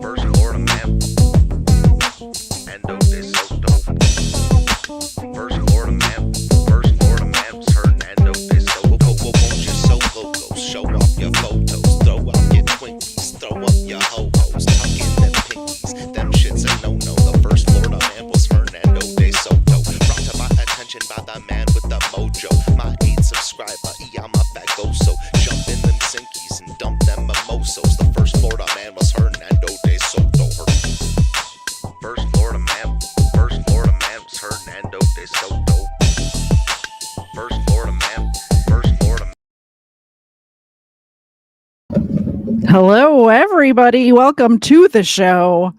First Florida man. Endo de Soto. First Florida man. First Florida man's Hernando de Soto. Won't you so loco? Show off your photos. Throw out your Twinkies. Throw up your ho-hos. Tuck in them pinkies. Them shits a no-no. The first Florida man was Hernando de Soto. Brought to my attention by the man with the mojo. My 8 subscriber, I'm a bagoso. Jump in them Sinkies and dump them mimosos. The first Florida man was Hernando de Soto. First Florida man was Hernando de Soto. First Florida man. Hello, everybody. Welcome to the show.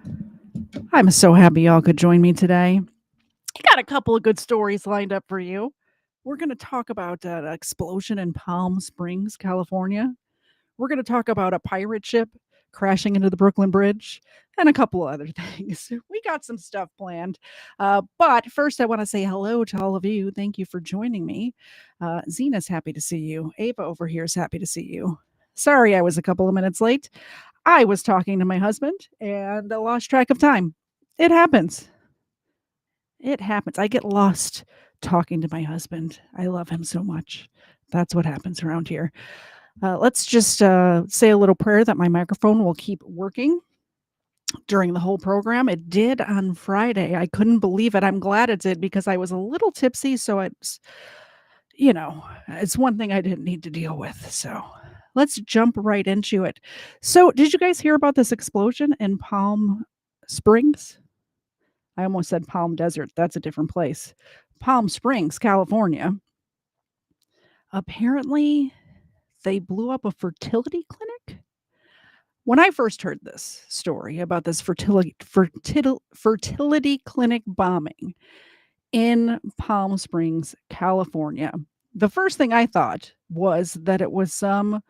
I'm so happy y'all could join me today. I got a couple of good stories lined up for you. We're going to talk about an explosion in Palm Springs, California. We're going to talk about a pirate ship crashing into the Brooklyn Bridge and a couple of other things. We got some stuff planned. But first, I want to say hello to all of you. Thank you for joining me. Zena's happy to see you. Ava over here is happy to see you. Sorry I was a couple of minutes late. I was talking to my husband and I lost track of time. It happens. It happens. I get lost talking to my husband. I love him so much. That's what happens around here. Let's just say a little prayer that my microphone will keep working during the whole program. It did on Friday. I couldn't believe it. I'm glad it did because I was a little tipsy. So it's one thing I didn't need to deal with. So let's jump right into it. So did you guys hear about this explosion in Palm Springs? I almost said Palm Desert. That's a different place. Palm Springs, California. Apparently, they blew up a fertility clinic. When I first heard this story about this fertility clinic bombing in Palm Springs, California, the first thing I thought was that it was some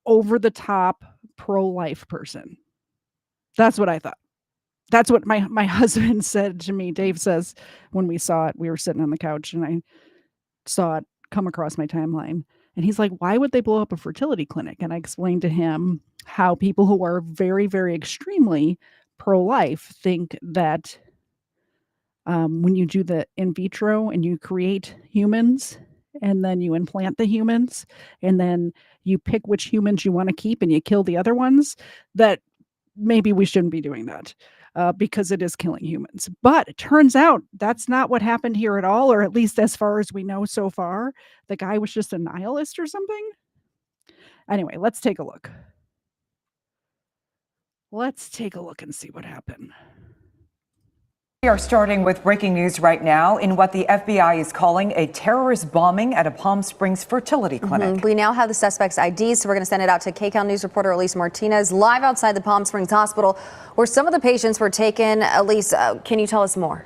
over-the-top pro-life person. That's what I thought. That's what my husband said to me. Dave says when we saw it, we were sitting on the couch and I saw it come across my timeline. And he's like, why would they blow up a fertility clinic? And I explained to him how people who are very, very extremely pro-life think that when you do the in vitro and you create humans and then you implant the humans and then you pick which humans you want to keep and you kill the other ones, that maybe we shouldn't be doing that. Because it is killing humans. But it turns out that's not what happened here at all, or at least as far as we know so far. The guy was just a nihilist or something. Anyway, let's take a look. Let's take a look and see what happened. We are starting with breaking news right now in what the FBI is calling a terrorist bombing at a Palm Springs fertility clinic. We now have the suspect's IDs, so we're going to send it out to KCAL News reporter Elise Martinez live outside the Palm Springs Hospital where some of the patients were taken. Elise, can you tell us more?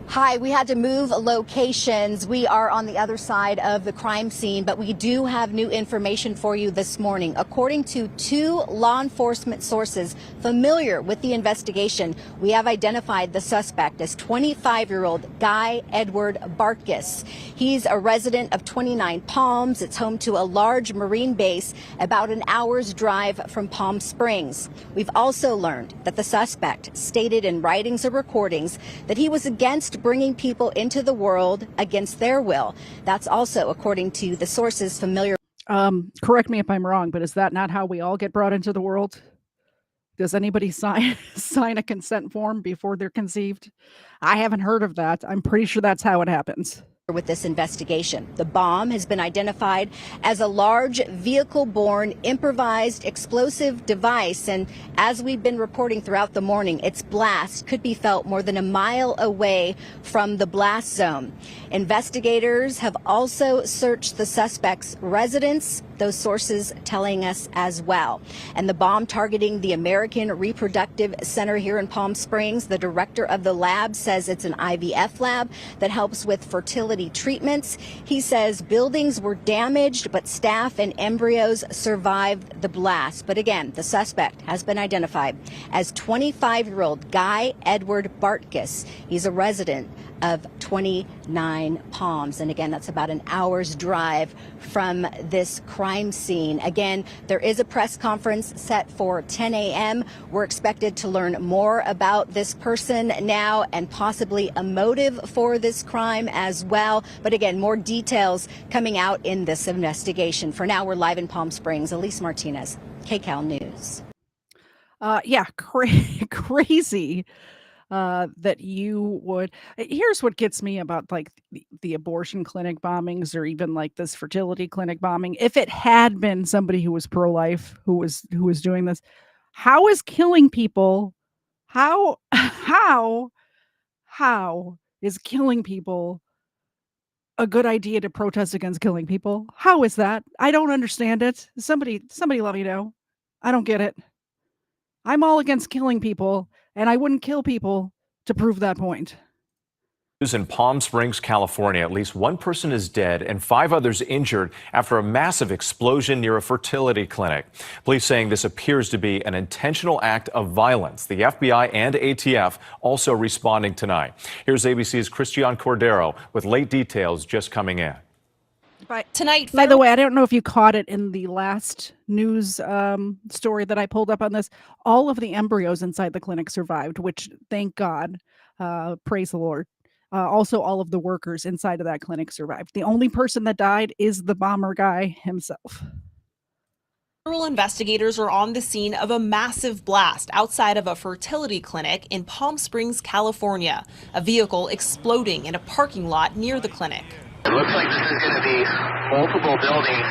Hi, we had to move locations. We are on the other side of the crime scene, but we do have new information for you this morning. According to 2 law enforcement sources familiar with the investigation, we have identified the suspect as 25-year-old Guy Edward Bartkus. He's a resident of 29 Palms. It's home to a large Marine base about an hour's drive from Palm Springs. We've also learned that the suspect stated in writings or recordings that he was against bringing people into the world against their will. That's also according to the sources familiar. Correct me if I'm wrong, but is that not how we all get brought into the world? Does anybody sign a consent form before they're conceived? I haven't heard of that. I'm pretty sure that's how it happens. With this investigation, the bomb has been identified as a large vehicle-borne improvised explosive device, and as we've been reporting throughout the morning, its blast could be felt more than a mile away from the blast zone. Investigators have also searched the suspect's residence, those sources telling us as well. And the bomb targeting the American Reproductive Center here in Palm Springs, the director of the lab says it's an IVF lab that helps with fertility treatments. He says buildings were damaged, but staff and embryos survived the blast. But again, the suspect has been identified as 25-year-old Guy Edward Bartkus. He's a resident of 29 Palms. And again, that's about an hour's drive from this crime scene. Again, there is a press conference set for 10 a.m. We're expected to learn more about this person now and possibly a motive for this crime as well. But again, more details coming out in this investigation. For now, we're live in Palm Springs. Elise Martinez, KCAL News. Yeah, crazy that you would. Here's what gets me about like the abortion clinic bombings or even like this fertility clinic bombing. If it had been somebody who was pro-life who was doing this, how is killing people? How is killing people a good idea to protest against killing people? How is that? I don't understand it. Somebody let me know. I don't get it. I'm all against killing people, and I wouldn't kill people to prove that point. In Palm Springs, California, at least one person is dead and 5 others injured after a massive explosion near a fertility clinic. Police saying this appears to be an intentional act of violence. The FBI and ATF also responding tonight. Here's ABC's Christian Cordero with late details just coming in. Tonight, by the way, I don't know if you caught it in the last news story that I pulled up on this. All of the embryos inside the clinic survived, which thank God, praise the Lord. Also, all of the workers inside of that clinic survived. The only person that died is the bomber guy himself. Federal investigators are on the scene of a massive blast outside of a fertility clinic in Palm Springs, California. A vehicle exploding in a parking lot near the clinic. It looks like this is going to be multiple buildings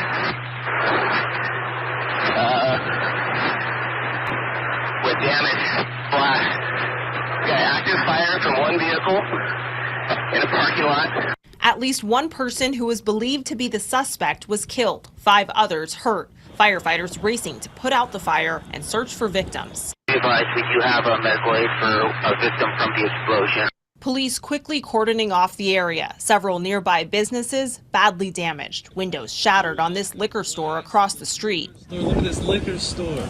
with damage, blast. We got active fire from one vehicle in a parking lot. At least one person who was believed to be the suspect was killed, 5 others hurt. Firefighters racing to put out the fire and search for victims. Be advised, we do have a medical aid for a victim from the explosion. Police quickly cordoning off the area. Several nearby businesses badly damaged. Windows shattered on this liquor store across the street. Look at this liquor store.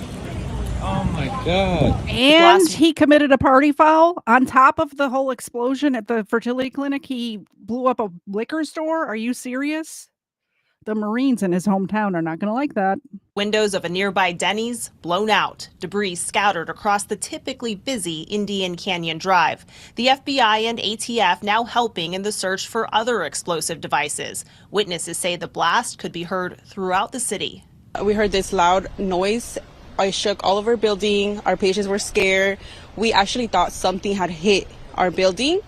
Oh my God. And he committed a party foul on top of the whole explosion at the fertility clinic. He blew up a liquor store. Are you serious? The Marines in his hometown are not going to like that. Windows of a nearby Denny's blown out. Debris scattered across the typically busy Indian Canyon Drive. The FBI and ATF now helping in the search for other explosive devices. Witnesses say the blast could be heard throughout the city. We heard this loud noise. I shook all of our building. Our patients were scared. We actually thought something had hit our building.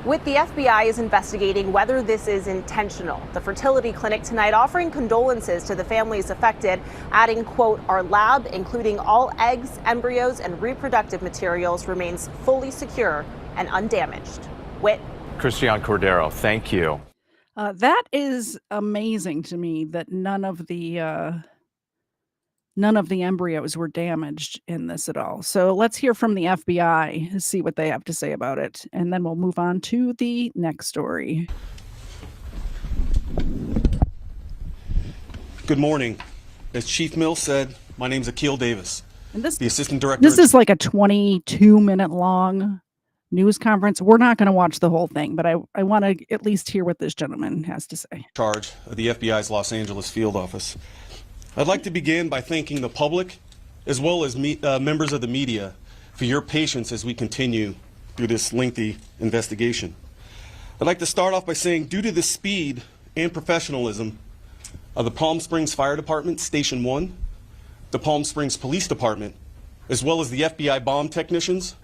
With the FBI is investigating whether this is intentional. The fertility clinic tonight offering condolences to the families affected, adding, quote, our lab, including all eggs, embryos, and reproductive materials, remains fully secure and undamaged. Whit. Christian Cordero, thank you. That is amazing to me that none of the embryos were damaged in this at all. So let's hear from the FBI and see what they have to say about it. And then we'll move on to the next story. Good morning. As Chief Mills said, my name's Akil Davis, and the Assistant Director. This is like a 22-minute long news conference. We're not going to watch the whole thing, but I want to at least hear what this gentleman has to say. Charge of the FBI's Los Angeles field office. I'd like to begin by thanking the public as well as members of the media for your patience as we continue through this lengthy investigation. I'd like to start off by saying, due to the speed and professionalism of the Palm Springs Fire Department, Station 1, the Palm Springs Police Department, as well as the FBI bomb technicians,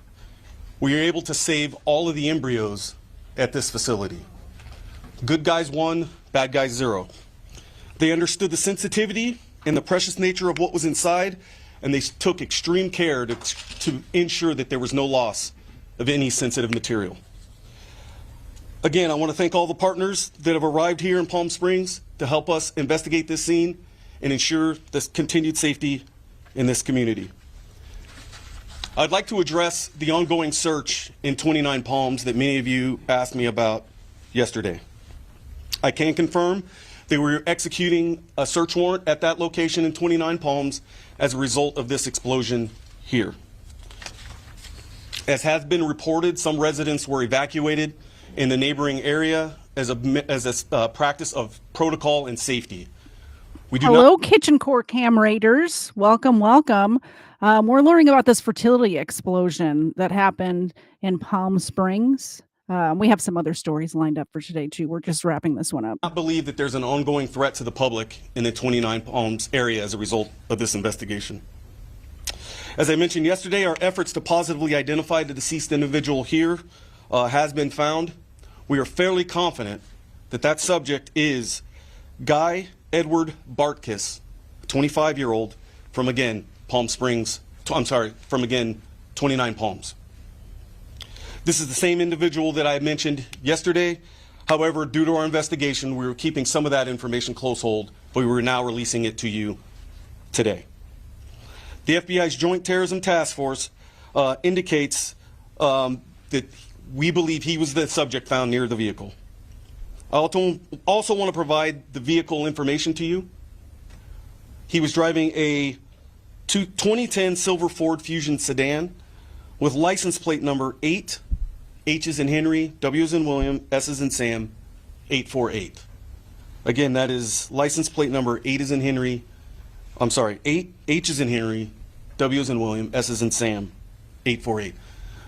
we were able to save all of the embryos at this facility. Good guys 1, bad guys 0. They understood the sensitivity and the precious nature of what was inside, and they took extreme care to ensure that there was no loss of any sensitive material. Again, I want to thank all the partners that have arrived here in Palm Springs to help us investigate this scene and ensure the continued safety in this community. I'd like to address the ongoing search in 29 Palms that many of you asked me about yesterday. I can confirm they were executing a search warrant at that location in 29 Palms as a result of this explosion here. As has been reported, some residents were evacuated in the neighboring area as a practice of protocol and safety. Hello, Kitchen Core Cam Raiders. Welcome, welcome. We're learning about this fertility explosion that happened in Palm Springs. We have some other stories lined up for today, too. We're just wrapping this one up. I believe that there's an ongoing threat to the public in the 29 Palms area as a result of this investigation. As I mentioned yesterday, our efforts to positively identify the deceased individual here has been found. We are fairly confident that that subject is Guy Edward Bartkiss, a 25-year-old from, again, Palm Springs, from, again, 29 Palms. This is the same individual that I mentioned yesterday. However, due to our investigation, we were keeping some of that information close hold, but we were now releasing it to you today. The FBI's Joint Terrorism Task Force indicates that we believe he was the subject found near the vehicle. I also want to provide the vehicle information to you. He was driving a 2010 silver Ford Fusion sedan with license plate number 8, H as in Henry, W as in William, S as in Sam, 848. Again, that is license plate number 8 as in Henry, 8, H as in Henry, W as in William, S as in Sam, 848.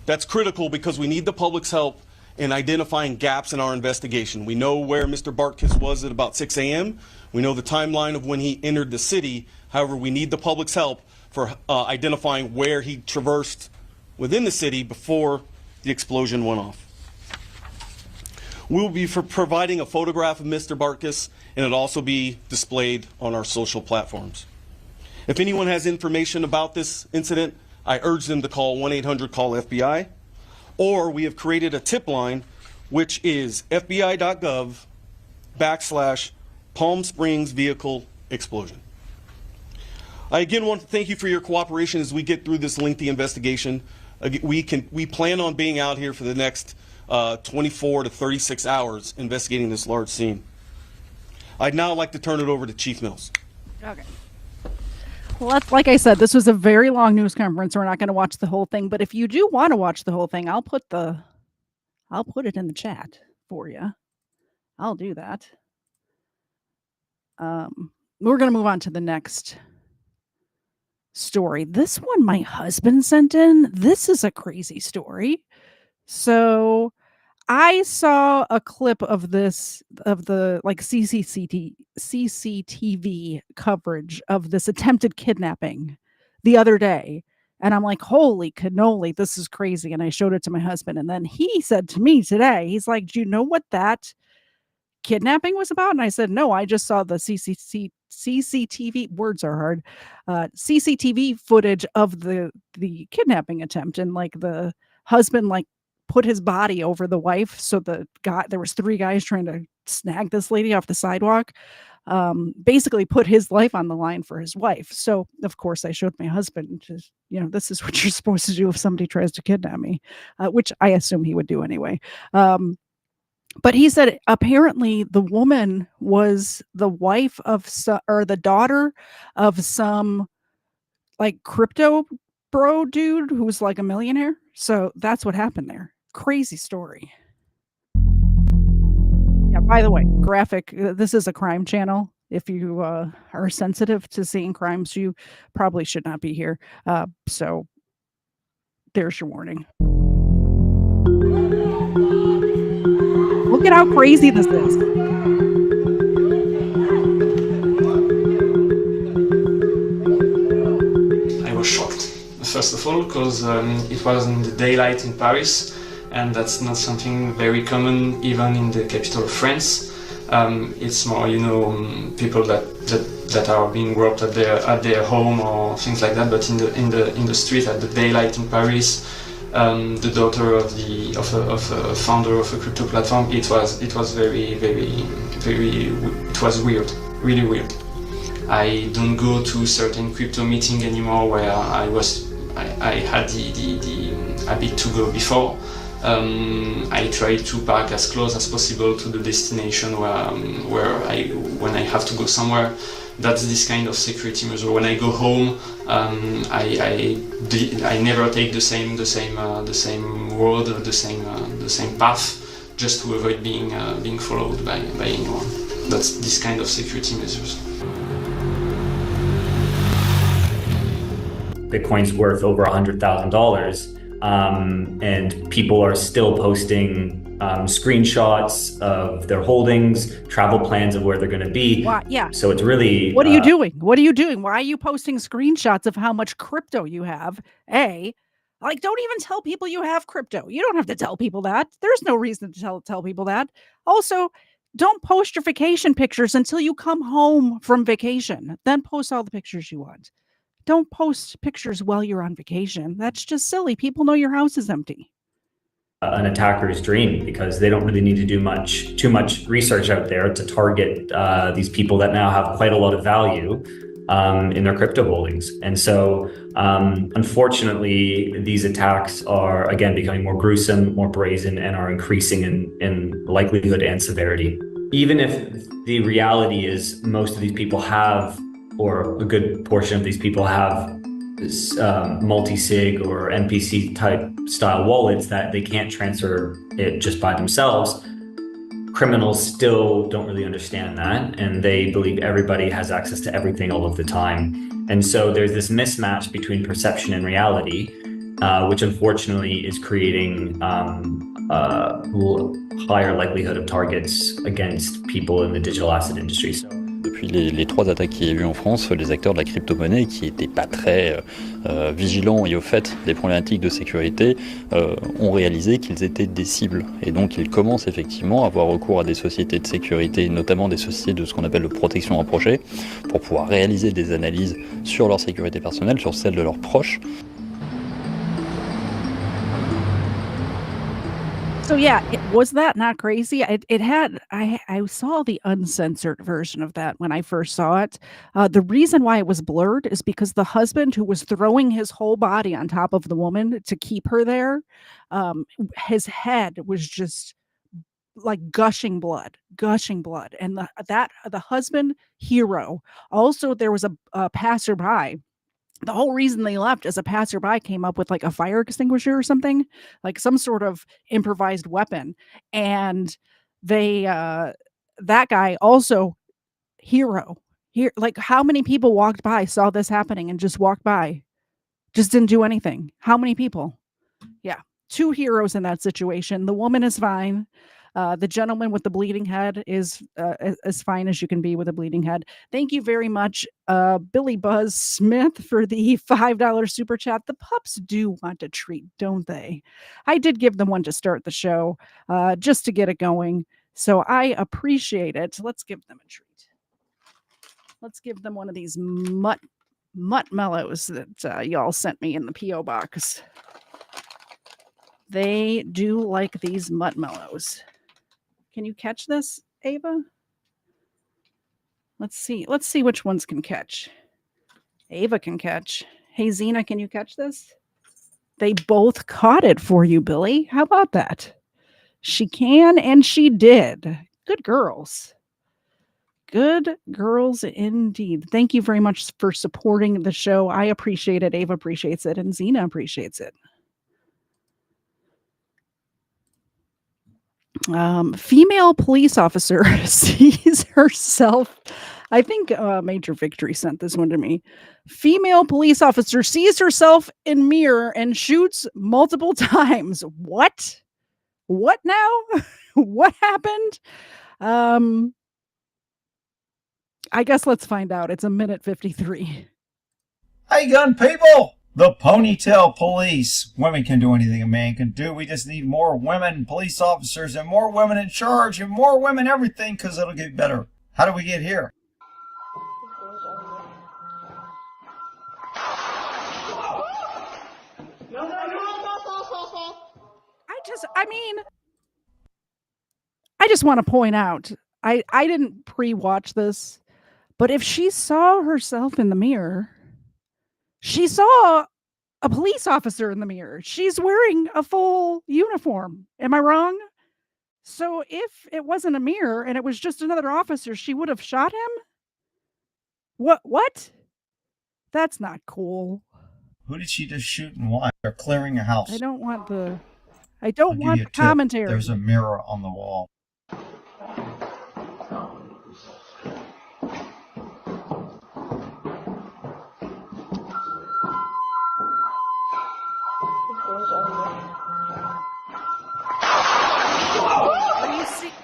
That's critical because we need the public's help in identifying gaps in our investigation. We know where Mr. Bartkiss was at about 6 a.m. We know the timeline of when he entered the city. However, we need the public's help for identifying where he traversed within the city before the explosion went off. We will be providing a photograph of Mr. Bartkiss, and it'll also be displayed on our social platforms. If anyone has information about this incident, I urge them to call 1-800-CALL-FBI, or we have created a tip line, which is fbi.gov/Palm Springs vehicle explosion. I again want to thank you for your cooperation as we get through this lengthy investigation. We plan on being out here for the next 24 to 36 hours investigating this large scene. I'd now like to turn it over to Chief Mills. Okay. Well, like I said, this was a very long news conference. We're not going to watch the whole thing, but if you do want to watch the whole thing, I'll put it in the chat for you. I'll do that. We're going to move on to the next story. This one my husband sent in. This is a crazy story. So I saw a clip of this, of the like CCTV coverage of this attempted kidnapping the other day. And I'm like, holy cannoli, this is crazy. And I showed it to my husband. And then he said to me today, he's like, do you know what that kidnapping was about? And I said, no, I just saw the CCTV, words are hard, CCTV footage of the kidnapping attempt. And like the husband, like, put his body over the wife. So there was 3 guys trying to snag this lady off the sidewalk, basically put his life on the line for his wife. So of course I showed my husband, just, this is what you're supposed to do if somebody tries to kidnap me, which I assume he would do anyway. But he said apparently the woman was the wife of or the daughter of some like crypto bro dude who's like a millionaire. So that's what happened there. Crazy story. Yeah, by the way, graphic, this is a crime channel. If you are sensitive to seeing crimes, you probably should not be here. So there's your warning. Look at how crazy this is. I was shocked, first of all, because it was in the daylight in Paris, and that's not something very common even in the capital of France. It's more, people that are being robbed at their home or things like that. But in the street at the daylight in Paris, the daughter of a founder of a crypto platform, it was very, very, very. It was weird, really weird. I don't go to certain crypto meeting anymore where I had the habit to go before. I try to park as close as possible to the destination when I have to go somewhere. That's this kind of security measure. When I go home, I never take the same road or the same path, just to avoid being followed by anyone. That's this kind of security measures. Bitcoin's worth over $100,000, and people are still posting screenshots of their holdings, travel plans of where they're going to be. Why, yeah. So it's really... What are you doing? What are you doing? Why are you posting screenshots of how much crypto you have? Don't even tell people you have crypto. You don't have to tell people that. There's no reason to tell people that. Also, don't post your vacation pictures until you come home from vacation. Then post all the pictures you want. Don't post pictures while you're on vacation. That's just silly. People know your house is empty. An attacker's dream, because they don't really need to do too much research out there to target these people that now have quite a lot of value in their crypto holdings. And so, unfortunately, these attacks are, again, becoming more gruesome, more brazen, and are increasing in likelihood and severity. Even if the reality is most of these people have, or a good portion of these people have, multi-sig or MPC type style wallets that they can't transfer it just by themselves. Criminals still don't really understand that, and they believe everybody has access to everything all of the time. And so there's this mismatch between perception and reality, which unfortunately is creating higher likelihood of targets against people in the digital asset industry. Depuis les 3 attaques qu'il y a eu en France, les acteurs de la crypto-monnaie qui n'étaient pas très vigilants et au fait des problématiques de sécurité ont réalisé qu'ils étaient des cibles. Et donc ils commencent effectivement à avoir recours à des sociétés de sécurité, notamment des sociétés de ce qu'on appelle de protection rapprochée, pour pouvoir réaliser des analyses sur leur sécurité personnelle, sur celle de leurs proches. So yeah, was that not crazy? I saw the uncensored version of that when I first saw it. The reason why it was blurred is because the husband, who was throwing his whole body on top of the woman to keep her there, his head was just like gushing blood, and the husband, hero. Also, there was a passerby. The whole reason they left is a passerby came up with like a fire extinguisher or something, like some sort of improvised weapon. And that guy also, hero. Here, like, how many people walked by, saw this happening and just walked by, just didn't do anything? How many people? Yeah. 2 heroes in that situation. The woman is fine. The gentleman with the bleeding head is as fine as you can be with a bleeding head. Thank you very much, Billy Buzz Smith, for the $5 super chat. The pups do want a treat, don't they? I did give them one to start the show, just to get it going. So I appreciate it. Let's give them a treat. Let's give them one of these mutt mellows that y'all sent me in the P.O. box. They do like these mutt mellows. Can you catch this, Ava? Let's see which ones can catch. Ava can catch. Hey, Zena, can you catch this? They both caught it for you, Billy. How about that? She can, and she did. Good girls. Good girls indeed. Thank you very much for supporting the show. I appreciate it. Ava appreciates it, and Zena appreciates it. Female police officer sees herself. I think Major Victory sent this one to me. Female police officer sees herself in mirror and shoots multiple times. What? What now? What happened? I guess let's find out. It's 1:53. Hey, gun people! The ponytail police. Women can do anything a man can do. We just need more women police officers and more women in charge and more women everything, because it'll get better. How do we get here? I just want to point out, I didn't pre-watch this, but if she saw herself in the mirror, she saw a police officer in the mirror. She's wearing a full uniform. Am I wrong? So if it wasn't a mirror and it was just another officer, she would have shot him? What? That's not cool. Who did she just shoot and why? They're clearing a house. I don't want the tip. commentary. There's a mirror on the wall.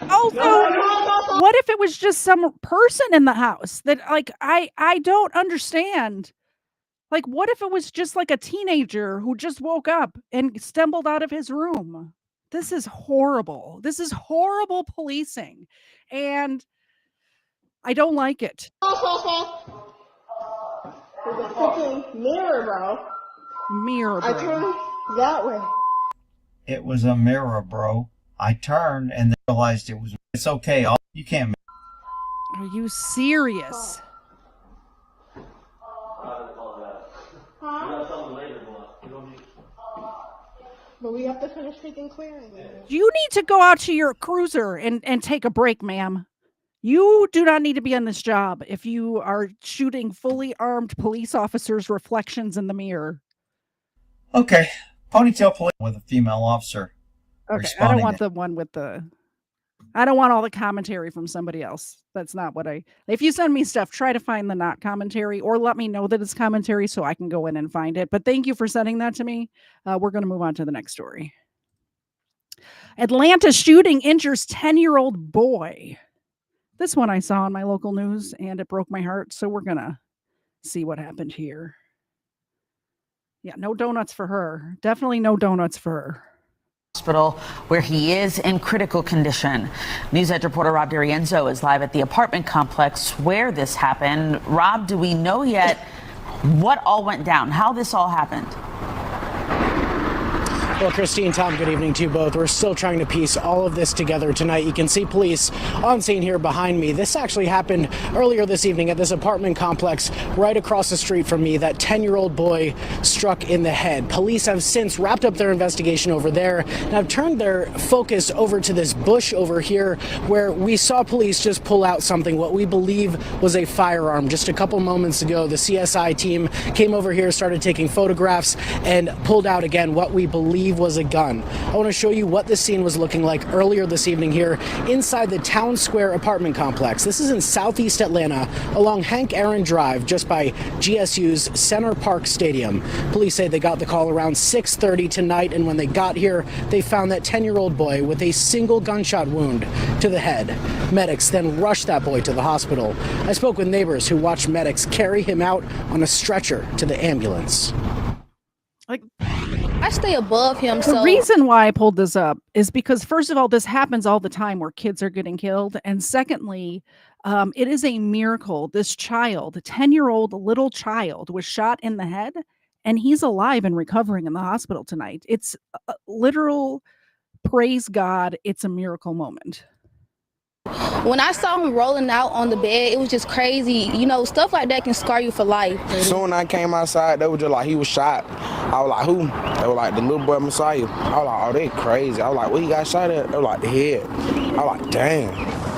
Also, what if it was just some person in the house that, like, I don't understand. Like, what if it was just like a teenager who just woke up and stumbled out of his room? This is horrible. This is horrible policing, and I don't like it. There's a freaking mirror, bro. Mirror, I bro. turned that way. It was a mirror, bro. I turned and then realized it was. It's okay. You can't. Are you serious? But we have to finish taking clearing. You need to go out to your cruiser and take a break, ma'am. You do not need to be on this job if you are shooting fully armed police officers' reflections in the mirror. Okay. Ponytail police with a female officer. Okay, I don't want the one with the... I don't want all the commentary from somebody else. That's not what I... If you send me stuff, try to find the not commentary or let me know that it's commentary so I can go in and find it. But thank you for sending that to me. We're going to move on to the next story. Atlanta shooting injures 10-year-old boy. This one I saw on my local news and it broke my heart. So we're going to see what happened here. Yeah, no donuts for her. Definitely no donuts for her. Hospital where he is in critical condition. NewsEdge reporter Rob D'Arienzo is live at the apartment complex where this happened. Rob, do we know yet what all went down, how this all happened? Well, Christine, Tom, good evening to you both. We're still trying to piece all of this together tonight. You can see police on scene here behind me. This actually happened earlier this evening at this apartment complex right across the street from me. That 10-year-old boy struck in the head. Police have since wrapped up their investigation over there and have turned their focus over to this bush over here where we saw police just pull out something, what we believe was a firearm. Just a couple moments ago, the CSI team came over here, started taking photographs, and pulled out again what we believe was a gun. I want to show you what this scene was looking like earlier this evening here inside the Town Square apartment complex. This is in southeast Atlanta along Hank Aaron Drive just by GSU's Center Park Stadium. Police say they got the call around 6:30 tonight, and when they got here they found that 10-year-old boy with a single gunshot wound to the head. Medics then rushed that boy to the hospital. I spoke with neighbors who watched medics carry him out on a stretcher to the ambulance. Like, I stay above him. The reason why I pulled this up is because, first of all, this happens all the time where kids are getting killed. And secondly, it is a miracle. This child, a 10-year-old little child, was shot in the head and he's alive and recovering in the hospital tonight. It's a literal, praise God, it's a miracle moment. When I saw him rolling out on the bed, it was just crazy. You know, stuff like that can scar you for life. Soon I came outside, they were just like, he was shot. I was like, who? They were like, the little boy Messiah. I was like, oh, they crazy. I was like, what he got shot at? They were like, the head. I was like, damn.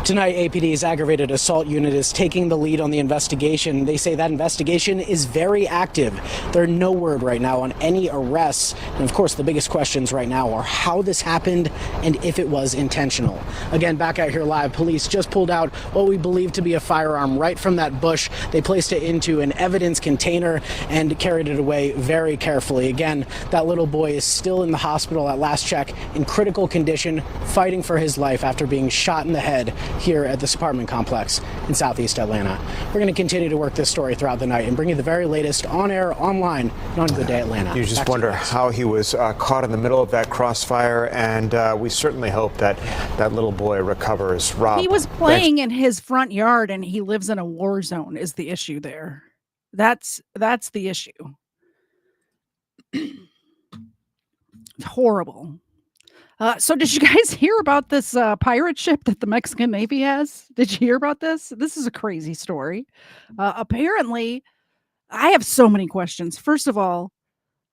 Tonight, APD's aggravated assault unit is taking the lead on the investigation. They say that investigation is very active. There's no word right now on any arrests. And of course, the biggest questions right now are how this happened and if it was intentional. Again, back out here live, police just pulled out what we believe to be a firearm right from that bush. They placed it into an evidence container and carried it away very carefully. Again, that little boy is still in the hospital at last check in critical condition, fighting for his life after being shot in the head here at this apartment complex in southeast Atlanta. We're going to continue to work this story throughout the night and bring you the very latest on air, online, and on Good Day Atlanta. You just wonder how he was caught in the middle of that crossfire, and we certainly hope that that little boy recovers. Rob, he was playing in his front yard and he lives in a war zone is the issue there. That's the issue. It's horrible. So did you guys hear about this pirate ship that the Mexican Navy has? Did you hear about this? This is a crazy story. Apparently, I have so many questions. First of all,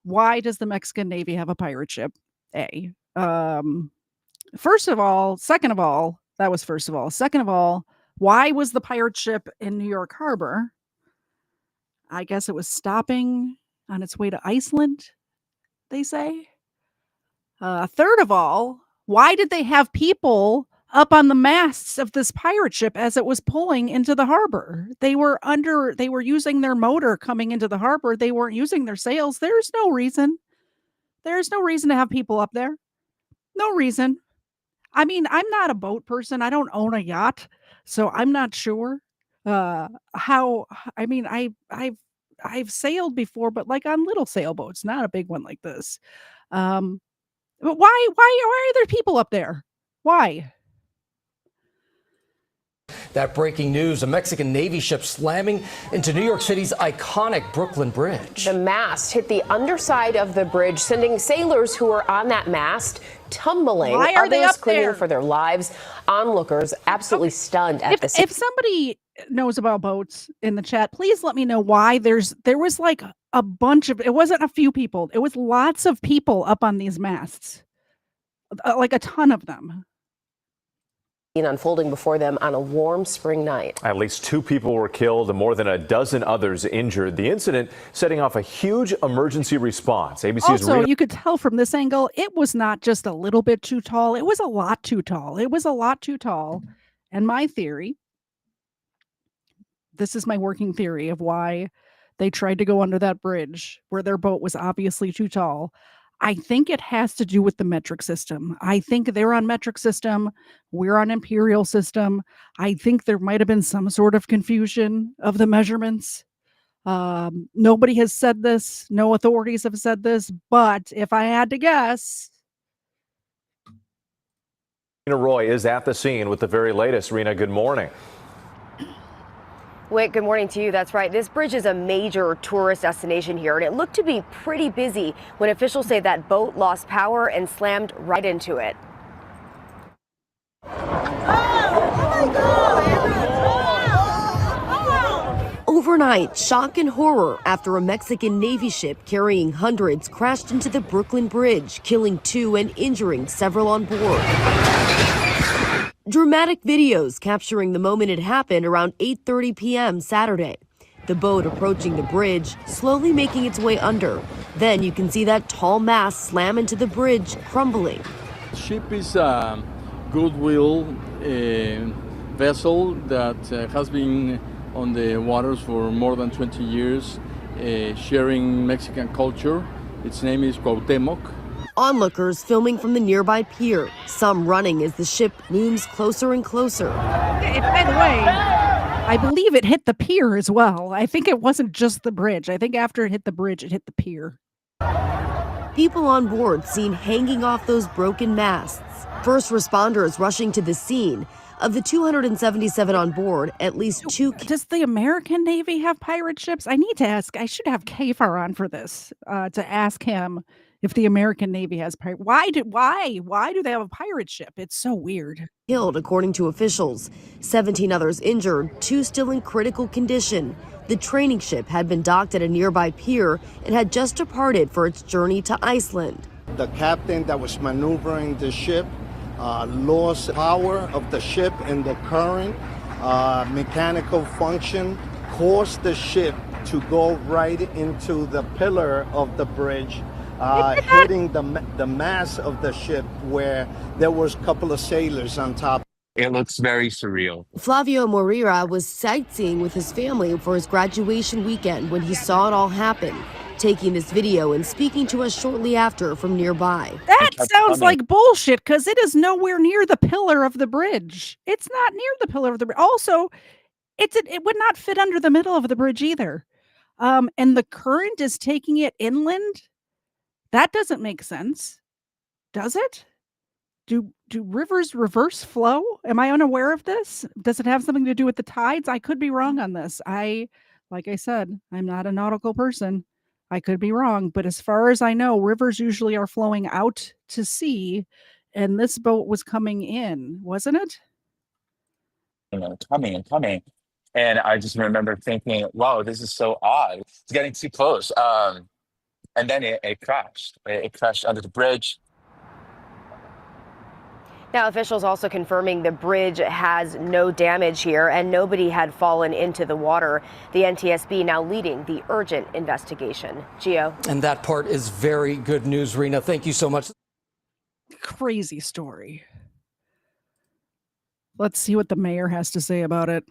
why does the Mexican Navy have a pirate ship? A. First of all, second of all, that was first of all. Second of all, Why was the pirate ship in New York Harbor? I guess it was stopping on its way to Iceland, they say. Third of all, why did they have people up on the masts of this pirate ship as it was pulling into the harbor? They were using their motor coming into the harbor. They weren't using their sails. There's no reason. There's no reason to have people up there. No reason. I mean, I'm not a boat person. I don't own a yacht, so I'm not sure how. I mean, I've sailed before, but like on little sailboats, not a big one like this. But why are there people up there? Why? That breaking news, a Mexican Navy ship slamming into New York City's iconic Brooklyn Bridge. The mast hit the underside of the bridge, sending sailors who were on that mast tumbling. Why are they Others up clinging there? for their lives. Onlookers absolutely stunned at this. If somebody knows about boats in the chat, please let me know why there was like a bunch of, it wasn't a few people, it was lots of people up on these masts, like a ton of them. Unfolding before them on a warm spring night. At least 2 people were killed and more than a dozen others injured. The incident setting off a huge emergency response. ABC's Also, you could tell from this angle, it was not just a little bit too tall. It was a lot too tall. It was a lot too tall. And my theory, this is my working theory of why they tried to go under that bridge where their boat was obviously too tall. I think it has to do with the metric system. I think they're on metric system. We're on imperial system. I think there might have been some sort of confusion of the measurements. Nobody has said this. No authorities have said this. But if I had to guess, Rena Roy is at the scene with the very latest. Rena, good morning. Whit, good morning to you. That's right. This bridge is a major tourist destination here, and it looked to be pretty busy when officials say that boat lost power and slammed right into it. Overnight, shock and horror after a Mexican Navy ship carrying hundreds crashed into the Brooklyn Bridge, killing 2 and injuring several on board. Dramatic videos capturing the moment it happened around 8:30 p.m. Saturday. The boat approaching the bridge, slowly making its way under. Then you can see that tall mast slam into the bridge, crumbling. The ship is a goodwill vessel that has been on the waters for more than 20 years, sharing Mexican culture. Its name is Cuauhtemoc. Onlookers filming from the nearby pier, some running as the ship looms closer and closer. by the way, I believe it hit the pier as well. I think it wasn't just the bridge. I think after it hit the bridge, it hit the pier. People on board seen hanging off those broken masts. First responders rushing to the scene. Of the 277 on board, at least 2. Does the American Navy have pirate ships? I need to ask. I should have Kafar on for this to ask him if the American Navy has pirate. Why do they have a pirate ship? It's so weird. Killed, according to officials. 17 others injured, 2 still in critical condition. The training ship had been docked at a nearby pier and had just departed for its journey to Iceland. The captain that was maneuvering the ship lost power of the ship and the current mechanical function caused the ship to go right into the pillar of the bridge, hitting the mast of the ship where there was a couple of sailors on top. It looks very surreal. Flavio Moreira was sightseeing with his family for his graduation weekend when he saw it all happen, taking this video and speaking to us shortly after from nearby. That sounds like bullshit because it is nowhere near the pillar of the bridge. It's not near the pillar of the bridge. Also, it would not fit under the middle of the bridge either. And the current is taking it inland. That doesn't make sense, does it? Do rivers reverse flow? Am I unaware of this? Does it have something to do with the tides? I could be wrong on this. Like I said, I'm not a nautical person. I could be wrong, but as far as I know, rivers usually are flowing out to sea, and this boat was coming in, wasn't it? Coming. And I just remember thinking, wow, this is so odd. It's getting too close. And then it crashed. It crashed under the bridge. Now, officials also confirming the bridge has no damage here and nobody had fallen into the water. The NTSB now leading the urgent investigation. Gio. And that part is very good news, Rena. Thank you so much. Crazy story. Let's see what the mayor has to say about it.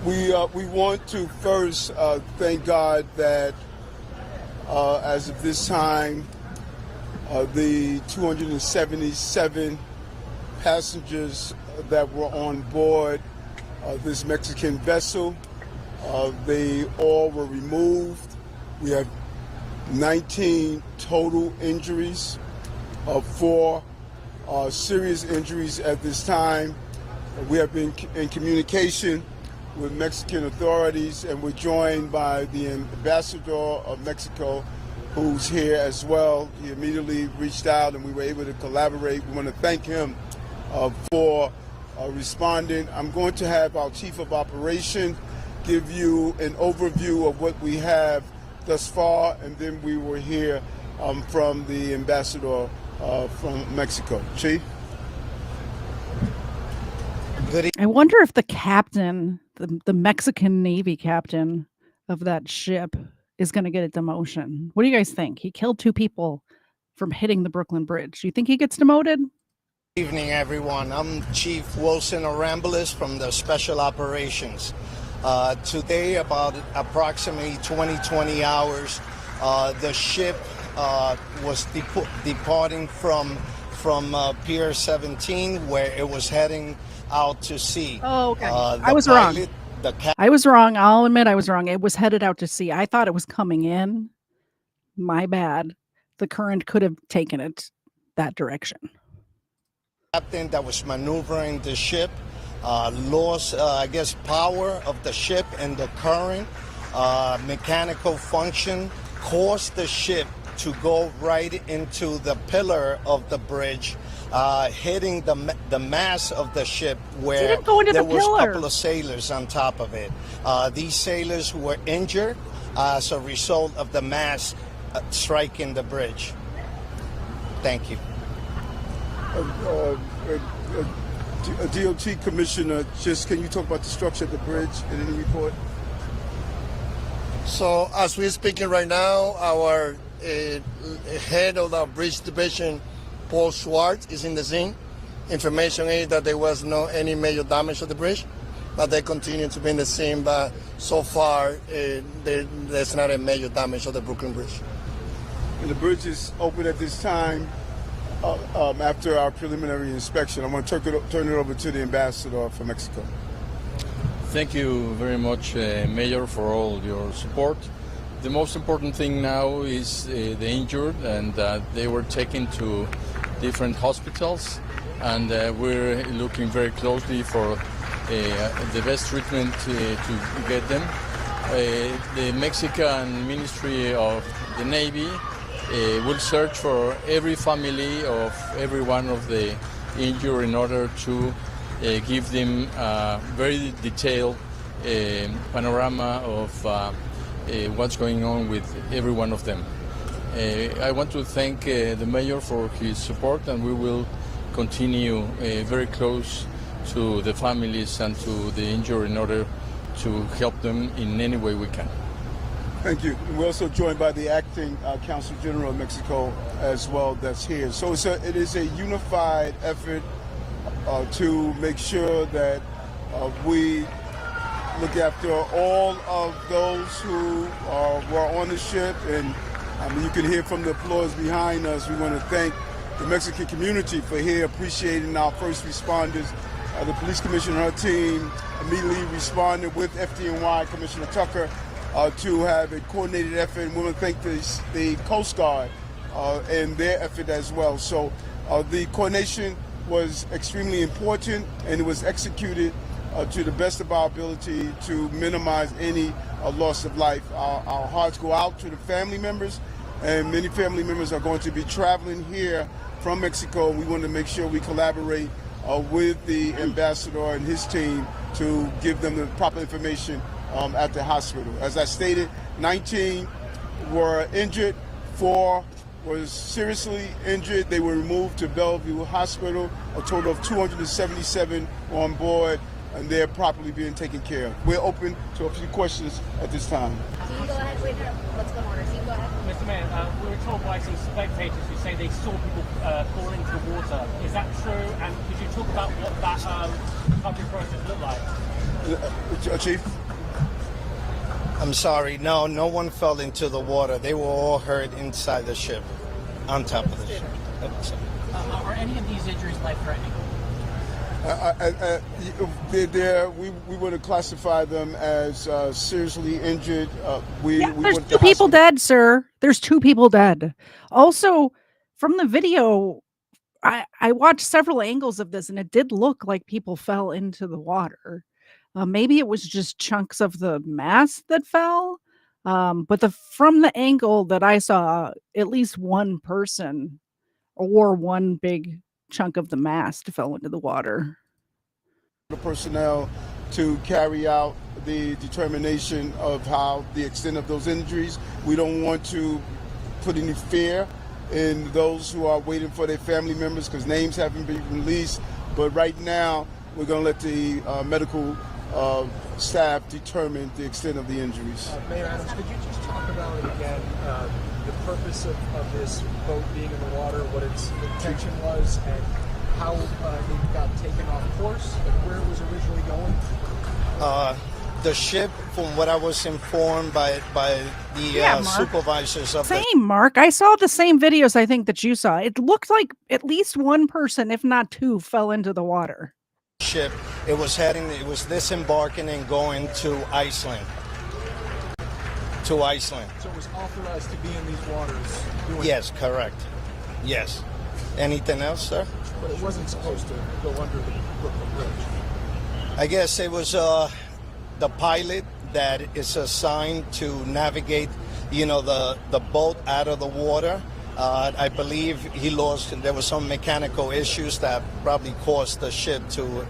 We want to first thank God that as of this time, the 277 passengers that were on board this Mexican vessel, they all were removed. We have 19 total injuries, 4 serious injuries at this time. We have been in communication with Mexican authorities, and we're joined by the ambassador of Mexico, who's here as well. He immediately reached out and we were able to collaborate. We want to thank him for responding. I'm going to have our chief of operation give you an overview of what we have thus far, and then we will hear from the ambassador from Mexico. Chief? I wonder if the captain, the Mexican Navy captain of that ship, is going to get a demotion. What do you guys think? He killed 2 people from hitting the Brooklyn Bridge. Do you think he gets demoted? Good evening, everyone. I'm Chief Wilson Arambulis from the Special Operations. Today, about approximately 20 hours, the ship was departing from Pier 17, where it was heading out to sea. Oh, okay. I was wrong. I was wrong. I'll admit I was wrong. It was headed out to sea. I thought it was coming in. My bad. The current could have taken it that direction. Captain that was maneuvering the ship lost, power of the ship and the current. Mechanical function caused the ship to go right into the pillar of the bridge, hitting the mast of the ship, where there was a couple of sailors on top of it. These sailors were injured as a result of the mast striking the bridge. Thank you. DOT Commissioner, just can you talk about the structure of the bridge in any report? So as we're speaking right now, our head of the bridge division, Paul Schwartz, is in the scene. Information is that there was no any major damage to the bridge, but they continue to be in the scene. But so far, there's not a major damage to the Brooklyn Bridge. And the bridge is open at this time after our preliminary inspection. I want to turn it over to the ambassador for Mexico. Thank you very much, Mayor, for all your support. The most important thing now is the injured, and they were taken to different hospitals, and we're looking very closely for the best treatment to get them. The Mexican Ministry of the Navy will search for every family of every one of the injured in order to give them a very detailed panorama of what's going on with every one of them. I want to thank the mayor for his support, and we will continue very close to the families and to the injured in order to help them in any way we can. Thank you. We're also joined by the acting Consul General of Mexico as well, that's here. So it is a unified effort to make sure that we look after all of those who were on the ship. And you can hear from the applause behind us. We want to thank the Mexican community for here appreciating our first responders. The police commissioner and her team immediately responded with FDNY Commissioner Tucker to have a coordinated effort. And we want to thank the Coast Guard and their effort as well. So the coordination was extremely important, and it was executed to the best of our ability to minimize any loss of life. Our hearts go out to the family members, and many family members are going to be traveling here from Mexico. We want to make sure we collaborate with the ambassador and his team to give them the proper information at the hospital. As I stated, 19 were injured, 4 was seriously injured. They were removed to Bellevue Hospital. A total of 277 were on board, and they're properly being taken care of. We're open to a few questions at this time. So you can go ahead, wait, what's going on? So you can go ahead. Mr. Mayor, we were told by some spectators who say they saw people fall into the water. Is that true? And could you talk about what that recovery process looked like? Chief? I'm sorry, no one fell into the water. They were all hurt inside the ship, on top of the ship. Are any of these injuries life-threatening? We would have classified them as seriously injured. There's 2 people dead, sir. There's 2 people dead. Also, from the video, I watched several angles of this, and it did look like people fell into the water. Maybe it was just chunks of the mast that fell. But from the angle that I saw, at least one person or one big chunk of the mast fell into the water. The personnel to carry out the determination of how the extent of those injuries. We don't want to put any fear in those who are waiting for their family members because names haven't been released. But right now, we're going to let the medical staff determine the extent of the injuries. Mayor Adams, could you just talk about again the purpose of this boat being in the water, what its intention was, and how it got taken off course, and where it was originally going? The ship, from what I was informed by the supervisors of the Same, Mark. I saw the same videos I think that you saw. It looked like at least one person, if not 2, fell into the water. Ship, it was disembarking and going to Iceland. So it was authorized to be in these waters? Yes, correct. Yes. Anything else, sir? But it wasn't supposed to go under the Brooklyn Bridge. I guess it was the pilot that is assigned to navigate, the boat out of the water. I believe there was some mechanical issues that probably caused the ship to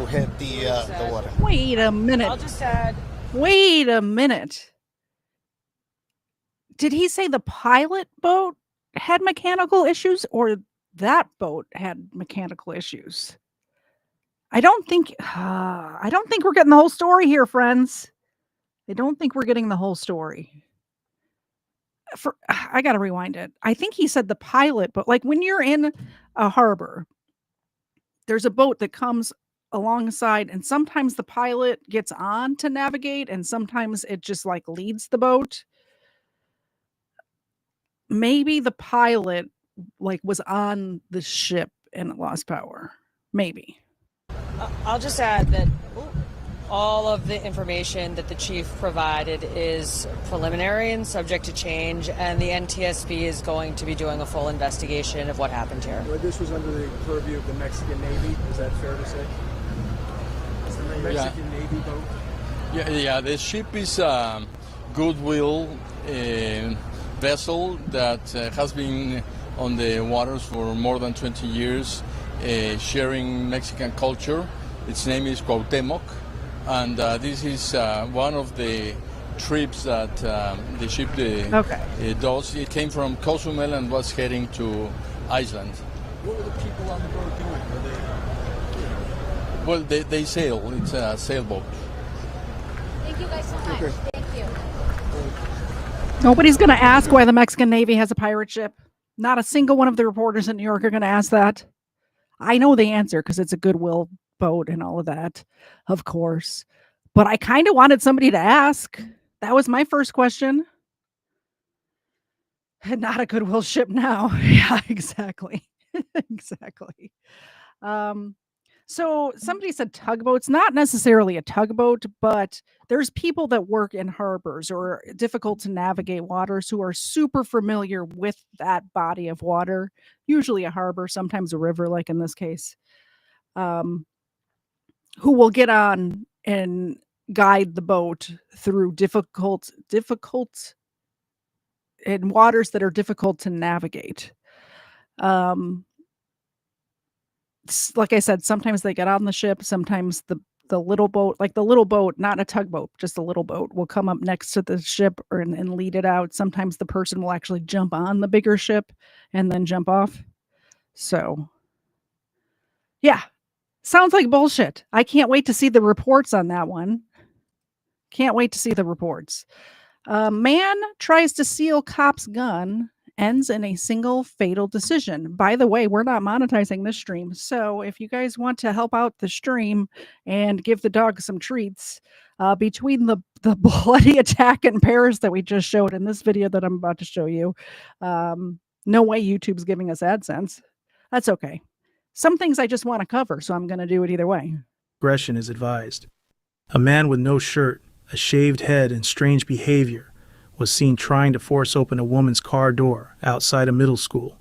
hit the water. Wait a minute. I'll just add. Wait a minute. Did he say the pilot boat had mechanical issues or that boat had mechanical issues? I don't think we're getting the whole story here, friends. I don't think we're getting the whole story. I got to rewind it. I think he said the pilot, but like when you're in a harbor, there's a boat that comes alongside and sometimes the pilot gets on to navigate and sometimes it just like leads the boat. Maybe the pilot like was on the ship and it lost power. Maybe. I'll just add that all of the information that the chief provided is preliminary and subject to change, and the NTSB is going to be doing a full investigation of what happened here. Well, this was under the purview of the Mexican Navy, is that fair to say? It's the Mexican Navy boat? Yeah, the ship is a goodwill vessel that has been on the waters for more than 20 years, sharing Mexican culture. Its name is Cuauhtémoc, and this is one of the trips that the ship does. It came from Cozumel and was heading to Iceland. What were the people on the boat doing? Well, they sail. It's a sailboat. Thank you guys so much. Okay. Thank you. Nobody's going to ask why the Mexican Navy has a pirate ship. Not a single one of the reporters in New York are going to ask that. I know the answer because it's a goodwill boat and all of that, of course. But I kind of wanted somebody to ask. That was my first question. Not a goodwill ship now. Yeah, exactly. Exactly. So somebody said tugboats, not necessarily a tugboat, but there's people that work in harbors or difficult to navigate waters who are super familiar with that body of water, usually a harbor, sometimes a river, like in this case, who will get on and guide the boat through difficult in waters that are difficult to navigate. Like I said, sometimes they get on the ship, sometimes the little boat, like the little boat, not a tugboat, just a little boat, will come up next to the ship and lead it out. Sometimes the person will actually jump on the bigger ship and then jump off. So, yeah, sounds like bullshit. I can't wait to see the reports on that one. Can't wait to see the reports. Man tries to steal cop's gun, ends in a single fatal decision. By the way, we're not monetizing this stream. So if you guys want to help out the stream and give the dog some treats, between the bloody attack in Paris that we just showed in this video that I'm about to show you, no way YouTube's giving us AdSense. That's okay. Some things I just want to cover, so I'm going to do it either way. Aggression is advised. A man with no shirt, a shaved head, and strange behavior was seen trying to force open a woman's car door outside a middle school.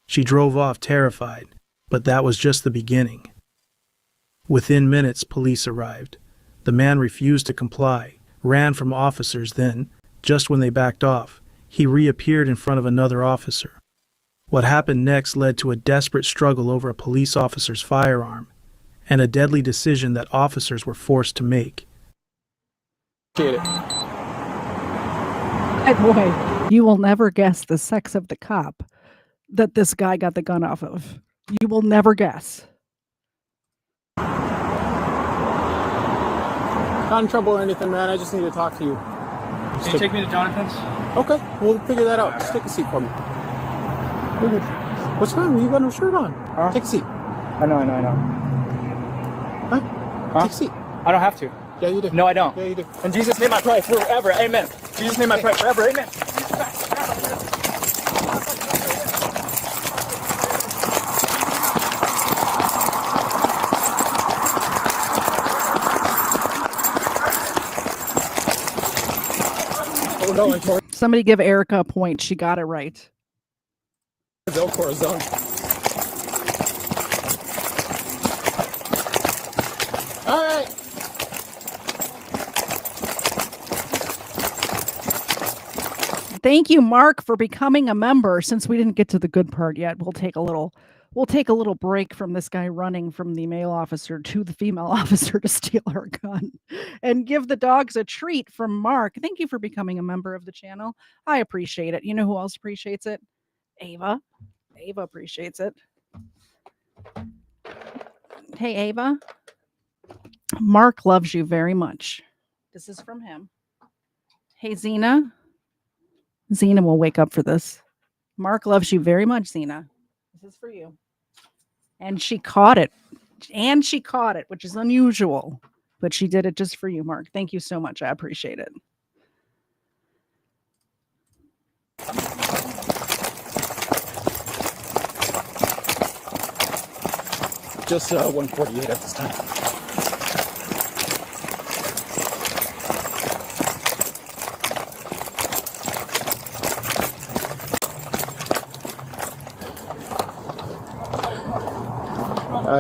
She drove off terrified, but that was just the beginning. Within minutes, police arrived. The man refused to comply, ran from officers, then, just when they backed off, he reappeared in front of another officer. What happened next led to a desperate struggle over a police officer's firearm, and a deadly decision that officers were forced to make. By the way, you will never guess the sex of the cop that this guy got the gun off of. You will never guess. Not in trouble or anything, man. I just need to talk to you. Can you take me to Jonathan's? Okay, we'll figure that out. Just take a seat for me. What's wrong? You got no shirt on. Take a seat. I know. Huh? Take a seat. I don't have to. Yeah, you do. No, I don't. Yeah, you do. In Jesus' name I pray forever. Amen. Jesus' name I pray forever. Amen. Somebody give Erica a point. She got it right. Corazon. All right. Thank you, Mark, for becoming a member. Since we didn't get to the good part yet, we'll take a little break from this guy running from the male officer to the female officer to steal her gun and give the dogs a treat from Mark. Thank you for becoming a member of the channel. I appreciate it. You know who else appreciates it? Ava. Ava appreciates it. Hey, Ava. Mark loves you very much. This is from him. Hey, Zena. Zena will wake up for this. Mark loves you very much, Zena. This is for you. And she caught it. And she caught it, which is unusual. But she did it just for you, Mark. Thank you so much. I appreciate it. Just 148 at this time.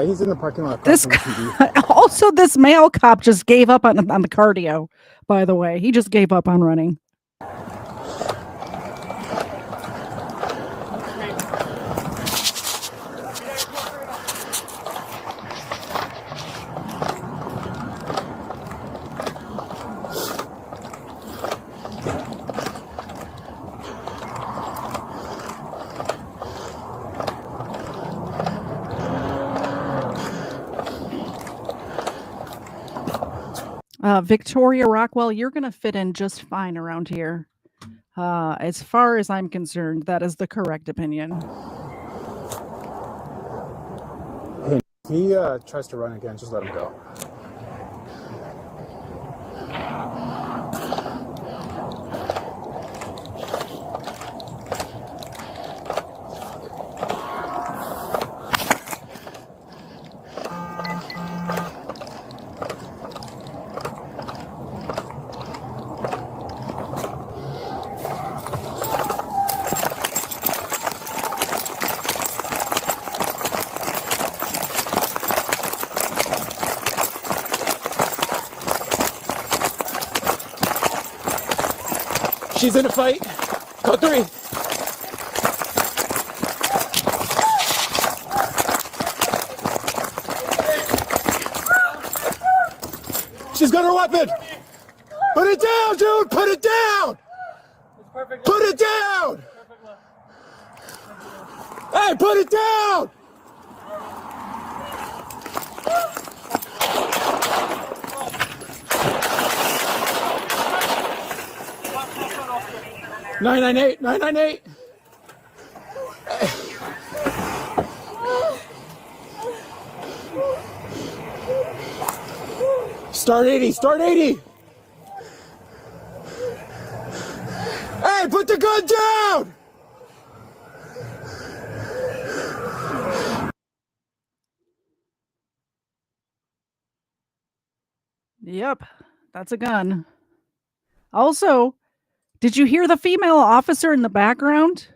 He's in the parking lot. This also, this male cop just gave up on the cardio. By the way, he just gave up on running. Victoria Rockwell, you're going to fit in just fine around here. As far as I'm concerned, that is the correct opinion. Hey, if he tries to run again, just let him go. She's in a fight. Go 3. She's got her weapon. Put it down, dude. Put it down. Put it down. Hey, put it down. $998, $998. Start 80, start 80. Hey, put the gun down. Yep, that's a gun. Also, did you hear the female officer in the background?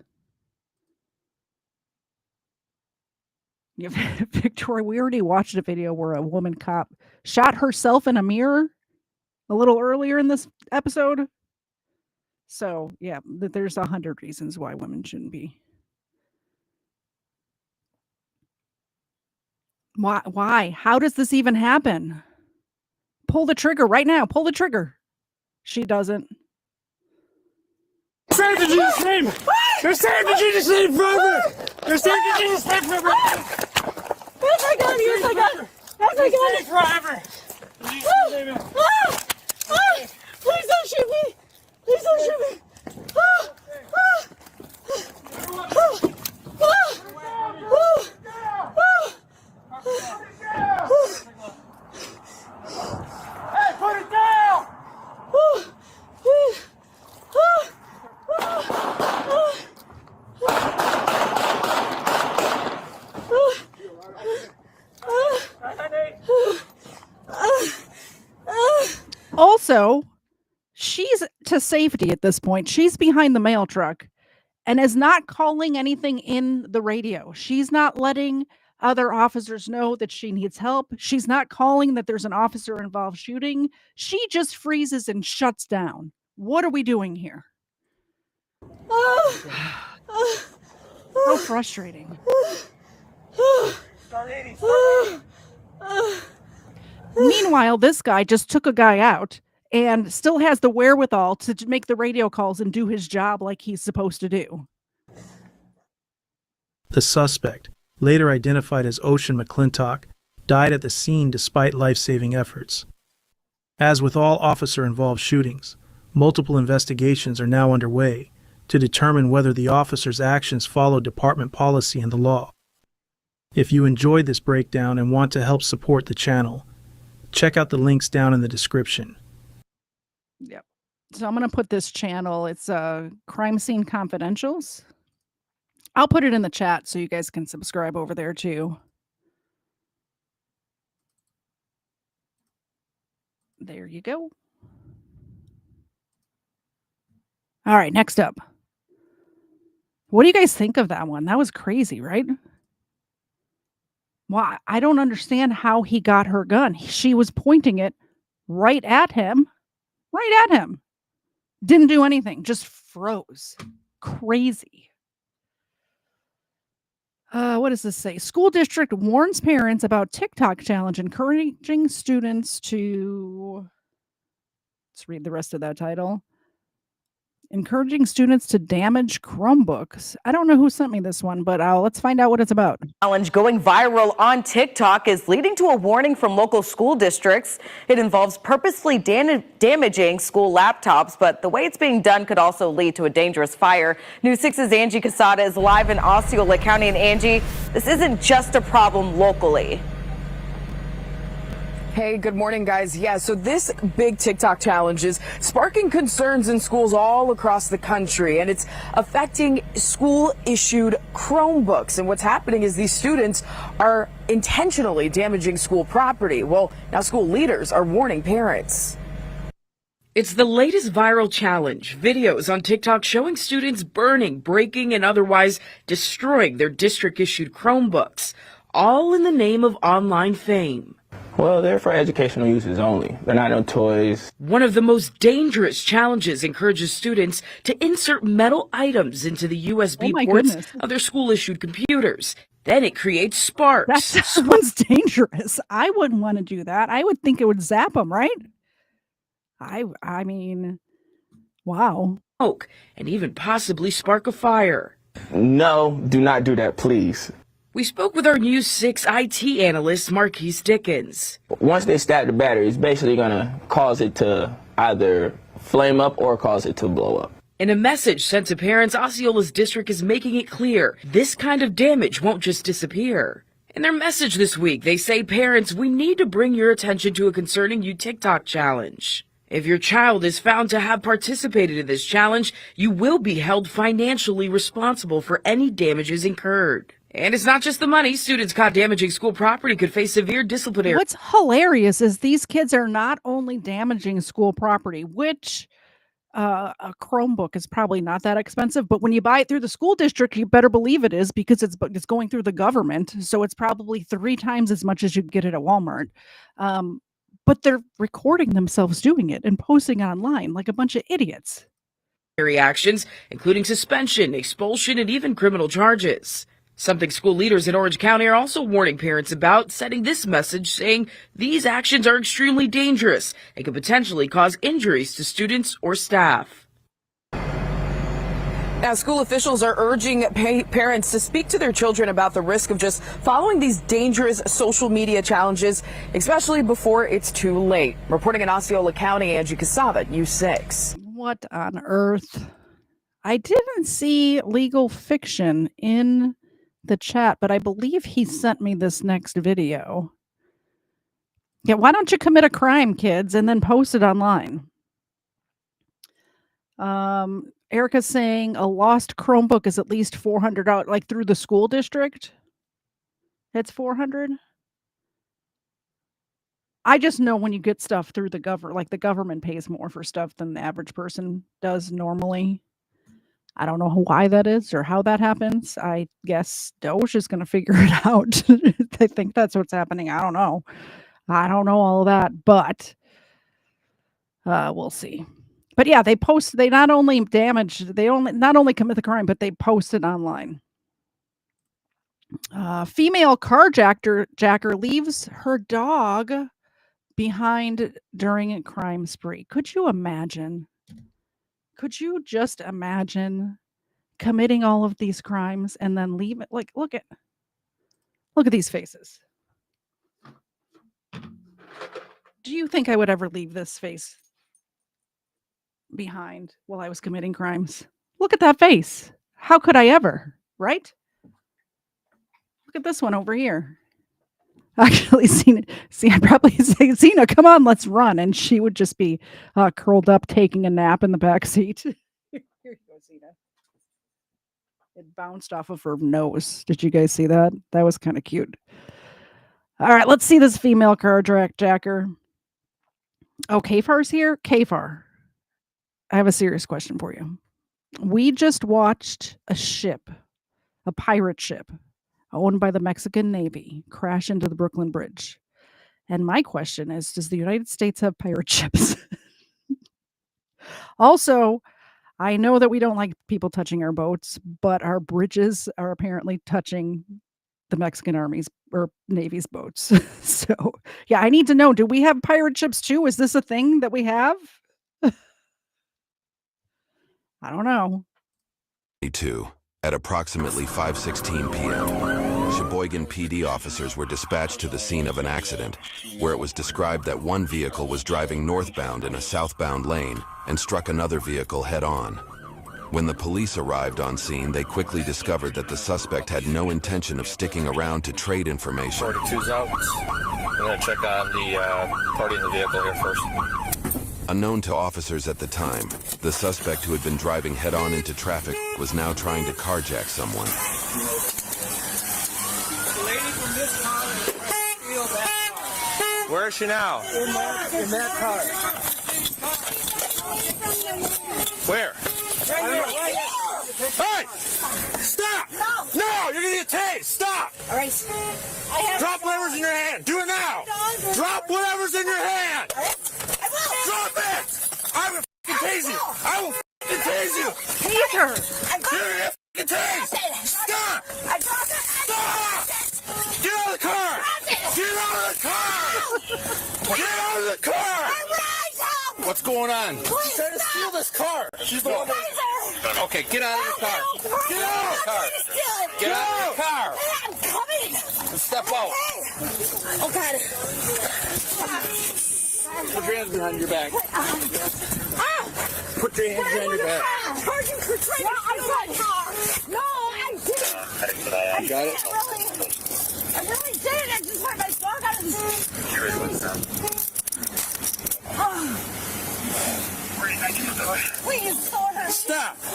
Yeah, Victoria, we already watched a video where a woman cop shot herself in a mirror a little earlier in this episode. So, yeah, there's 100 reasons why women shouldn't be. Why? How does this even happen? Pull the trigger right now. Pull the trigger. She doesn't. Save the Jesus name! They're saving the Jesus name forever! They're saving the Jesus name forever! Yes, I got it! Yes, I got it! Yes, I got it! Forever! Please don't shoot me! Please don't shoot me! Hey, put it down! Also, she's to safety at this point. She's behind the mail truck and is not calling anything in the radio. She's not letting other officers know that she needs help. She's not calling that there's an officer involved shooting. She just freezes and shuts down. What are we doing here? So frustrating. Meanwhile, this guy just took a guy out and still has the wherewithal to make the radio calls and do his job like he's supposed to do. The suspect, later identified as Ocean McClintock, died at the scene despite life-saving efforts. As with all officer-involved shootings, multiple investigations are now underway to determine whether the officer's actions followed department policy and the law. If you enjoyed this breakdown and want to help support the channel, check out the links down in the description. Yep. So I'm going to put this channel. It's Crime Scene Confidentials. I'll put it in the chat so you guys can subscribe over there too. There you go. All right, next up. What do you guys think of that one? That was crazy, right? Well, I don't understand how he got her gun. She was pointing it right at him. Right at him. Didn't do anything. Just froze. Crazy. What does this say? School district warns parents about TikTok challenge encouraging students to... Let's read the rest of that title. Encouraging students to damage Chromebooks. I don't know who sent me this one, but let's find out what it's about. Challenge going viral on TikTok is leading to a warning from local school districts. It involves purposely damaging school laptops, but the way it's being done could also lead to a dangerous fire. News 6's Angie Casada is live in Osceola County. And Angie, this isn't just a problem locally. Hey, good morning, guys. Yeah, so this big TikTok challenge is sparking concerns in schools all across the country, and it's affecting school-issued Chromebooks. And what's happening is these students are intentionally damaging school property. Well, now school leaders are warning parents. It's the latest viral challenge. Videos on TikTok showing students burning, breaking, and otherwise destroying their district-issued Chromebooks, all in the name of online fame. Well, they're for educational uses only. They're not on toys. One of the most dangerous challenges encourages students to insert metal items into the USB ports of their school-issued computers. Then it creates sparks. That sounds dangerous. I wouldn't want to do that. I would think it would zap them, right? I mean, wow. Smoke and even possibly spark a fire. No, do not do that, please. We spoke with our News 6 IT analyst, Marquise Dickens. Once they stack the battery, it's basically going to cause it to either flame up or cause it to blow up. In a message sent to parents, Osceola's district is making it clear this kind of damage won't just disappear. In their message this week, they say, parents, we need to bring your attention to a concerning you TikTok challenge. If your child is found to have participated in this challenge, you will be held financially responsible for any damages incurred. And it's not just the money. Students caught damaging school property could face severe disciplinary. What's hilarious is these kids are not only damaging school property, which a Chromebook is probably not that expensive, but when you buy it through the school district, you better believe it is, because it's going through the government. So it's probably 3 times as much as you get it at Walmart. But they're recording themselves doing it and posting online like a bunch of idiots. Actions, including suspension, expulsion, and even criminal charges. Something school leaders in Orange County are also warning parents about, sending this message saying these actions are extremely dangerous and could potentially cause injuries to students or staff. Now, school officials are urging parents to speak to their children about the risk of just following these dangerous social media challenges, especially before it's too late. Reporting in Osceola County, Angie Casava, News 6. What on earth? I didn't see Legal Fiction in the chat, but I believe he sent me this next video. Yeah, why don't you commit a crime, kids, and then post it online? Erica's saying a lost Chromebook is at least $400, like through the school district. It's $400. I just know when you get stuff through the government, like the government pays more for stuff than the average person does normally. I don't know why that is or how that happens. I guess Doge is going to figure it out. I think that's what's happening. I don't know. I don't know all of that, but we'll see. But yeah, they not only damage, not only commit the crime, but they post it online. Female carjacker leaves her dog behind during a crime spree. Could you imagine? Could you just imagine committing all of these crimes and then leave it? Like, look at these faces. Do you think I would ever leave this face behind while I was committing crimes? Look at that face. How could I ever, right? Look at this one over here. Actually, I'd probably say, Zena, come on, let's run. And she would just be curled up, taking a nap in the back seat. Here you go, Zena. It bounced off of her nose. Did you guys see that? That was kind of cute. All right, let's see this female carjacker. Oh, Kafar's here? Kafar, I have a serious question for you. We just watched a pirate ship, owned by the Mexican Navy, crash into the Brooklyn Bridge. And my question is, does the United States have pirate ships? Also, I know that we don't like people touching our boats, but our bridges are apparently touching the Mexican Army's or Navy's boats. So, yeah, I need to know, do we have pirate ships too? Is this a thing that we have? I don't know. At approximately 5:16 p.m., Sheboygan PD officers were dispatched to the scene of an accident, where it was described that one vehicle was driving northbound in a southbound lane and struck another vehicle head-on. When the police arrived on scene, they quickly discovered that the suspect had no intention of sticking around to trade information. 42's out. We're going to check on the party in the vehicle here first. Unknown to officers at the time, the suspect who had been driving head-on into traffic was now trying to carjack someone. Where is she now? In that car. Where? Hey! Stop! No! You're gonna get tased! Stop! All right. Drop whatever's in your hand! Do it now! Drop whatever's in your hand! Drop it! I will f***ing tase you! I will f***ing tase you! Tase her! You're gonna get f***ing tased! Stop! Stop! Get out of the car! Get out of the car! Get out of the car! What's going on? She's trying to steal this car. She's the one that... Okay, get out of the car. Get out of the car. Get out of the car. I'm coming. Step out. Oh, God. Put your hands behind your back. Put your hands behind your back. No, I didn't. You got it? I really didn't. I just put my dog out Please, sir. Stop. I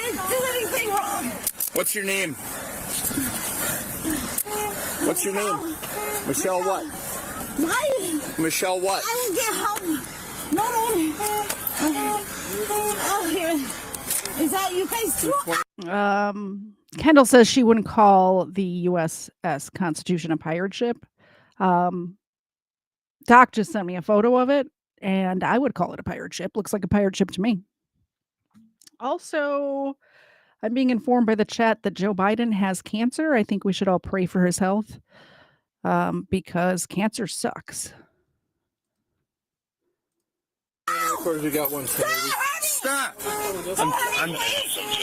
didn't do anything wrong. What's your name? What's your name? Michelle what? Michelle what? I didn't get help. No. Oh, here. Is that you guys too? Kendall says she wouldn't call the USS Constitution a pirate ship. Doc just sent me a photo of it, and I would call it a pirate ship. Looks like a pirate ship to me. Also, I'm being informed by the chat that Joe Biden has cancer. I think we should all pray for his health because cancer sucks. Of course, we got one. Stop!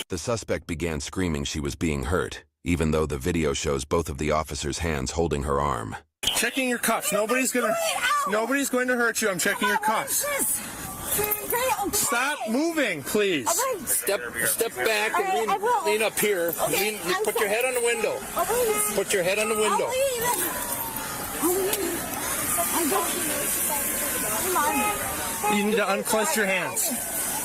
The suspect began screaming she was being hurt, even though the video shows both of the officers' hands holding her arm. Checking your cuffs. Nobody's going to hurt you. I'm checking your cuffs. Stop moving, please. Step back and lean up here. Put your head on the window. Put your head on the window. You need to unclench your hands.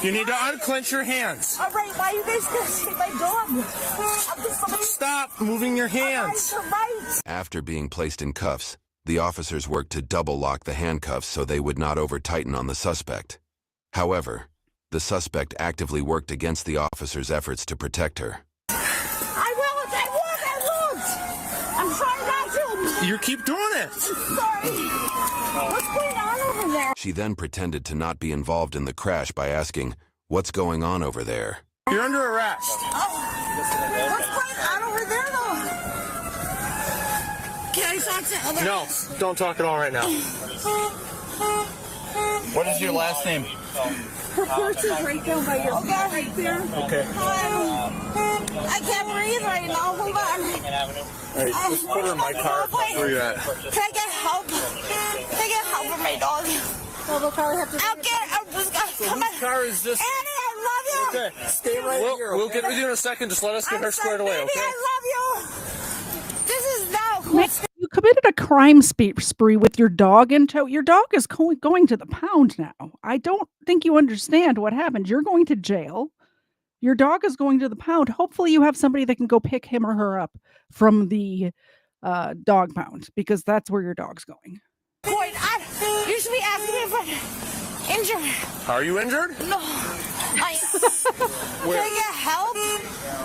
You need to unclench your hands. All right, why are you guys going to take my dog? Stop moving your hands. After being placed in cuffs, the officers worked to double lock the handcuffs so they would not over-tighten on the suspect. However, the suspect actively worked against the officers' efforts to protect her. I won't. I'm trying not to. You keep doing it. Sorry. What's going on over there? She then pretended to not be involved in the crash by asking, "What's going on over there?" You're under arrest. What's going on over there, though? Can I talk to others? No, don't talk at all right now. What is your last name? Her purse is right down by your feet, right there. Okay. I can't breathe right now. Hold on. All right, just put her in my car. Where you at? Can I get help? Can I get help for my dog? Well, they'll probably have to. I'm just gonna come on. Whose car is this? Annie, I love you. Okay, stay right here. We'll get with you in a second. Just let us get her squared away, okay? I love you. This is now. You committed a crime spree with your dog in tow. Your dog is going to the pound now. I don't think you understand what happened. You're going to jail. Your dog is going to the pound. Hopefully you have somebody that can go pick him or her up from the dog pound, because that's where your dog's going. Boy, you should be asking me if I'm injured. Are you injured? No. Can I get help?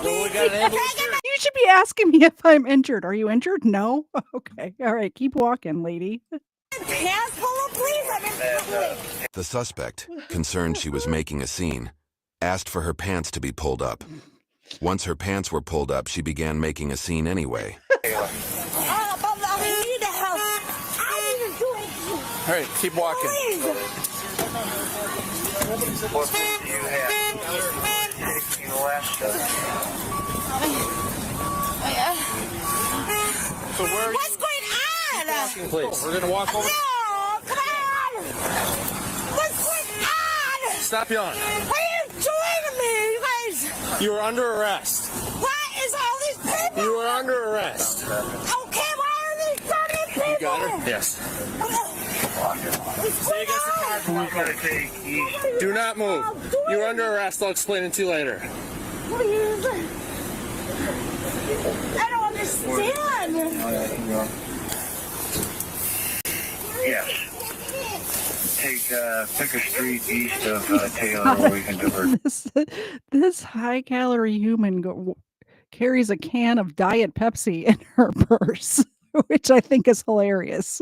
Well, we got an ambulance here. You should be asking me if I'm injured. Are you injured? No? Okay. All right. Keep walking, lady. Pants pull up, please. I'm in public. The suspect, concerned she was making a scene, asked for her pants to be pulled up. Once her pants were pulled up, she began making a scene anyway. I need the help. I need to do it. All right, keep walking. What do you have? So where are What's going on? you? Please. We're going to walk over. No, come on. What's going on? Stop yelling. What are you doing to me, you guys? You are under arrest. What is all these people? You are under arrest. Okay, why are these dirty people? You got her? Yes. What's going on? Do not move. You're under arrest. I'll explain it to you later. Please. I don't understand. Yes. Pick a street east of Taylor where we can divert. This high-calorie human carries a can of Diet Pepsi in her purse, which I think is hilarious.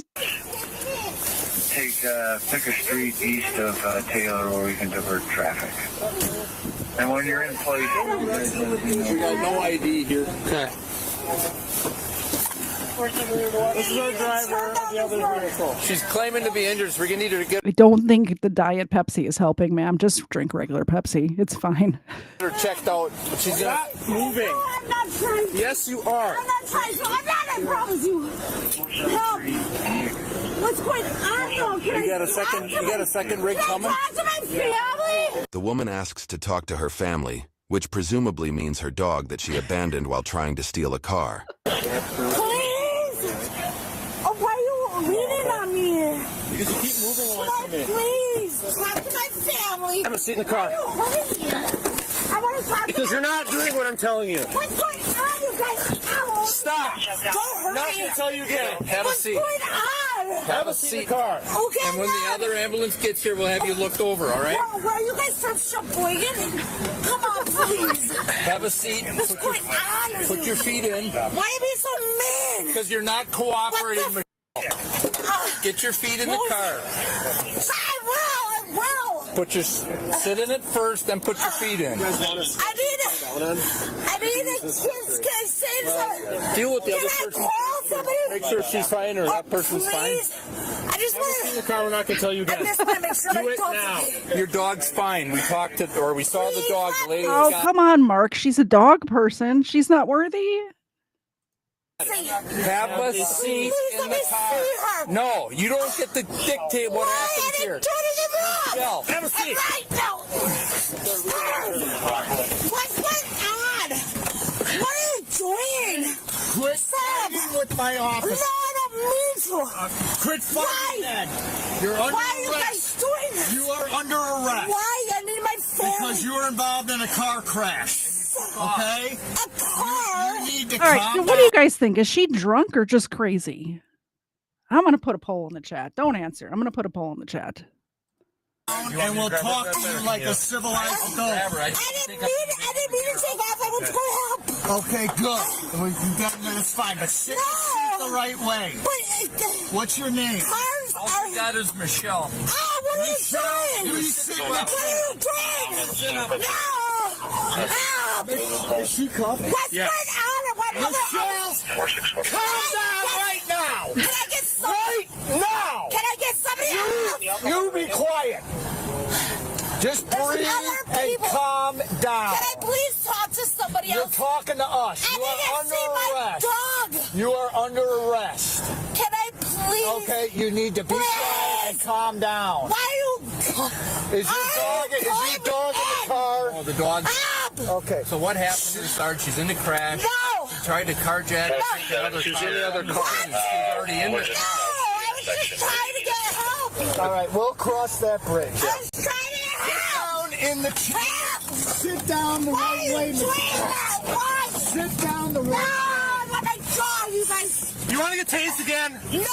Pick a street east of Taylor where we can divert traffic. And when you're in place, we got no ID here. Okay. This is our driver of the other vehicle. She's claiming to be injured, so we're going to need her to get I don't think the Diet Pepsi is helping, ma'am. Just drink regular Pepsi. It's fine. her checked out. She's not moving. No, I'm not trying to. Yes, you are. I'm not trying to. I'm not, I promise you. Help. What's going on, though? You got a second rig coming? Talk to my family. The woman asks to talk to her family, which presumably means her dog that she abandoned while trying to steal a car. Please. Oh, why are you leaning on me? Because you keep moving away from me. Please. Talk to my family. Have a seat in the car. I want to talk Because you're not doing what I'm telling you. What's going on, you guys? Ow. Stop. Don't hurt Not me. going to tell you again. Have a What's seat. going on? Have a seat in the car. Okay, And when the other ambulance gets here, we'll have you looked over, all right? Where are you guys from, Sheboygan? Come on, please. Have a seat. What's going on? Put your feet in. Why are you being so mean? Because you're not cooperating. Get your feet in the car. I will. Sit in it first, then put your feet in. I need a kiss. Can I say something? Deal with the other Can I person. call somebody? Make sure she's fine or that person's fine. I just want In the car, we're not going to tell you I again. just want to make sure Do my it dog's okay. now. Your dog's fine. We saw the dog. The lady Oh, got come on, Mark. She's a dog person. She's not worthy. Have a seat in the car. No, you don't get to dictate what happens here. Michelle, have a seat. What's going on? What are you doing? Quit Stop. fighting with my No, officer. I don't mean to. Quit fighting then. You're under Why are you arrest. guys doing this? You are under arrest. Why? I need my family. Because you were involved in a car crash. Okay? A car? You need to All right. calm So what do you guys think? Is she drunk or just crazy? I'm going to put a poll in the chat. Don't answer. I'm going to put a poll in the chat. and we'll talk to you like a civilized adult. I didn't mean to take off. I was going to help. Okay, good. That's fine, but sit the right way. What's your name? All we got is Michelle. Oh, what are you doing? You sit What up. are you doing? No! Help! Is she cuffed? What's going on? What Michelle, calm down right now. Can I get some? Right now. Can I get somebody else? You be quiet. Just There's breathe other and people. calm down. Can I please talk to somebody You're else? talking to us. I You are need to under see my arrest. dog. You are under arrest. Can I please? Okay, you need to be quiet and calm down. Why are you? Is your dog in the car? Oh, the dog. Okay. So what happened is, Sarge, she's in the crash. No. She tried to carjack another She's car. in the other car. She's already in the No, I was just trying to get help. All right, we'll cross that bridge. I was trying to get help. Down in the Help. Sit down the Why right are you way, doing Michelle. that? Why? Sit down the No, right I want my dog, you guys. You want to get tased again? No.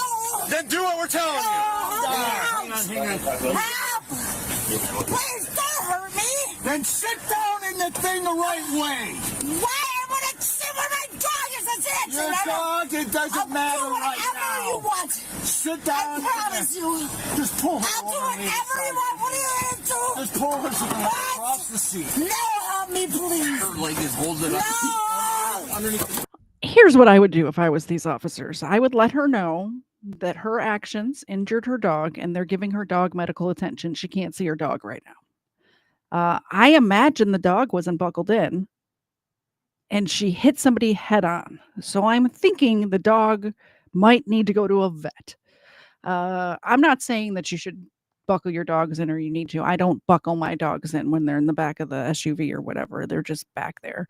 Then do what we're telling you. Hang on. Help. Please don't hurt me. Then sit down in the thing the right way. Why? I want to see where my dog is. That's it. Your dog, it doesn't I'll matter do right whatever now. you want. Sit down. I promise you. Just pull her I'll do over me. whatever you want. What are you going to do? Just pull her What? across the seat. No, help me, please. Her leg is holding up. No. Underneath. Here's what I would do if I was these officers. I would let her know that her actions injured her dog and they're giving her dog medical attention. She can't see her dog right now. I imagine the dog wasn't buckled in and she hit somebody head on. So I'm thinking the dog might need to go to a vet. I'm not saying that you should buckle your dogs in or you need to. I don't buckle my dogs in when they're in the back of the SUV or whatever. They're just back there.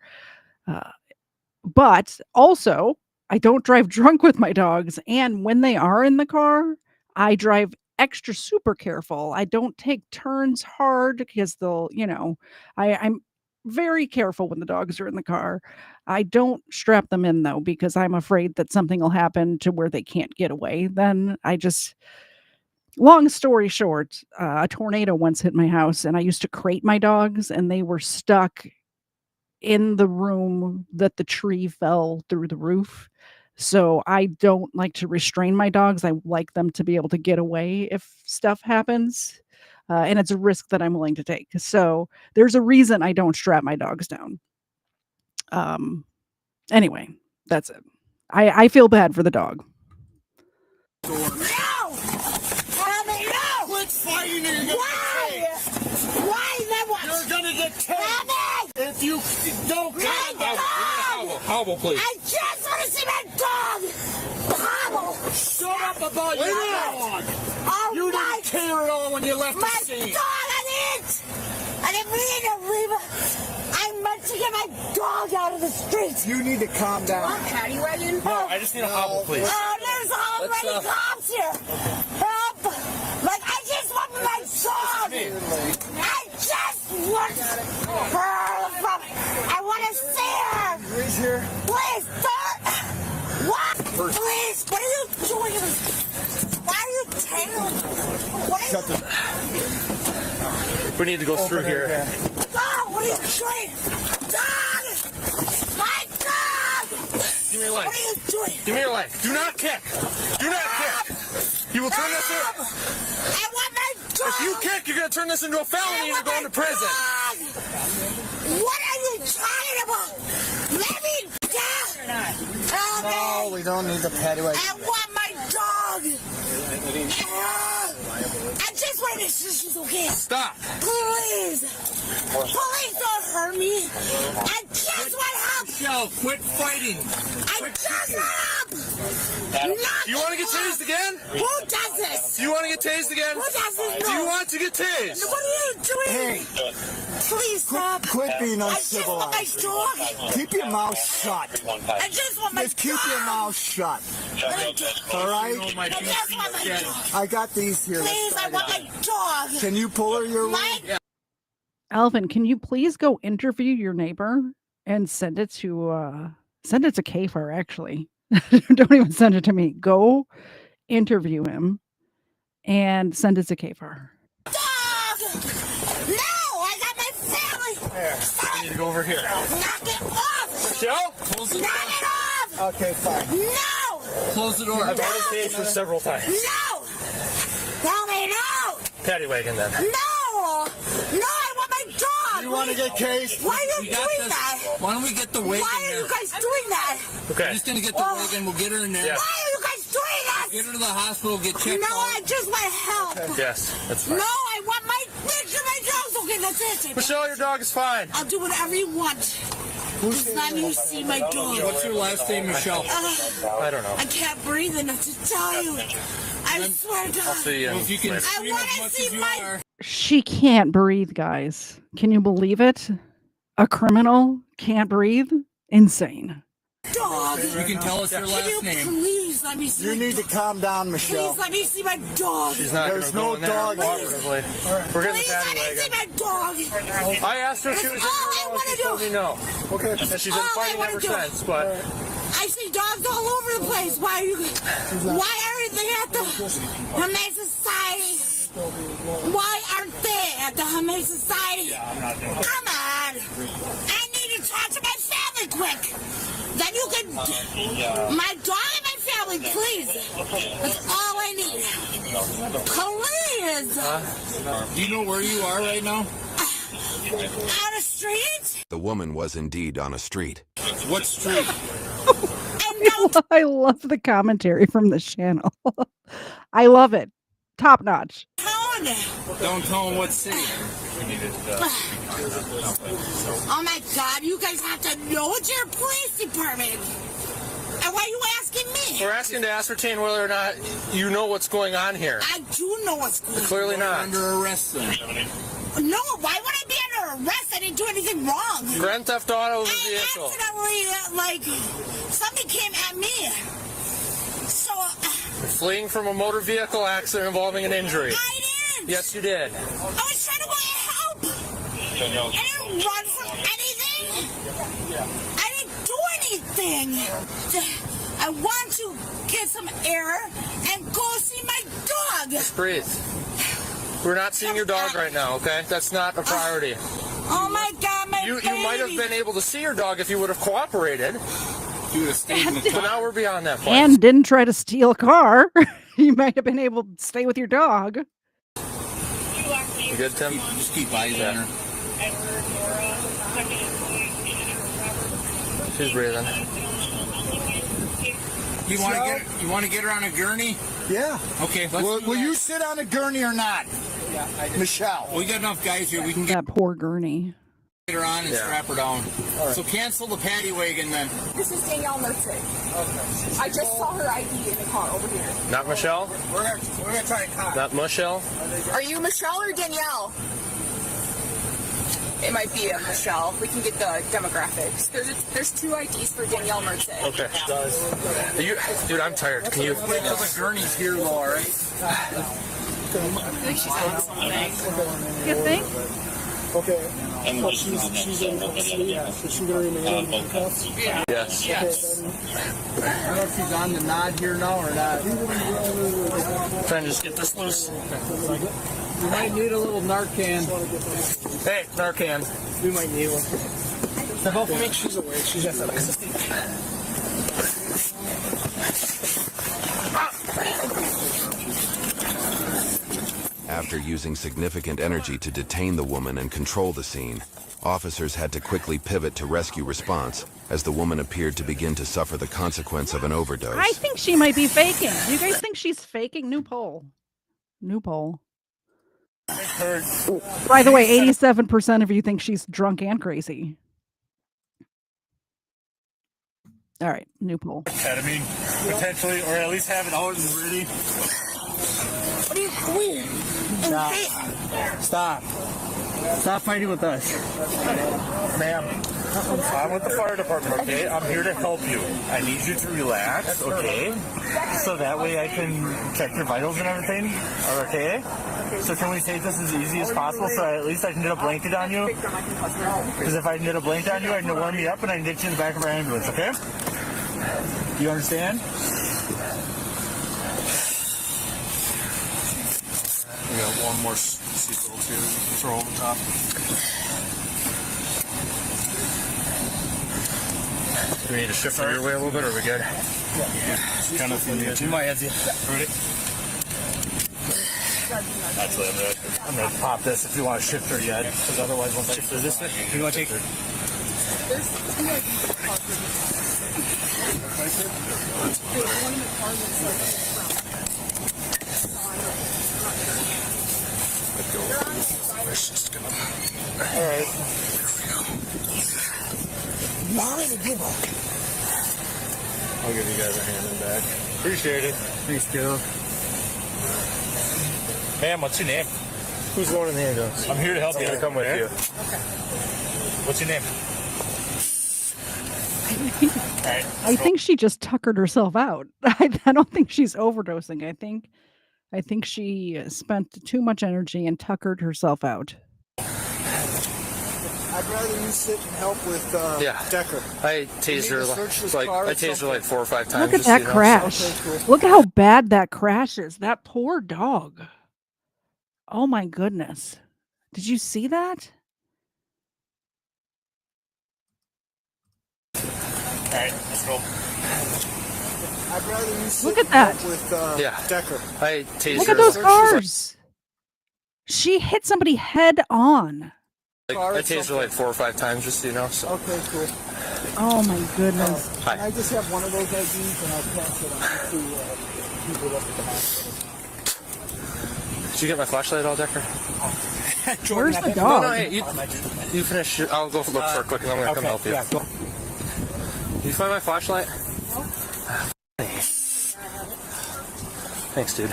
But also, I don't drive drunk with my dogs. And when they are in the car, I drive extra super careful. I don't take turns hard because they'll, I'm very careful when the dogs are in the car. I don't strap them in though, because I'm afraid that something will happen to where they can't get away. Then long story short, a tornado once hit my house and I used to crate my dogs and they were stuck in the room that the tree fell through the roof. So I don't like to restrain my dogs. I like them to be able to get away if stuff happens. And it's a risk that I'm willing to take. So there's a reason I don't strap my dogs down. Anyway, that's it. I feel bad for the dog. No! Tell me no! Quit fighting and you're Why? Then what? You're gonna get tased if you don't calm down. Hobble, please. I just want to see my dog! Hobble! Shut up about your dog! Oh, You didn't care at all when you left the my scene. dog, I didn't mean to leave it. I meant to get my dog out of the streets. You need to calm down. Paddy wagon? No, I just need a hobble, please. Oh, there's already cops here. Help! Like, I just want my dog. I just want her from. I want to see her. He's here. Please, don't. What? Please, what are you doing? Why are you tailing? What are you We need to go through here. Dog, what are you doing? Dog! My dog! Give me your leg. What are you doing? Give me your leg. Do not kick. Do not kick. You will turn this into... I want my dog! If you kick, you're going to turn this into a felony and you're going to prison. Dog! What are you talking about? Let me down! Help me! No, we don't need the paddy wagon. I want my dog! I just want to make sure she's okay. Stop. Please! Please don't hurt me! I just want help! Michelle, quit fighting. I just want help! Not You want to get tased again? Who does this? You want to get tased again? Who does this? Do you want to get tased? What are you doing? Hey. Please stop. Quit being I just want my uncivilized. dog. Keep your mouth shut. I just want my Just keep your dog. mouth shut. All right? I just want my dog. I got these here. Please, I want my dog. Can you pull her your My way? Alvin, can you please go interview your neighbor and send it to Kafar, actually. Don't even send it to me. Go interview him and send it to Kafar. dog! No, I got my family. You need to go over here. Knock it off. Michelle, close the door. Knock it off. Okay, fine. No. Close the door. I've already tased her several times. No. Tell me no. Paddy wagon then. No. No, I want my dog. You want to get cased? Why are you doing that? Why don't we get the wagon Why are you guys doing that? Okay. We're just gonna get the wagon. We'll get her in there. Why are you guys doing this? Get her to the hospital, get checked No, I just want help. Yes, that's No, fine. I want my picture. My dog's okay. That's it. Michelle, your dog is fine. I'll do whatever you want. This time you see my dog. What's your last name, Michelle? I don't know. I can't breathe enough to tell you. I swear to God. I'll see you. If you can I want to see my. She can't breathe, guys. Can you believe it? A criminal can't breathe? Insane. Dog. You can tell us your last Can you name. please let me see You my need to dog? calm down, Michelle. Please let me see my dog. She's not There's gonna no go in there, dog here. unfortunately. We're getting Please the paddy let me see wagon. my dog. I asked her if she was in That's all I the wanna she told do. me no. Okay. And she's been All I fighting wanna ever do. since, but I see dogs all over the place. Why are you? Why aren't they at the Humane Society? Why aren't they at the Humane Society? Come on! I need to talk to my family quick. Then you can. My dog and my family, please. That's all I need. Please. do you know where you are right now? On the street? The woman was indeed on a street. What street? I love the commentary from this channel. I love it. Top notch. Don't tell him what city. Oh my God, you guys have to know it's your police department. And why are you asking me? We're asking to ascertain whether or not you know what's going on here. I do know what's going on. Clearly not. Under arrest then. No, why would I be under arrest? I didn't do anything wrong. Grand theft auto of a vehicle. Accidentally, somebody came at me. So, Fleeing from a motor vehicle accident involving an injury. I didn't. Yes, you did. I was trying to get help. I didn't run from anything. I didn't do anything. I want to get some air and go see my dog. Just breathe. We're not seeing your dog right now, okay? That's not a priority. Oh my God, my You might have been able to see your dog if you would have cooperated. You would have stayed in the car. But now we're beyond that point. And didn't try to steal a car. You might have been able to stay with your dog. You good, Tim? Just keep eyes on her. She's breathing. You want to get her on a gurney? Yeah. Okay. Will you sit on a gurney or not? Yeah, I do. Michelle. We got enough guys here. We can get That poor gurney. her on and strap her down. So cancel the paddy wagon then. This is Danielle Mertzig. Okay. I just saw her ID in the car over here. Not Michelle? We're gonna try and cop. Not Michelle? Are you Michelle or Danielle? It might be a Michelle. We can get the demographics. There's 2 IDs for Danielle Mertzig. Okay. Dude, I'm tired. Can you? Wait till the gurney's here, though, all right? I think she's on something. You think? Okay. So she's in custody. So she's going to remain in handcuffs? Yes. Yes. I don't know if she's on the nod here now or not. Trying to just get this loose. You might need a little Narcan. Hey, Narcan. We might need one. Step up for me. She's awake. She's at After using significant energy to detain the woman and control the scene, officers had to quickly pivot to rescue response as the woman appeared to begin to suffer the consequence of an overdose. I think she might be faking. Do you guys think she's faking? New poll. New poll. By the way, 87% of you think she's drunk and crazy. All right, new poll. Ketamine, potentially, or at least have it out and ready. What are you doing? Stop. Stop fighting with us. Ma'am, I'm with the fire department, okay? I'm here to help you. I need you to relax, okay? So that way I can check your vitals and everything, okay? So can we take this as easy as possible so at least I can get a blanket on you? Because if I can get a blanket on you, I can warm you up and I can get you in the back of our ambulance, okay? You understand? We got one more seatbelt to throw over top. Do we need to shift your way a little bit, or are we good? Yeah. Kind of if you need to. My head's Ready? Actually, I'm gonna pop this if you want to shift her yet, because otherwise once I shift her this way, you want to take her? All right. I'll give you guys a hand in back. Appreciate it. Thanks, Joe. Ma'am, what's your name? Who's going in the ambulance? I'm here to help you. To come with you. What's your name? I think she just tuckered herself out. I don't think she's overdosing. I think she spent too much energy and tuckered herself out. I'd rather you sit and help with Decker. I tased her like 4 or 5 times. Look at that crash. Look at how bad that crash is. That poor dog. Oh my goodness. Did you see that? All right, let's go. I'd rather you sit Look at that. with Decker. I tased Look her. at those cars. She hit somebody head on. I tased her like 4 or 5 times, just so you know. So. Okay, cool. Oh my goodness. Can I just have one of those IDs and I'll pass it on to people up at the hospital. Did you get my flashlight all, Decker? Where's the dog? No, hey, you finish. I'll go look for it quick and I'm going to come help you. Yeah, go. Did you find my flashlight? No. Thanks, dude.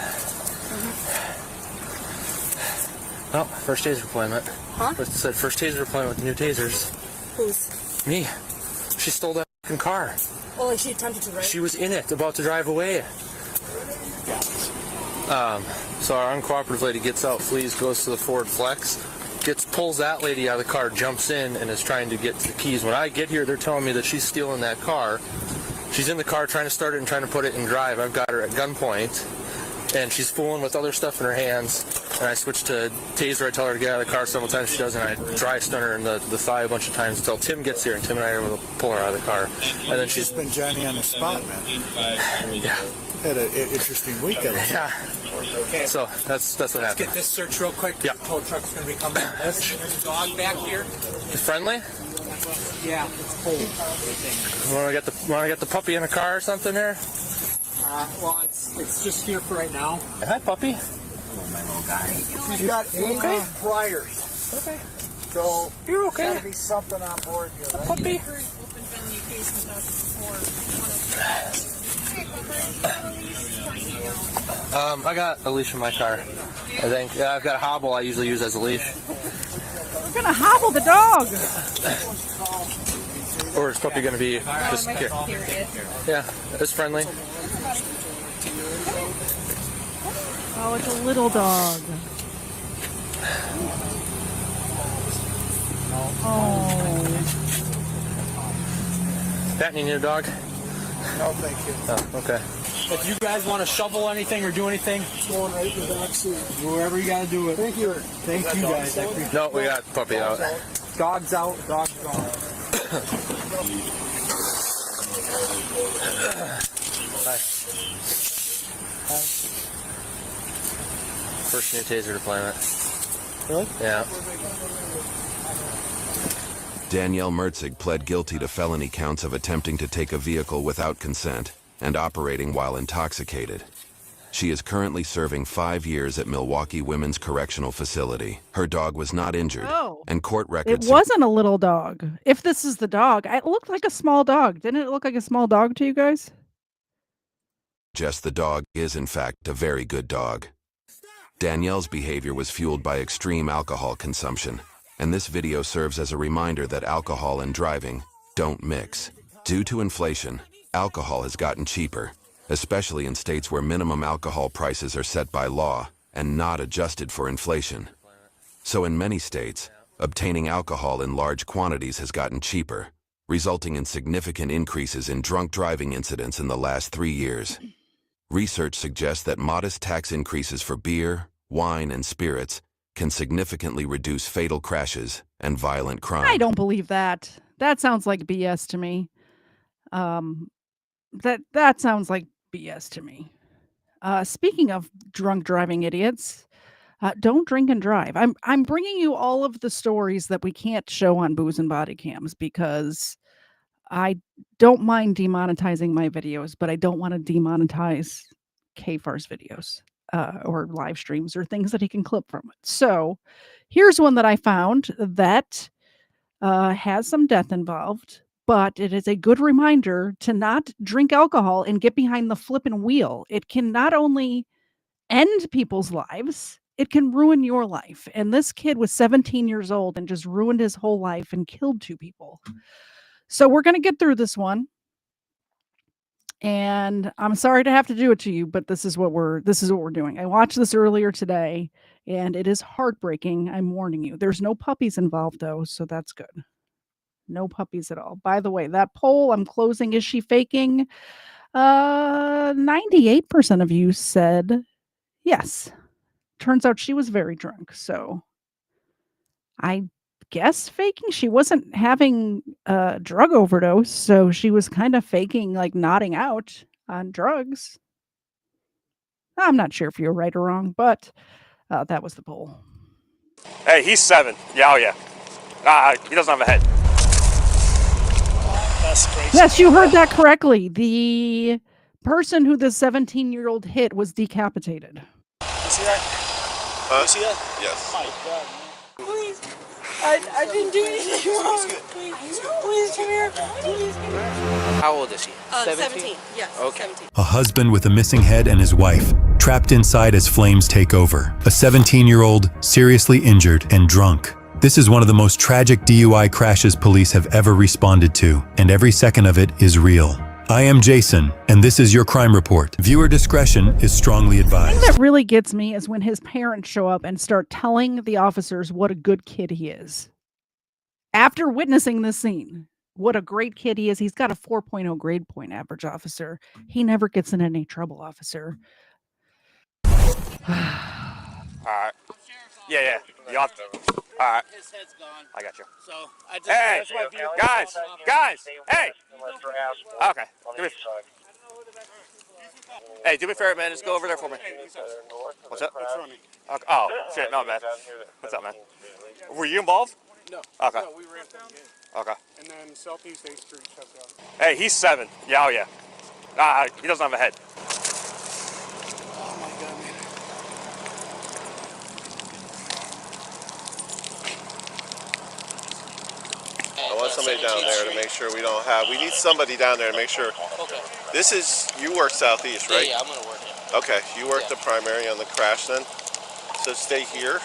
Oh, first taser deployment. Huh? It said first taser deployment with new tasers. Who's? Me. She stole that fucking car. Oh, like she attempted to, right? She was in it, about to drive away. So our uncooperative lady gets out, flees, goes to the Ford Flex, pulls that lady out of the car, jumps in, and is trying to get to the keys. When I get here, they're telling me that she's stealing that car. She's in the car trying to start it and trying to put it in drive. I've got her at gunpoint, and she's fooling with other stuff in her hands. And I switch to taser. I tell her to get out of the car several times. She doesn't. I dry stun her in the thigh a bunch of times until Tim gets here, and Tim and I are able to pull her out of the car. And then she's been Johnny on the spot, man. Yeah. Had an interesting weekend. Yeah. Okay. So that's what happened. Let's get this search real quick. Yeah. The tow truck's going to be coming. There's a dog back here. Friendly? Yeah, it's cold. Want to get the puppy in a car or something here? Well, it's just here for right now. Hi, puppy. My little guy. She's got 8 priors. Okay. So you're okay. There's gotta be something on board here, right? Puppy. I got a leash in my car. I think I've got a hobble I usually use as a leash. We're gonna hobble the dog. Or is puppy gonna be just here? Yeah, it's friendly. Oh, it's a little dog. Oh. Pat, you need a dog? No, thank you. Oh, okay. If you guys want to shovel anything or do anything, it's going right in the back seat. Wherever you got to do it. Thank you. Thank you guys. I appreciate it. No, we got puppy out. Dog's out. Dog's gone. Hi. Hi. First new taser deployment. Really? Yeah. Danielle Mertzig pled guilty to felony counts of attempting to take a vehicle without consent and operating while intoxicated. She is currently serving 5 years at Milwaukee Women's Correctional Facility. Her dog was not injured, and court records... It wasn't a little dog. If this is the dog, it looked like a small dog. Didn't it look like a small dog to you guys? suggest the dog is in fact a very good dog. Danielle's behavior was fueled by extreme alcohol consumption, and this video serves as a reminder that alcohol and driving don't mix. Due to inflation, alcohol has gotten cheaper, especially in states where minimum alcohol prices are set by law and not adjusted for inflation. So in many states, obtaining alcohol in large quantities has gotten cheaper, resulting in significant increases in drunk driving incidents in the last 3 years. Research suggests that modest tax increases for beer, wine, and spirits can significantly reduce fatal crashes and violent crime. I don't believe that. That sounds like BS to me. That sounds like BS to me. Speaking of drunk driving idiots, don't drink and drive. I'm bringing you all of the stories that we can't show on Booze and Body Cams because I don't mind demonetizing my videos, but I don't want to demonetize K-Far's videos or live streams or things that he can clip from it. So here's one that I found that has some death involved, but it is a good reminder to not drink alcohol and get behind the flipping wheel. It can not only end people's lives, it can ruin your life. And this kid was 17 years old and just ruined his whole life and killed 2 people. So we're going to get through this one. And I'm sorry to have to do it to you, but this is what we're doing. I watched this earlier today and it is heartbreaking. I'm warning you. There's no puppies involved though, so that's good. No puppies at all. By the way, that poll I'm closing, is she faking? 98% of you said yes. Turns out she was very drunk, so I guess faking. She wasn't having a drug overdose, so she was kind of faking, like nodding out on drugs. I'm not sure if you're right or wrong, but that was the poll. Hey, he's 7. Yeah, oh yeah. He doesn't have a head. That's crazy. Yes, you heard that correctly. The person who the 17-year-old hit was decapitated. You see that? You see that? Yes. My God, man. Please. I didn't do anything wrong. Please come here. Please come here. How old is she? 17. Yes. Okay. 17. A husband with a missing head and his wife, trapped inside as flames take over. A 17-year-old, seriously injured and drunk. This is one of the most tragic DUI crashes police have ever responded to, and every second of it is real. I am Jason, and this is your crime report. Viewer discretion is strongly The advised. thing that really gets me is when his parents show up and start telling the officers what a good kid he is. After witnessing this scene, what a great kid he is. He's got a 4.0 grade point average, officer. He never gets in any trouble, officer. Alright. Yeah. You have to. Alright. His head's gone. I got you. So I just Hey! Guys! Hey! Okay. Hey, do me a favor, man. Just go over there for me. What's up? Okay. Oh, shit. No, man. What's up, man? Were you involved? No. Okay. No, we ran down here. Okay. And then Southeast 8th Street shut down. Hey, he's 7. Yeah, oh yeah. He doesn't have a head. down there to make sure we don't have. We need somebody down there to make sure. Okay. This is, you work southeast, right? Yeah, I'm gonna work it. Okay, you work the primary on the crash then. So stay here.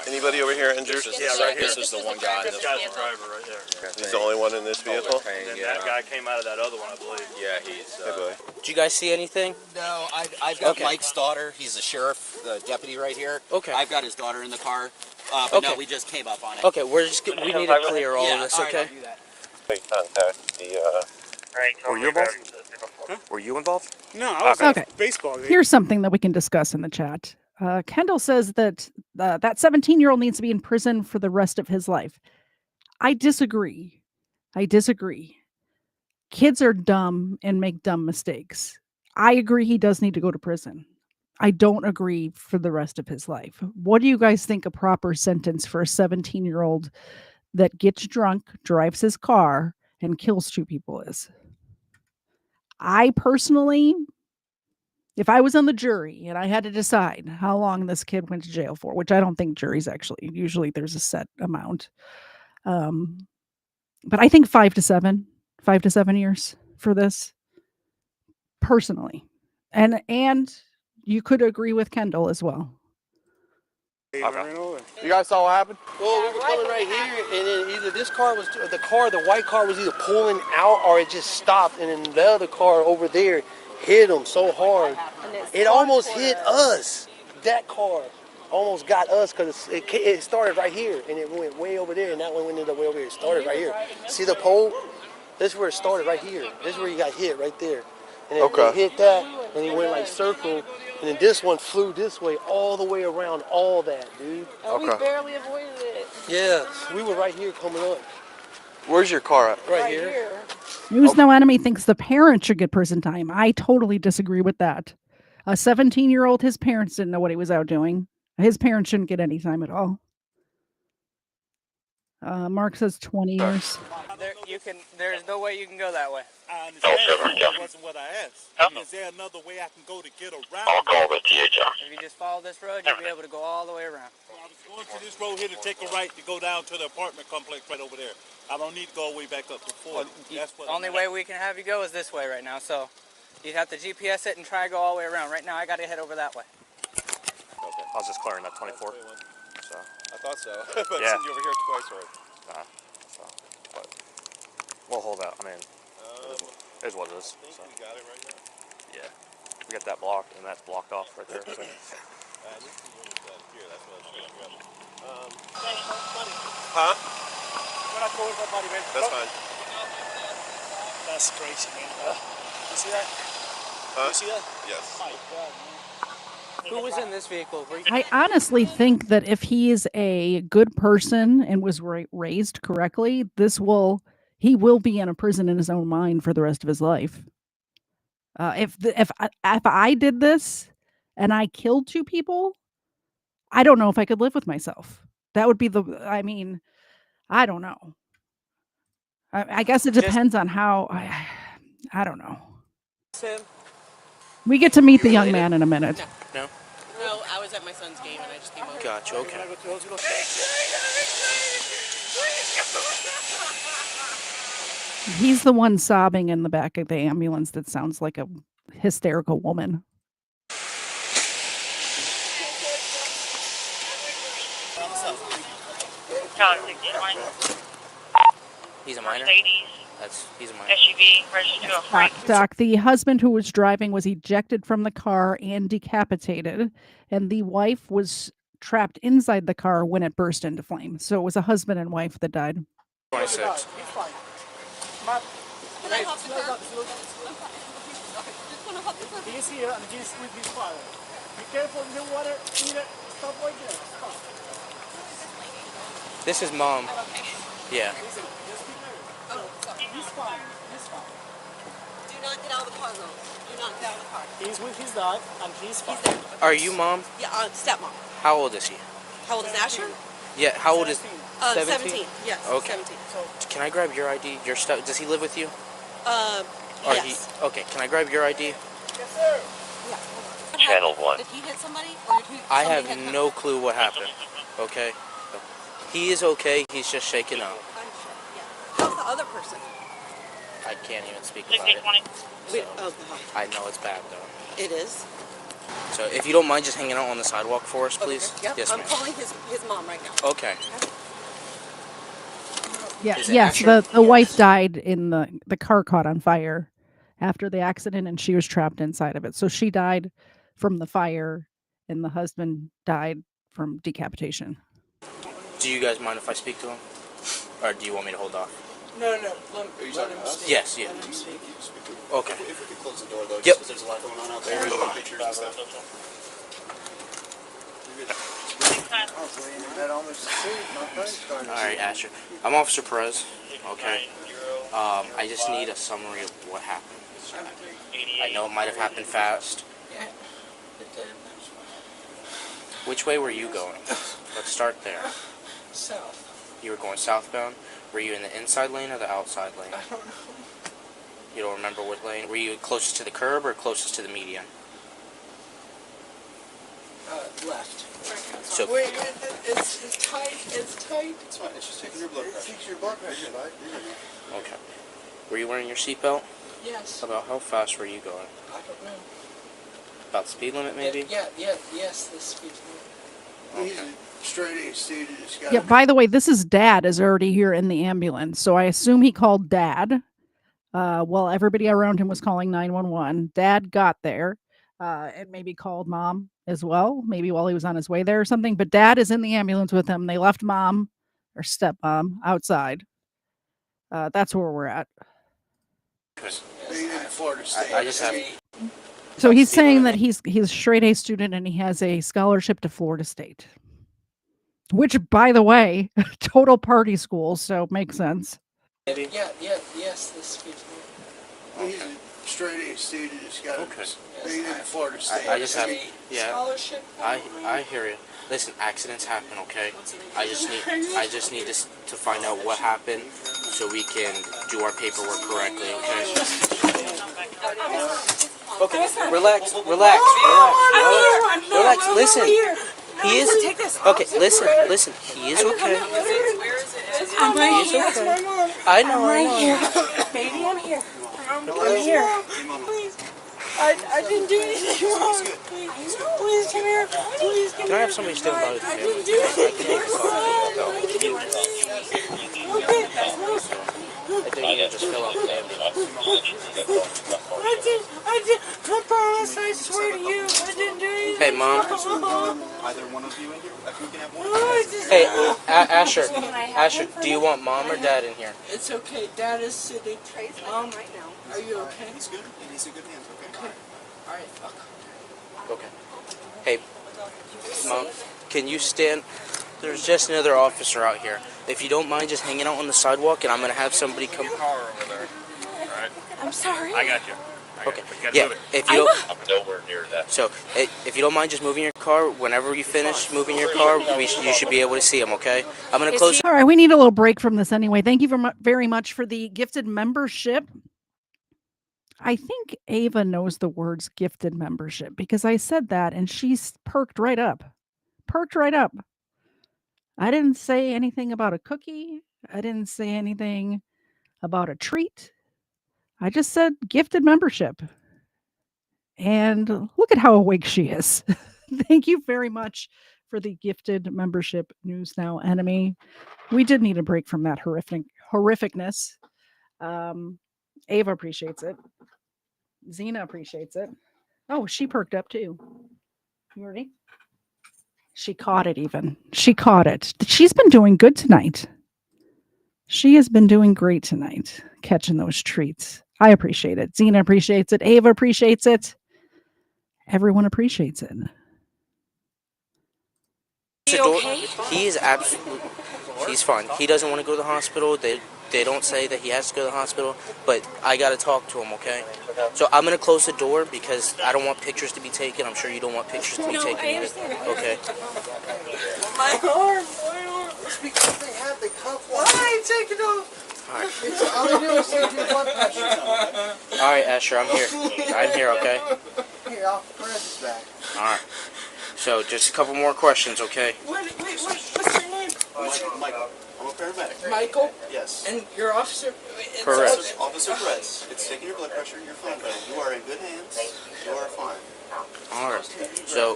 Anybody over here injured? Yeah, right here. This is the one guy. This guy's the driver right there. He's the only one in this vehicle? And then that guy came out of that other one, I believe. Yeah, he's. Hey, boy. Did you guys see anything? No, I've got Okay. Mike's daughter. He's the sheriff, the deputy right here. Okay. I've got his daughter in the car. But Okay. no, we just came up on it. Okay, we need to clear all of this, all right, okay? I'll do that. Contact the, Were you involved? Were you involved? No, I was Okay. at baseball game. Here's something that we can discuss in the chat. Kendall says that that 17-year-old needs to be in prison for the rest of his life. I disagree. Kids are dumb and make dumb mistakes. I agree he does need to go to prison. I don't agree for the rest of his life. What do you guys think a proper sentence for a 17-year-old that gets drunk, drives his car, and kills 2 people is? I personally, if I was on the jury and I had to decide how long this kid went to jail for, which I don't think juries actually, usually there's a set amount. But I think 5 to 7 years for this personally. And you could agree with Kendall as well. You guys saw what happened? Well, we were coming right here, and then either the white car was either pulling out, or it just stopped, and then the other car over there hit him so hard. It almost hit us. That car almost got us because it started right here, and it went way over there, and that one ended up way over here. It started right here. See the pole? This is where it started, right here. This is where you got hit, right there. And it hit that, and he went like circle, and then this one flew this way, all the way around all that, dude. And we barely avoided it. Yeah, we were right here coming up. where's your car at? Right here. News No Enemy thinks the parent should get prison time. I totally disagree with that. A 17-year-old, his parents didn't know what he was out doing. His parents shouldn't get any time at all. Mark says 20 years. There's no way you can go that way. I understand that wasn't what I asked. Is there another way I can go to get around? I'll call the THR. If you just follow this road, you'll be able to go all the way around. I was going to this road here to take a right to go down to the apartment complex right over there. I don't need to go all the way back up to 40. That's what The only way we can have you go is this way right now. So you'd have to GPS it and try to go all the way around. Right now, I got to head over that way. Okay. I was just clearing that 24. So. I thought so, but Yeah. you over here twice already. So, but we'll hold out. I mean, it is what it is. So. We got it right now. Yeah. We got that blocked, and that's blocked off right there. So. Huh? That's fine. That's crazy, man. You see that? Huh? You see that? Yes. My God, man. Who was in this vehicle? I honestly think that if he is a good person and was raised correctly, he will be in a prison in his own mind for the rest of his life. If I did this and I killed 2 people, I don't know if I could live with myself. That would be I don't know. I guess it depends on how. I don't know. We get to meet the young man in a minute. No. No, I was at my son's game and I just came over. Gotcha. Okay. He's the one sobbing in the back of the ambulance that sounds like a hysterical woman. He's a minor. He's a minor. SUV registered to a Frank. Doc, the husband who was driving was ejected from the car and decapitated, and the wife was trapped inside the car when it burst into flames. So it was a husband and wife that died. 26. He's here and he's with his father. Be careful in the water. Stop right there. Stop. This is mom. Yeah. He's fine. He's fine. Do not get out of the car, though. Do not get out of the car. He's with his dad and he's fine. Are you mom? Yeah, stepmom. How old is he? How old is Asher? Yeah. How old is? 17. Yes. Okay. 17. Can I grab your ID? Your stuff? Does he live with you? Yes. Okay. Can I grab your ID? Yes, sir. Yeah. Channel 1. Did he hit somebody? Or did I have no clue what happened. Okay. He is okay. He's just shaken up. How's the other person? I can't even speak about it. I know it's bad though. It is. So if you don't mind just hanging out on the sidewalk for us, please. Okay. Yep. Yes, I'm ma'am. calling his mom right now. Okay. Yeah, Is it yes, Asher? the wife died in the car caught on fire after the accident, and she was trapped inside of it. So she died from the fire, and the husband died from decapitation. Do you guys mind if I speak to him? Or do you want me to hold off? No. Let him speak. Yes, yeah. Let him speak. Okay. If we could close the door though, Yep. because there's a lot going on out there. Pictures and stuff. Alright, Asher. I'm Officer Perez. Okay. I just need a summary of what happened. I know it might have happened fast. Yeah. Which way were you going? Let's start there. South. You were going southbound? Were you in the inside lane or the outside lane? I don't know. You don't remember what lane? Were you closest to the curb or closest to the median? Left. So, wait, it's tight. It's tight. It's fine. It's just taking your blood pressure. It takes your blood pressure. okay. Were you wearing your seatbelt? Yes. About how fast were you going? I don't know. About the speed limit, maybe? Yes, the speed limit. Okay. Straight A student. Yeah, by the way, this is Dad is already here in the ambulance, so I assume he called Dad while everybody around him was calling 911. Dad got there and maybe called Mom as well, maybe while he was on his way there or something, but Dad is in the ambulance with him. They left Mom or stepmom outside. That's where we're at. I just have... So he's saying that he's a straight A student and he has a scholarship to Florida State. Which, by the way, total party school, so makes sense. Maybe? Yes, the speed limit. He's a straight A student. He's got Okay. a Florida State. I just have... Yeah. Scholarship. I hear you. Listen, accidents happen, okay? I just need to find out what happened so we can do our paperwork correctly, okay? Okay, relax. Listen, he is okay. Listen. He is okay. I'm right here. okay. That's my mom. I know. I'm right here. Baby, I'm here. I'm here. Please. I didn't do anything wrong. Please come here. Please come here. Can I have somebody stand by the I table? didn't do anything. Okay. I think you just fill out the I did. I promise. I swear to you, I didn't do anything. Hey, Mom. Either one of you in here? If we can have one. Hey, Asher, do you want Mom or Dad in here? It's okay. Dad is sitting. Mom, right now. Are you okay? He's good. He's in good hands. Okay. All right. Okay. Hey, Mom, can you stand? There's just another officer out here. If you don't mind just hanging out on the sidewalk, and I'm going to have somebody come... Car over there. All right. I'm sorry. I got you. Okay. Yeah, if you don't... I'm nowhere near that. So, if you don't mind just moving your car, whenever you finish moving your car, you should be able to see him, okay? I'm going to close... All right, we need a little break from this anyway. Thank you very much for the gifted membership. I think Ava knows the words gifted membership because I said that and she's perked right up. I didn't say anything about a cookie. I didn't say anything about a treat. I just said gifted membership. And look at how awake she is. Thank you very much for the gifted membership, News Now enemy. We did need a break from that horrificness. Ava appreciates it. Zena appreciates it. Oh, she perked up too. You ready? She caught it even. She caught it. She's been doing good tonight. She has been doing great tonight, catching those treats. I appreciate it. Zena appreciates it. Ava appreciates it. Everyone appreciates it. Okay? He is absolutely... He's fine. He doesn't want to go to the hospital. They don't say that he has to go to the hospital, but I got to talk to him, okay? So I'm going to close the door because I don't want pictures to be taken. I'm sure you don't want pictures to be taken either. Okay? My arm. It's because they have the cuff on. Why take it off? All right. It's all they do is take your blood pressure. All right, Asher, I'm here. I'm here, okay? Here, I'll press this back. All right. So just a couple more questions, okay? What's your name? Michael. I'm a paramedic. Michael? Yes. And your officer? Correct. Officer Brett, it's taking your blood pressure. You're fine, buddy. You are in good hands. You are fine. All right. So,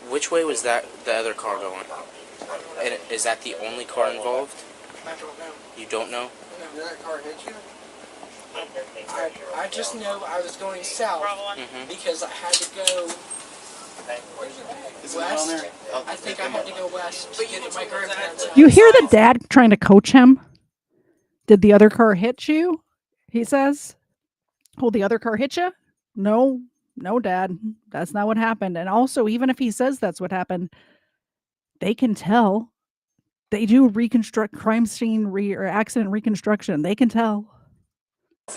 which way was the other car going? And is that the only car involved? I don't know. You don't know? Did that car hit you? I just know I was going south because I had to go Is it not on west. there? I think I had to go west to get to my grandparents' house. You hear the dad trying to coach him? Did the other car hit you? He says. Oh, the other car hit you? No, Dad. That's not what happened. And also, even if he says that's what happened, they can tell. They do reconstruct crime scene or accident reconstruction. They can tell.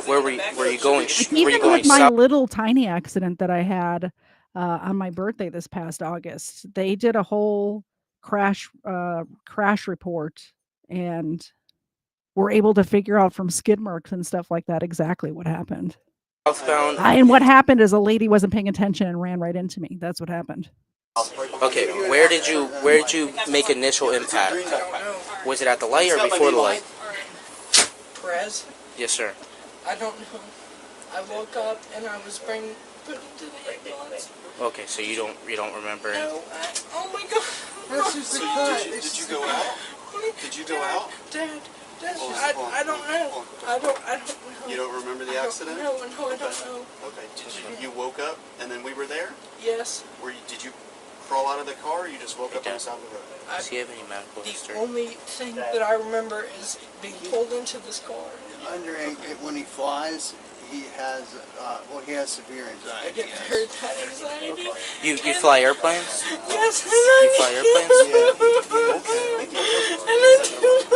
Where were you going? Like, Were you even going with my south? little tiny accident that I had on my birthday this past August, they did a whole crash report and were able to figure out from skid marks and stuff like that exactly what happened. Southbound. And what happened is a lady wasn't paying attention and ran right into me. That's what happened. Okay, where did you make initial impact? Was it at the light or before the light? Perez? Yes, sir. I don't know. I woke up and I was put into the ambulance. Okay, so you don't remember? No, oh my God. So did you go out? Did you go out? Dad, I don't know. I don't know. You don't remember the accident? No, I don't know. Okay. Did you woke up and then we were there? Yes. Did you crawl out of the car or you just woke up on the side of the road? Does he have any medical history? The only thing that I remember is being pulled into this car. When he flies, he has severe I anxiety. get very bad anxiety. You fly airplanes? Yes. You fly airplanes?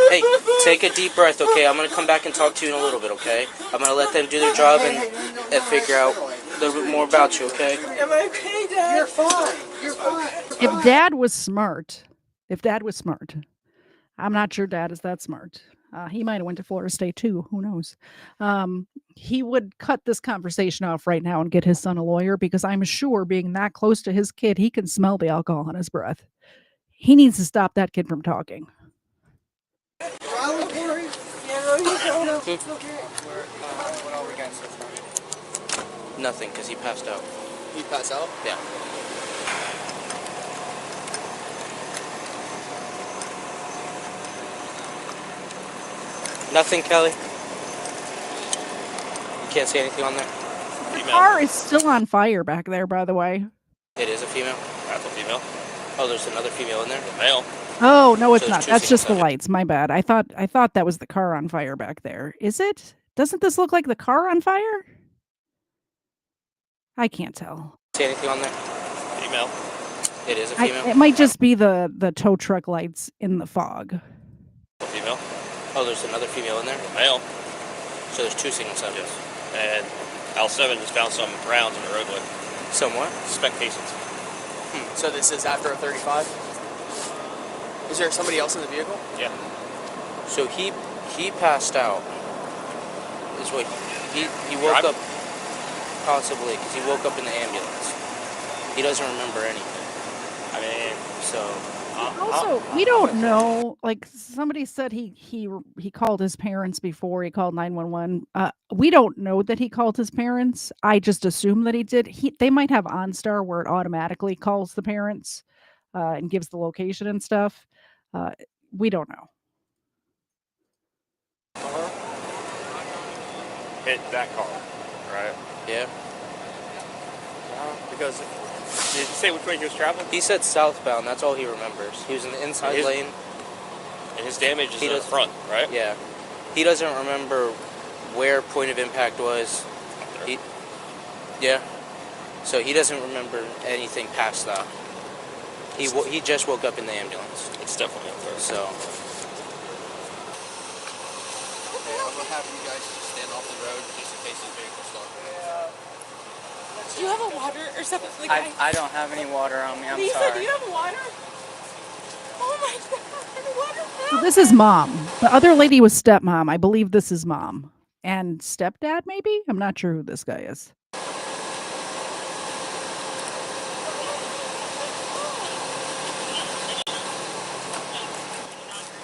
Hey, take a deep breath, okay? I'm going to come back and talk to you in a little bit, okay? I'm going to let them do their job and figure out a little bit more about you, okay? Am I okay, Dad? You're fine. You're fine. If Dad was smart, I'm not sure Dad is that smart. He might have went to Florida State too. Who knows? He would cut this conversation off right now and get his son a lawyer, because I'm sure, being that close to his kid, he can smell the alcohol on his breath. He needs to stop that kid from talking. Voluntary? Yeah, you don't. Okay. What all we got so far? Nothing, because he passed out. He passed out? Yeah. Nothing, Kelly? You can't see anything on there? The car is still on fire back there, by the way. It is a female? That's a female. Oh, there's another female in there? Male. Oh, no, it's So not. there's two That's just the singles, okay. lights. My bad. I thought that was the car on fire back there. Is it? Doesn't this look like the car on fire? I can't tell. See anything on there? Female. It is a female? It might just be the tow truck lights in the fog. A female. Oh, there's another female in there? Male. So there's two single subjects. And L7 just found some rounds in the roadway. Some what? Suspect cases. So this is after a 35? Is there somebody else in the vehicle? Yeah. So he passed out. Is what he woke up, possibly, because he woke up in the ambulance. He doesn't remember anything. I mean, so. Also, we don't know. Like, somebody said he called his parents before he called 911. We don't know that he called his parents. I just assume that he did. They might have OnStar where it automatically calls the parents and gives the location and stuff. We don't know. hit that car, right? Yeah. Because did you say which way he was traveling? He said southbound. That's all he remembers. He was in the inside lane. And his damage is in the front, right? Yeah. He doesn't remember where point of impact was. Yeah. So he doesn't remember anything past that. He just woke up in the ambulance. It's definitely up there. So. Okay, I'm gonna have you guys just stand off the road just in case his vehicle starts. Do you have a water or something for the guy? I don't have any water on me. I'm Lisa, sorry. do you have water? Oh my God, water! So this is mom. The other lady was stepmom. I believe this is mom. And stepdad, maybe? I'm not sure who this guy is.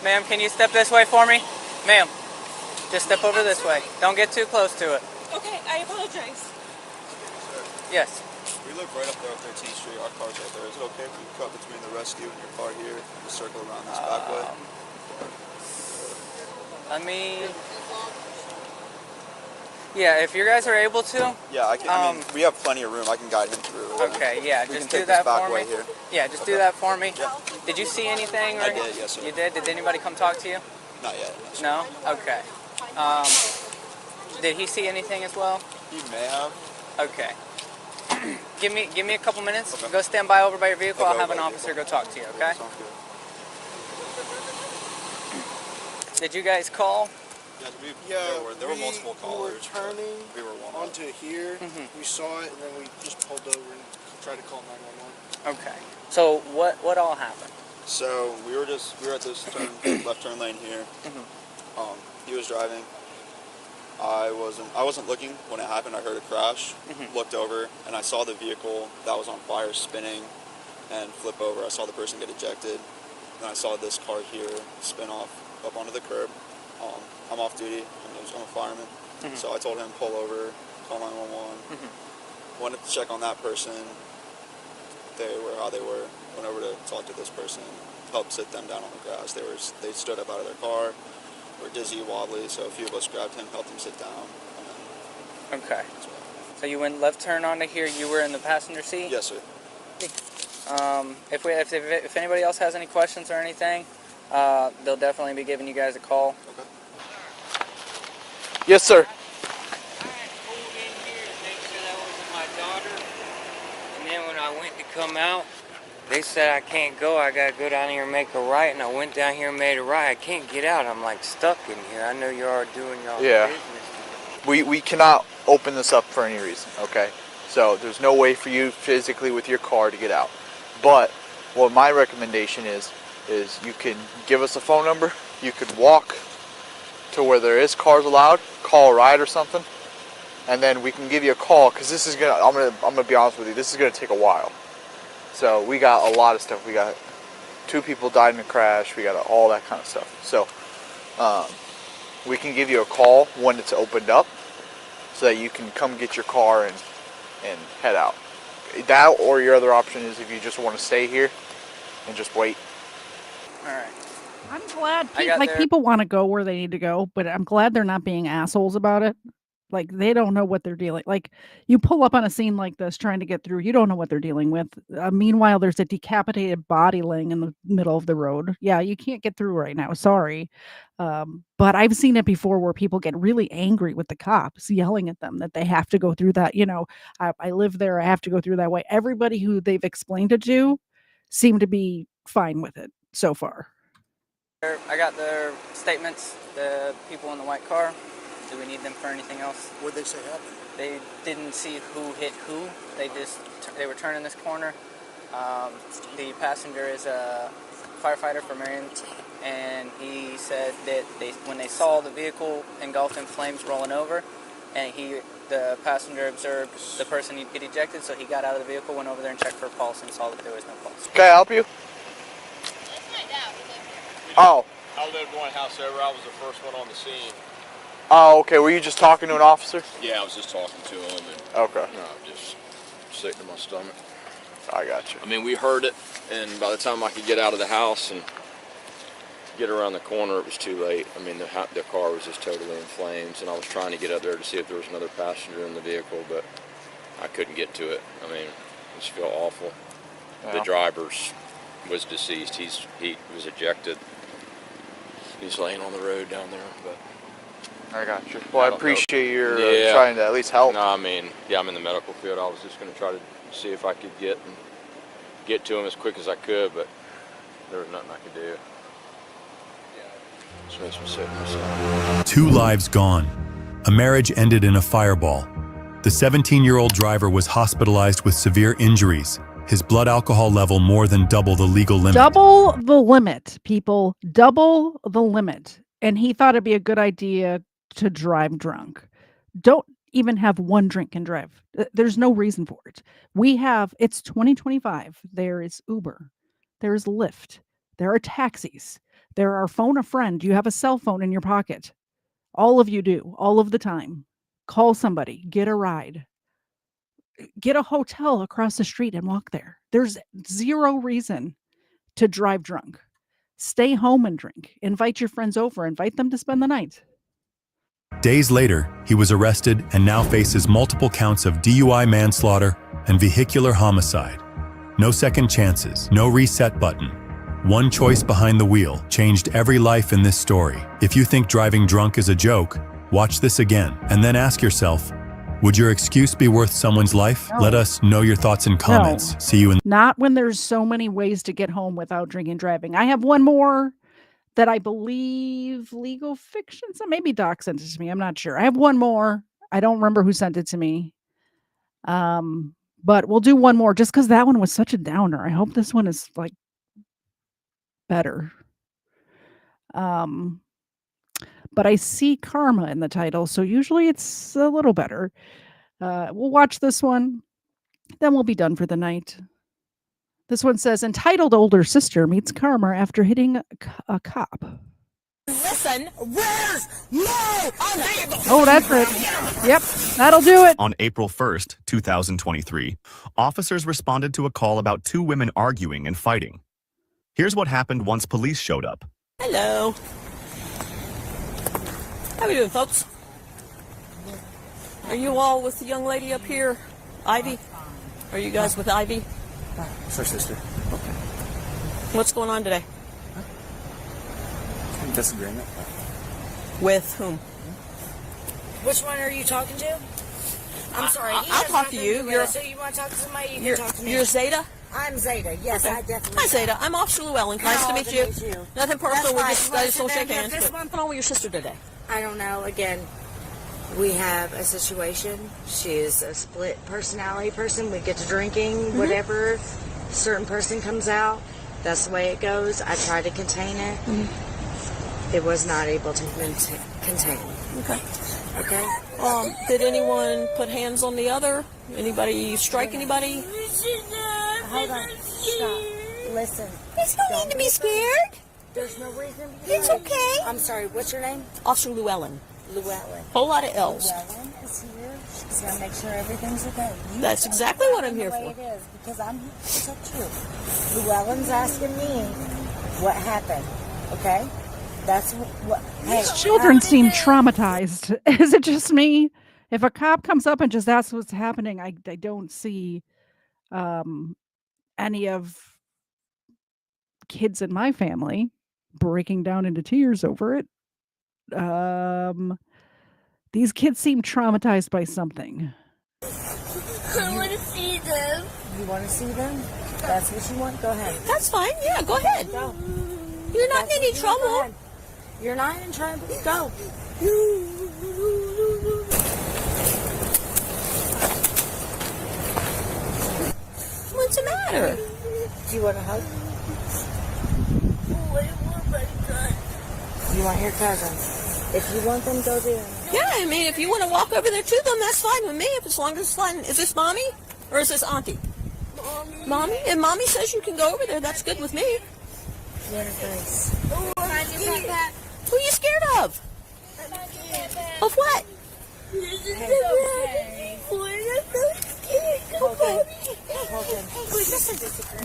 Ma'am, can you step this way for me? Ma'am, just step over this way. Don't get too close to it. Okay, I apologize. Yes. We live right up there on 13th Street. Our car's right there. Is it okay if we cut between the rescue and your car here and circle around this back way? Let me... Yeah, if you guys are able to. Yeah, I can. I mean, we have plenty of room. I can guide him through. Okay, yeah, We just can do take this that back for way me. here. Yeah, just do Okay. that for me. Yeah. Did you see anything? Or I did, yes, sir. You did? Did anybody come talk to you? Not yet. No? Okay. Did he see anything as well? He may have. Okay. give me a couple minutes. Okay. Go stand by over by your vehicle. Okay, I'll have an okay. officer go talk to you, okay? Sounds good. Did you guys call? There were multiple callers. We were turning We were one. onto here. We saw it, and then we just pulled over and tried to call 911. Okay. So what all happened? So we were at this left turn lane here. He was driving. I wasn't looking when it happened. I heard a crash. Looked over and I saw the vehicle that was on fire spinning and flip over. I saw the person get ejected. Then I saw this car here spin off up onto the curb. I'm off duty. I'm a fireman. So I told him pull over, call 911. Went to check on that person. They were how they were. Went over to talk to this person. Helped sit them down on the grass. They stood up out of their car. Were dizzy, wobbly. So a few of us grabbed him, helped him sit down. And then, Okay. So you went left turn onto here. You were in the passenger seat. yes, sir. If anybody else has any questions or anything, they'll definitely be giving you guys a call. Okay. Yes, sir. And then when I went to come out, they said I can't go. I gotta go down here and make a right. And I went down here and made a right. I can't get out. I'm like stuck in here. I know you are doing y'all business. We cannot open this up for any reason, okay? So there's no way for you physically with your car to get out. But what my recommendation is you can give us a phone number. You could walk to where there is cars allowed, call a ride or something, and then we can give you a call, because this is gonna, I'm gonna be honest with you, this is gonna take a while. So we got a lot of stuff. We got 2 people died in a crash. We got all that kind of stuff. So we can give you a call when it's opened up, so that you can come get your car and head out. That, or your other option is if you just want to stay here and just wait. All right. I'm glad I got there. people want to go where they need to go, but I'm glad they're not being assholes about it. Like, they don't know what they're dealing. Like, you pull up on a scene like this trying to get through, you don't know what they're dealing with. Meanwhile, there's a decapitated body laying in the middle of the road. Yeah, you can't get through right now. Sorry. But I've seen it before where people get really angry with the cops, yelling at them that they have to go through that. You know, I live there. I have to go through that way. Everybody who they've explained it to seem to be fine with it so far. I got their statements, the people in the white car. Do we need them for anything else? What did they say happened? They didn't see who hit who. They were turning this corner. The passenger is a firefighter from Marion, and he said that when they saw the vehicle engulfed in flames rolling over, and the passenger observed the person get ejected, so he got out of the vehicle, went over there and checked for a pulse, and saw that there was no pulse. Can I help you? Oh. I lived one house over. I was the first one on the scene. Oh, okay. Were you just talking to an officer? Yeah, I was just talking to him. And, okay. No, just sick to my stomach. I got you. I mean, we heard it, and by the time I could get out of the house and get around the corner, it was too late. I mean, the car was just totally in flames, and I was trying to get up there to see if there was another passenger in the vehicle, but I couldn't get to it. I mean, I just feel awful. Yeah. The driver was deceased. He was ejected. He's laying on the road down there, but I got you. Well, I appreciate your Yeah. trying to at least help. No, I mean, yeah, I'm in the medical field. I was just going to try to see if I could get to him as quick as I could, but there was nothing I could do. Just makes me sick myself. 2 lives gone. A marriage ended in a fireball. The 17-year-old driver was hospitalized with severe injuries. His blood alcohol level more than double the legal limit. Double the limit, people. Double the limit. And he thought it'd be a good idea to drive drunk. Don't even have one drink and drive. There's no reason for it. It's 2025. There is Uber. There is Lyft. There are taxis. There are phone a friend. You have a cell phone in your pocket. All of you do, all of the time. Call somebody, get a ride. Get a hotel across the street and walk there. There's zero reason to drive drunk. Stay home and drink. Invite your friends over. Invite them to spend the night. Days later, he was arrested and now faces multiple counts of DUI manslaughter and vehicular homicide. No second chances, no reset button. One choice behind the wheel changed every life in this story. If you think driving drunk is a joke, watch this again and then ask yourself, would your excuse be worth someone's life? No. Let us know your thoughts in comments. No. See you in... Not when there's so many ways to get home without drinking and driving. I have one more that I believe Legal Fiction, so maybe Doc sent it to me. I'm not sure. I have one more. I don't remember who sent it to me. But we'll do one more just because that one was such a downer. I hope this one is like better. But I see karma in the title, so usually it's a little better. We'll watch this one, then we'll be done for the night. This one says, entitled older sister meets karma after hitting a cop. Listen, where's my Oh, that's it. Yep, that'll do it. On April 1st, 2023, officers responded to a call about two women arguing and fighting. Here's what happened once police showed up. Hello. How are we doing, folks? Are you all with the young lady up here, Ivy? Are you guys with Ivy? It's her sister. Okay. What's going on today? Disagreement. With whom? Which one are you talking to? I'm sorry. I'll talk to you. So you want to talk to somebody? You can talk to me. You're Zeta? I'm Zeta. Yes, Okay. I definitely. Hi, Zeta. I'm Officer Llewellyn. Nice to meet you. Nothing personal. I just don't shake hands. What's What's going on with your sister today? I don't know. Again, we have a situation. She's a split personality person. We get to drinking, whatever. Certain person comes out. That's the way it goes. I try to contain it. It was not able to contain. Okay. Okay. Did anyone put hands on the other? Anybody strike anybody? Hold on. Stop. Listen. There's no need to be scared. There's no reason to be It's scared. okay. I'm sorry. What's your name? Officer Llewellyn. Llewellyn. Whole lot of L's. Llewellyn is here. She's gonna make sure everything's okay. That's exactly what I'm here the way for. It is because I'm here to protect you. Llewellyn's asking me what happened. Okay. That's what. Hey, These children seem traumatized. Is it just me? If a cop comes up and just asks what's happening, I don't see any of kids in my family breaking down into tears over it. These kids seem traumatized by something. I want to see them. You want to see them? That's what you want? Go ahead. That's fine. Yeah, go ahead. Go. You're not in any Go trouble. ahead. You're not in trouble. Go. What's the matter? Do you want a hug? You want your cousin? If you want them, go there. Yeah, I mean, if you want to walk over there to them, that's fine with me. If as long as it's fine. Is this mommy or is this auntie? Mommy. If mommy says you can go over there, that's good with me. What is this? Who are you scared of? Of what?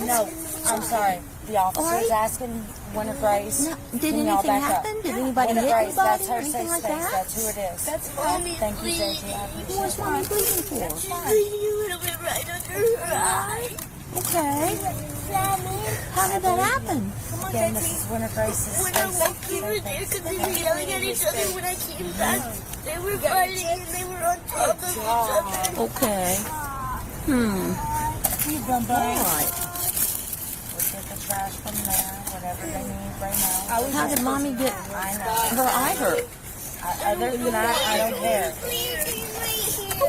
No, I'm sorry. The officer's asking one of Grace. No, did Can y'all anything back up? happen? Did anybody One of hit Grace, anybody that's or her anything safe like space. that? That's who it is. That's fine. Thank you, JT. I appreciate What's mommy bleeding for? That's fine. Right under her eye. Okay. How did that happen? Again, this is one of Grace's When I walked over there, because they were yelling at each other when I came back. They were fighting and they were on top of each other. Okay. You done, buddy? All right. We'll get the trash from there, whatever they need right now. How did mommy get her eye hurt? Other than that, I don't care.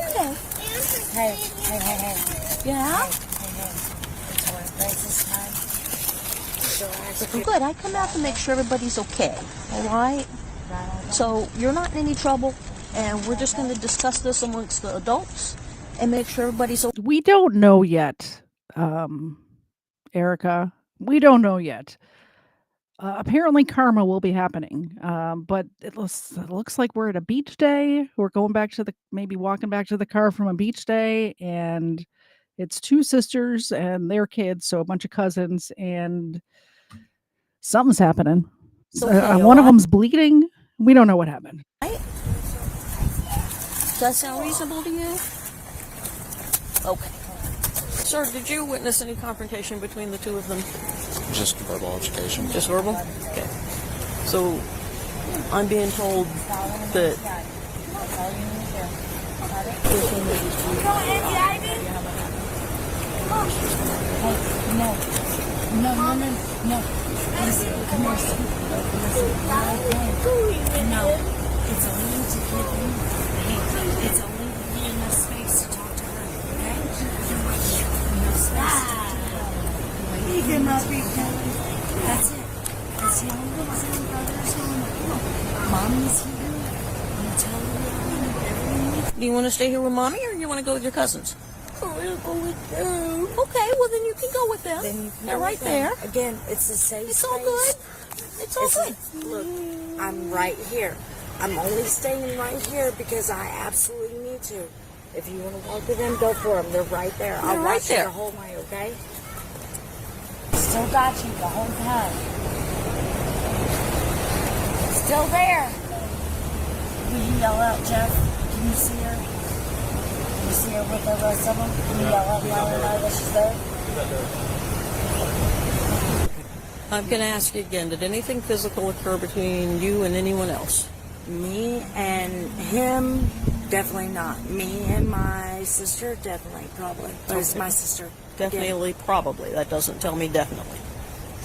Okay. Hey. Yeah? It's one of Grace's time. Well, good. I come out to make sure everybody's okay. All right? So you're not in any trouble, and we're just going to discuss this amongst the adults and make sure everybody's okay. We don't know yet, Erica. We don't know yet. apparently karma will be happening. But it looks like we're at a beach day. We're going back to maybe walking back to the car from a beach day, and it's two sisters and their kids, so a bunch of cousins, and something's happening. One of them's bleeding. We don't know what happened. Does that sound reasonable to you? Okay. Sir, did you witness any confrontation between the two of them? Just verbal altercation. Just verbal? Okay. So, I'm being told that... No. Listen, come here. No. It's only to give you. Hey, it's only to give you enough space to talk to her, okay? Enough space to talk to her. You cannot be telling. That's it. That's the only reason brother's home. Mommy's here. I'm gonna tell her everything. Do you want to stay here with Mommy, or you want to go with your cousins? I will go with them. Okay, well then you can go with them. They're right there. Again, it's a safe It's space. all good. It's all good. Look, I'm right here. I'm only staying right here because I absolutely need to. If you want to walk with them, go for them. They're right there. I'll right watch you there. the whole way, okay? Still got you the whole time. Still there. Will you yell out, Jeff? Can you see her? Can you see her with the rest of them? Can you yell out loud and loud that she's there? I'm going to ask you again, did anything physical occur between you and anyone else? Me and him, definitely not. Me and my sister, definitely, probably. But it's my sister. Definitely, probably. That doesn't tell me definitely.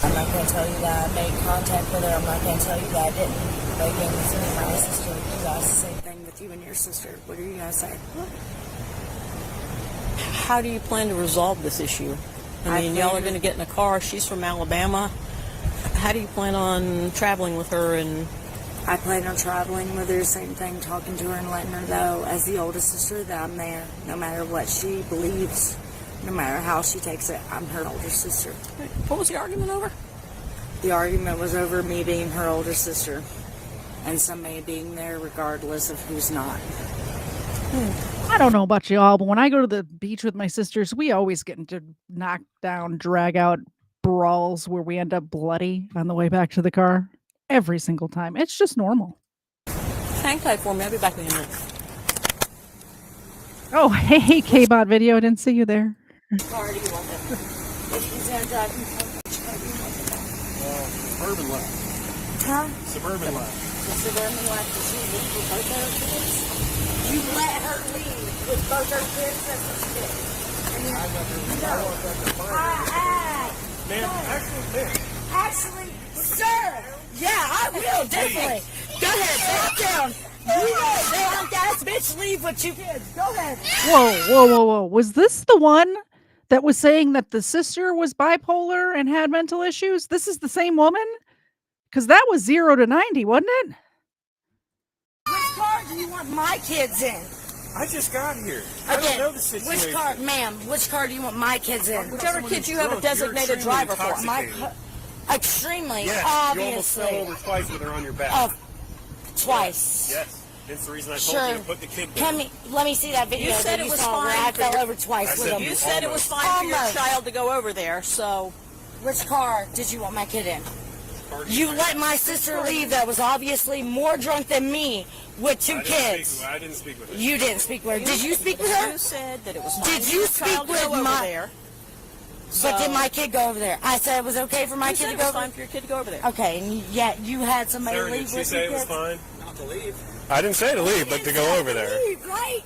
I'm not going to tell you that I made contact with her. I'm not going to tell you that I didn't. But again, it's me and my sister. You guys It's the same thing with you and your sister. What are you going to say? How do you plan to resolve this issue? I mean, y'all are going to get in a car. She's from Alabama. How do you plan on traveling with her? And I plan on traveling with her, same thing, talking to her and letting her know as the oldest sister that I'm there. No matter what she believes, no matter how she takes it, I'm her older sister. What was the argument over? The argument was over me being her older sister and somebody being there regardless of who's not. I don't know about y'all, but when I go to the beach with my sisters, we always get into knock down, drag out brawls where we end up bloody on the way back to the car. Every single time. It's just normal. Hang tight for me. I'll be back in a minute. Oh, hey, K-Bot video. I didn't see you there. Which car do you want them? If he's going to drive me home, which car do you want them? Suburban left. Huh? Suburban left. The Suburban left to see with both her kids? You let her leave with both her kids? That's what you did. Actually, sir, yeah, I will, definitely. Go ahead, back down. You know, that ass bitch leave with you kids. Go ahead. Whoa. Was this the one that was saying that the sister was bipolar and had mental issues? This is the same woman? Because that was 0 to 90, wasn't it? Which car do you want my kids in? I just got here. I don't know the situation. Which car, ma'am, which car do you want my kids in? Whichever kids you have a designated driver for. Extremely, yes, obviously. You almost fell over twice with her on your back. Oh, twice. Yes. That's the reason I told you to put the kid down. Let me see that video. You said it was fine. I fell over twice with him. You said it was fine for your child to go over there, so. Which car did you want my kid in? You let my sister leave that was obviously more drunk than me with two kids. I didn't speak with her. You didn't speak with her. Did you speak with her? You said that it was fine. Did you speak with my... there? But did my kid go over there? I said it was okay for my kid to go over there? You said it was fine for your kid to go over there. Okay, and yet you had somebody Sarah, leave did she with say your it was kids? fine? Not to leave. I didn't say to leave, but to go over there. Leave, right?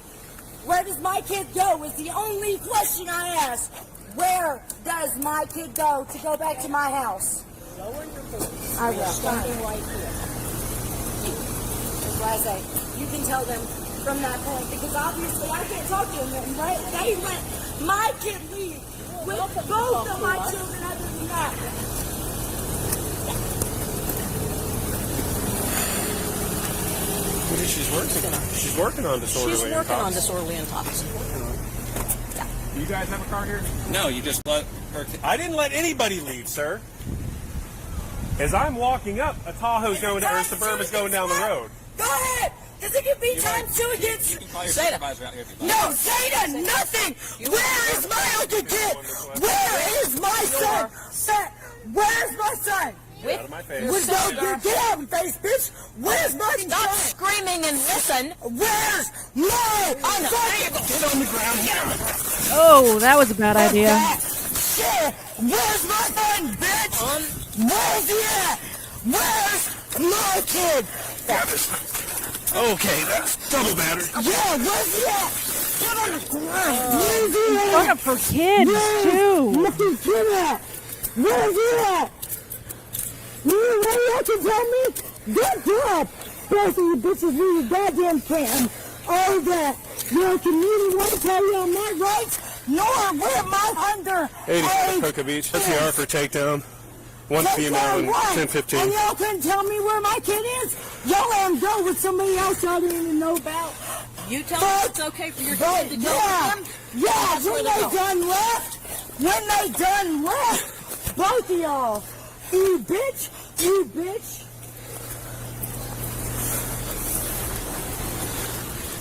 Where does my kid go is the only question I ask. Where does my kid go to go back to my house? I will. Standing right here. That's why I say, you can tell them from that point, because obviously I can't talk to them, right? They let my kid leave with both of my children other than that. What is she's working on? She's working on disorderly She's working on disorderly intoxication. Do you guys have a car here? No, you just let her. I didn't let anybody leave, sir. As I'm walking up, a Tahoe's going down, or a Suburban's going down the road. Go ahead! Because it could be times 2 against... No, Zeta, nothing! Where is my Uncle Kid? Where is my son? Where's my son? Get out of my face. Get out of my face, bitch! Where's my son? Stop screaming and listen! Where's my son? Get on the ground here. Oh, that was a bad idea. Shit! Where's my son, bitch? Where's he at? Where's my kid? Okay, that's double battered. Yeah, where's he at? Get on the ground. Where's he He's done it for kids, too. Where's the kid at? Where's he at? You can tell me? Good job! Both of you bitches really goddamn can. All that. Your community won't tell you on my rights, nor where my under. 80 Cocoa Beach. That's the R for takedown. One female and 10-15. And y'all couldn't tell me where my kid is? Y'all let him go with somebody else y'all didn't even know about. You tell me it's okay for your kid to go Yeah, with them? yeah, when they done left, both of y'all. You bitch.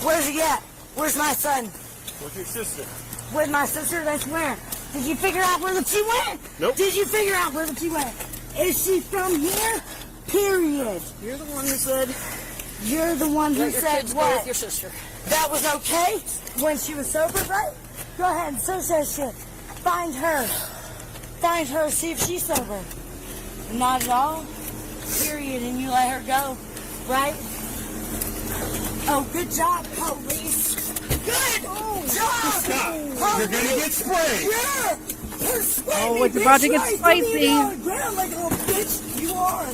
Where's he at? Where's my son? Where's your sister? Where's my sister? That's where. Did you figure out where she went? Nope. Did you figure out where she went? Is she from here? Period. You're the one who said... You're the one who Let your said kids go what? with your sister. That was okay when she was sober, right? Go ahead and search that shit. Find her. Find her, see if she's sober. Not at all. Period. And you let her go, right? Oh, good job, police. Good job. Stop. Police. You're gonna get sprayed. Yeah. You're spraying Oh, it's about to get right. spicy. Put me on the ground like a little bitch. You are.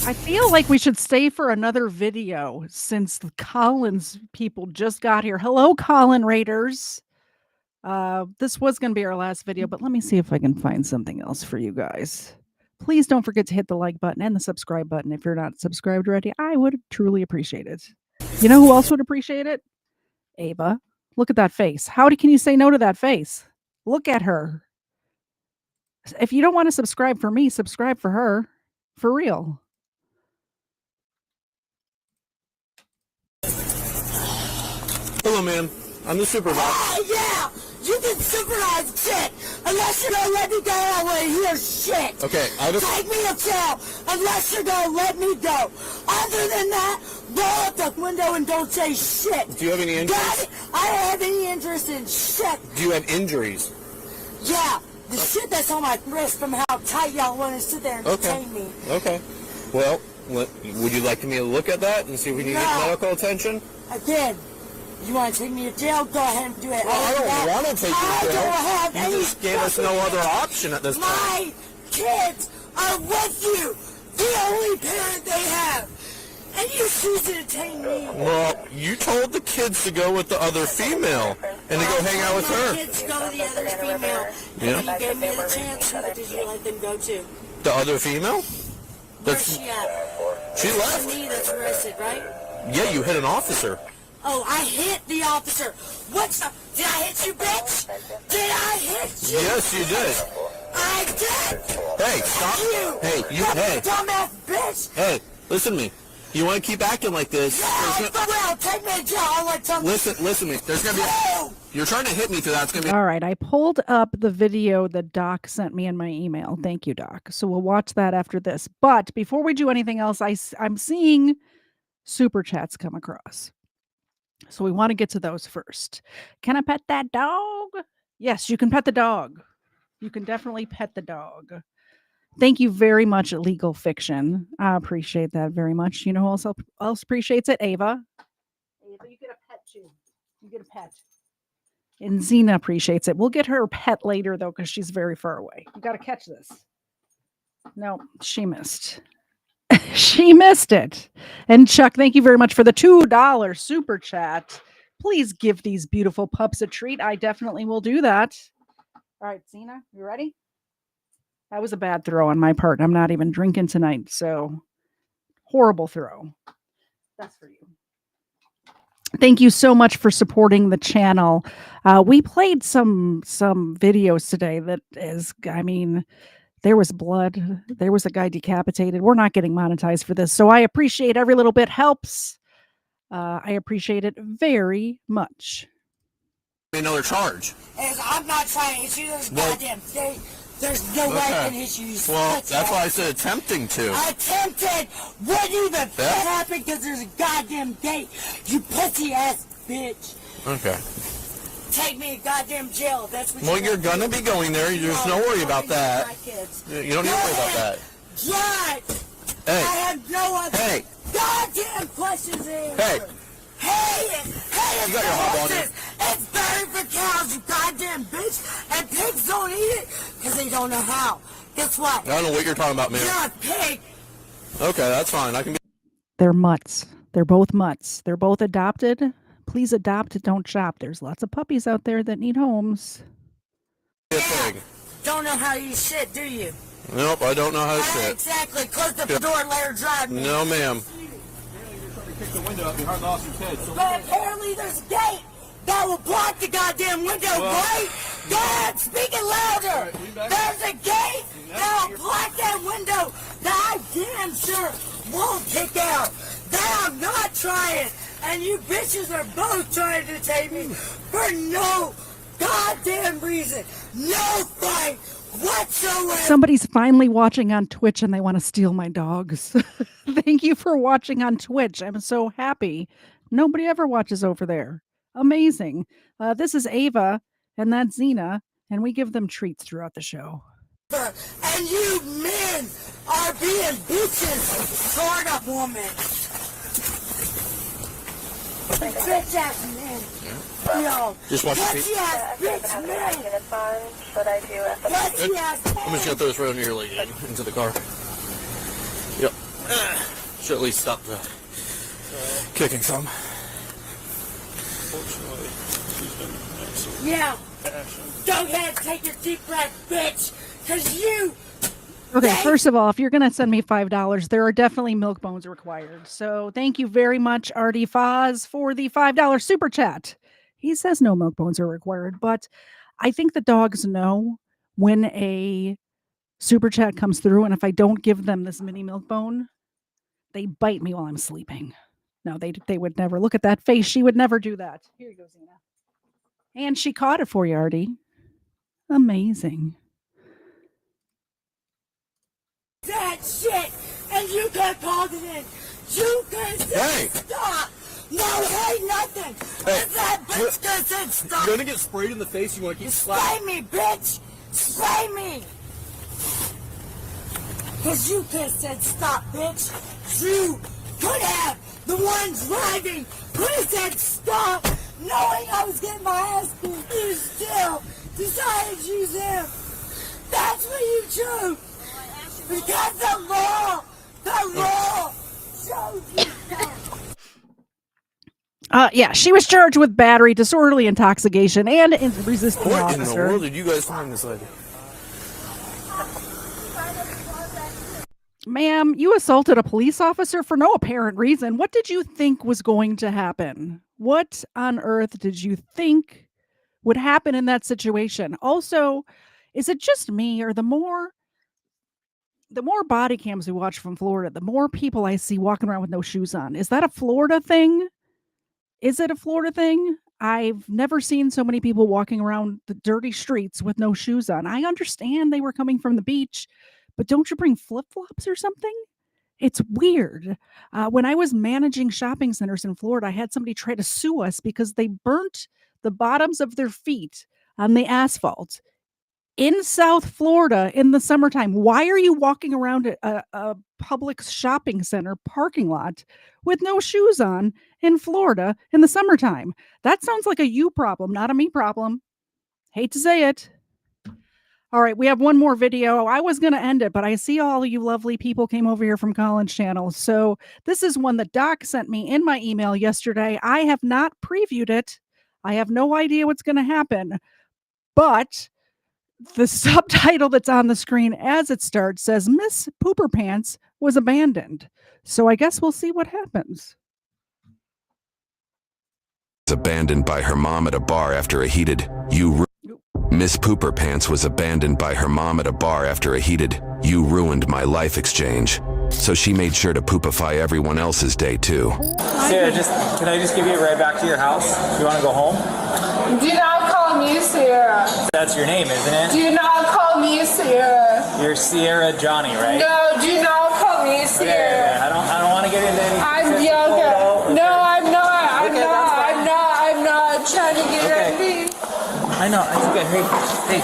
I feel like we should stay for another video since the Collins people just got here. Hello, Colin Raiders. This was going to be our last video, but let me see if I can find something else for you guys. Please don't forget to hit the like button and the subscribe button if you're not subscribed already. I would truly appreciate it. You know who else would appreciate it? Ava. Look at that face. How can you say no to that face? Look at her. If you don't want to subscribe for me, subscribe for her. For real. Hello, ma'am. I'm the supervisor. Oh, yeah! You can supervise shit! Unless you're gonna let me go, I wanna hear shit! Okay, Take me to jail unless you're gonna let me go! Other than that, roll up the window and don't say shit! Do you have any injuries? Got it? I don't have any interest in shit! Do you have injuries? Yeah, the shit that's on my wrist from how tight y'all want to sit there and detain me. Okay. Well, would you like me to look at that and see if we can get medical attention? Again, you want to take me to jail? Go ahead and do it. Well, I don't want to take you to jail. I don't have You any just gave us no other option at this point. My kids are with you, the only parent they have, and you choose to detain me. Well, you told the kids to go with the other female and to go hang out with her. My kids go to the other female, and you gave me the chance. Who did you let them go to? The other female? Where's she at? She left. Me that's arrested, right? Yeah, you hit an officer. Oh, I hit the officer. What's the... Did I hit you, bitch? Did I hit you? Yes, you did. I did. Hey, stop. You. Hey. Dumbass bitch. Hey, listen to me. You want to keep acting like this? Yeah, I will. Take me to jail. I'll let something... Listen to me. There's going to be... You're trying to hit me through that. It's going to be... All right, I pulled up the video that Doc sent me in my email. Thank you, Doc. So we'll watch that after this. But before we do anything else, I'm seeing super chats come across. So we want to get to those first. Can I pet that dog? Yes, you can pet the dog. You can definitely pet the dog. Thank you very much, Legal Fiction. I appreciate that very much. You know who else appreciates it? Ava. Ava, you get a pet too. You get a pet. And Xena appreciates it. We'll get her a pet later, though, because she's very far away. You got to catch this. No, she missed. She missed it. And Chuck, thank you very much for the $2 super chat. Please give these beautiful pups a treat. I definitely will do that. All right, Xena, you ready? That was a bad throw on my part. I'm not even drinking tonight, so horrible throw. That's for you. Thank you so much for supporting the channel. We played some videos today that is, I mean, there was blood. There was a guy decapitated. We're not getting monetized for this, so I appreciate every little bit helps. I appreciate it very much. Another charge. I'm not trying to hit you. There's no way I can hit you. Well, that's why I said attempting to. Attempted wouldn't even happen because there's a goddamn gate. You pussy ass bitch. Okay. Take me to goddamn jail. That's what You're gonna be going there. There's no worry about that. You don't need to worry about that. Drive. Hey. I have no other goddamn questions in here. Hey, You got your hot on it. it's better for cows, you goddamn bitch. And pigs don't eat it because they don't know how. Guess what? I don't know what you're talking about, man. You're a pig. Okay, that's fine. I can be. They're mutts. They're both mutts. They're both adopted. Please adopt, don't shop. There's lots of puppies out there that need homes. Don't know how you shit, do you? Nope, I don't know how to shit. Exactly. Close the door and let her drive me. No, ma'am. Kick the window up behind the officer's head. But apparently there's a gate that will block the goddamn window, right? God, speak it louder. There's a gate that will block that window that I damn sure won't kick out. That I'm not trying. And you bitches are both trying to take me for no goddamn reason. No fight whatsoever. Somebody's finally watching on Twitch and they want to steal my dogs. Thank you for watching on Twitch. I'm so happy. Nobody ever watches over there. Amazing. This is Ava and that's Xena, and we give them treats throughout the show. And you men are being bitches, sort of woman. Bitch ass men. Yo, Just watch your feet. bitch ass bitch men. Bitch ass I'm just gonna throw this right under your leg into the car. Yep. Should at least stop the kicking some. Yeah. Go ahead, take your deep breath, bitch. Cause you. Okay, first of all, if you're going to send me $5, there are definitely milk bones required. So thank you very much, Artie Foz, for the $5 super chat. He says no milk bones are required, but I think the dogs know when a super chat comes through, and if I don't give them this mini milk bone, they bite me while I'm sleeping. No, they would never. Look at that face. She would never do that. Here you go, Xena. And she caught it for you, Artie. Amazing. That shit, and you could have called it in. You could have said stop. No, hey, nothing. Hey, that bitch could have said stop. You're gonna get sprayed in the face. You want to keep Spray me, bitch. Spray me. Because you could have said stop, bitch. You could have. The one driving could have said stop, knowing I was getting my ass beat. You still decided to use him. That's what you chose. Because the law shows you that. Yeah, she was charged with battery, disorderly intoxication, and resisting What officer. in the world did you guys find this lady? Ma'am, you assaulted a police officer for no apparent reason. What did you think was going to happen? What on earth did you think would happen in that situation? Also, is it just me, or the more body cams we watch from Florida, the more people I see walking around with no shoes on? Is that a Florida thing? Is it a Florida thing? I've never seen so many people walking around the dirty streets with no shoes on. I understand they were coming from the beach, but don't you bring flip-flops or something? It's weird. When I was managing shopping centers in Florida, I had somebody try to sue us because they burnt the bottoms of their feet on the asphalt in South Florida in the summertime. Why are you walking around a public shopping center parking lot with no shoes on in Florida in the summertime? That sounds like a you problem, not a me problem. Hate to say it. All right, we have one more video. I was going to end it, but I see all you lovely people came over here from Colin's channel. So this is one that Doc sent me in my email yesterday. I have not previewed it. I have no idea what's going to happen, but the subtitle that's on the screen as it starts says Miss Pooper Pants was abandoned. So I guess we'll see what happens. Abandoned by her mom at a bar after a heated Miss Pooper Pants was abandoned by her mom at a bar after a heated "you ruined my life" exchange. So she made sure to poopify everyone else's day too. Sarah, can I just give you a ride back to your house? You want to go home? Do not call me Sarah. That's your name, isn't it? Do not call me Sarah. You're Sierra Johnny, right? No, do not call me Sarah. Okay. I don't want to get into any. I'm young. No, I'm not. I'm not trying to get at me. I know. It's okay. Hey,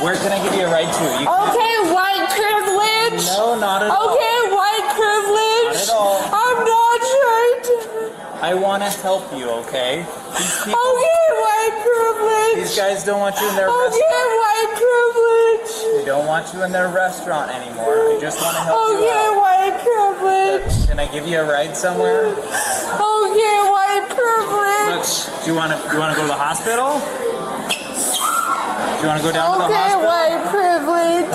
where can I give you a ride to? Okay, white privilege. No, not at all. Okay, white privilege. Not at all. I'm not trying to. I want to help you, okay? Okay, white privilege. These guys don't want you in their restaurant. Okay, white privilege. They don't want you in their restaurant anymore. They just want to help you out. Okay, white privilege. Can I give you a ride somewhere? Okay, white privilege. Look, do you want to go to the hospital? Do you want to go down to the hospital? Okay, white privilege.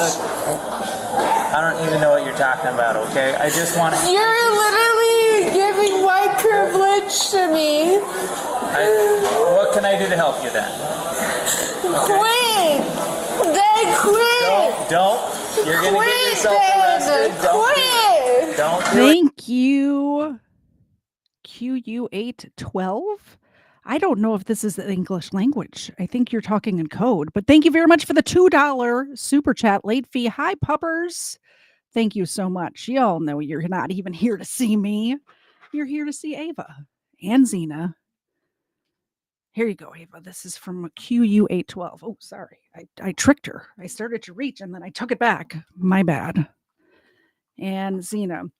I don't even know what you're talking about, okay? I just want to... You're literally giving white privilege to me. What can I do to help you then? Quit! They quit! Don't. You're going to get yourself arrested. Don't do it. Thank you, QU812. I don't know if this is the English language. I think you're talking in code, but thank you very much for the $2 super chat late fee. Hi, puppers. Thank you so much. Y'all know you're not even here to see me. You're here to see Ava and Xena. Here you go, Ava. This is from QU812. Oh, sorry. I tricked her. I started to reach and then I took it back. My bad. And Xena.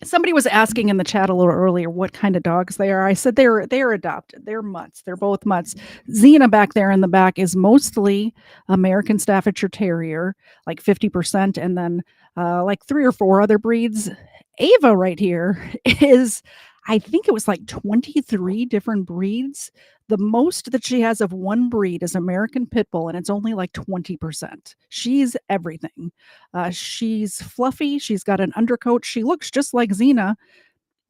Somebody was asking in the chat a little earlier what kind of dogs they are. I said they're adopted. They're mutts. They're both mutts. Xena back there in the back is mostly American Staffordshire Terrier, like 50%, and then like 3 or 4 other breeds. Ava right here is, I think it was like 23 different breeds. The most that she has of one breed is American Pit Bull, and it's only like 20%. She's everything. She's fluffy. She's got an undercoat. She looks just like Xena.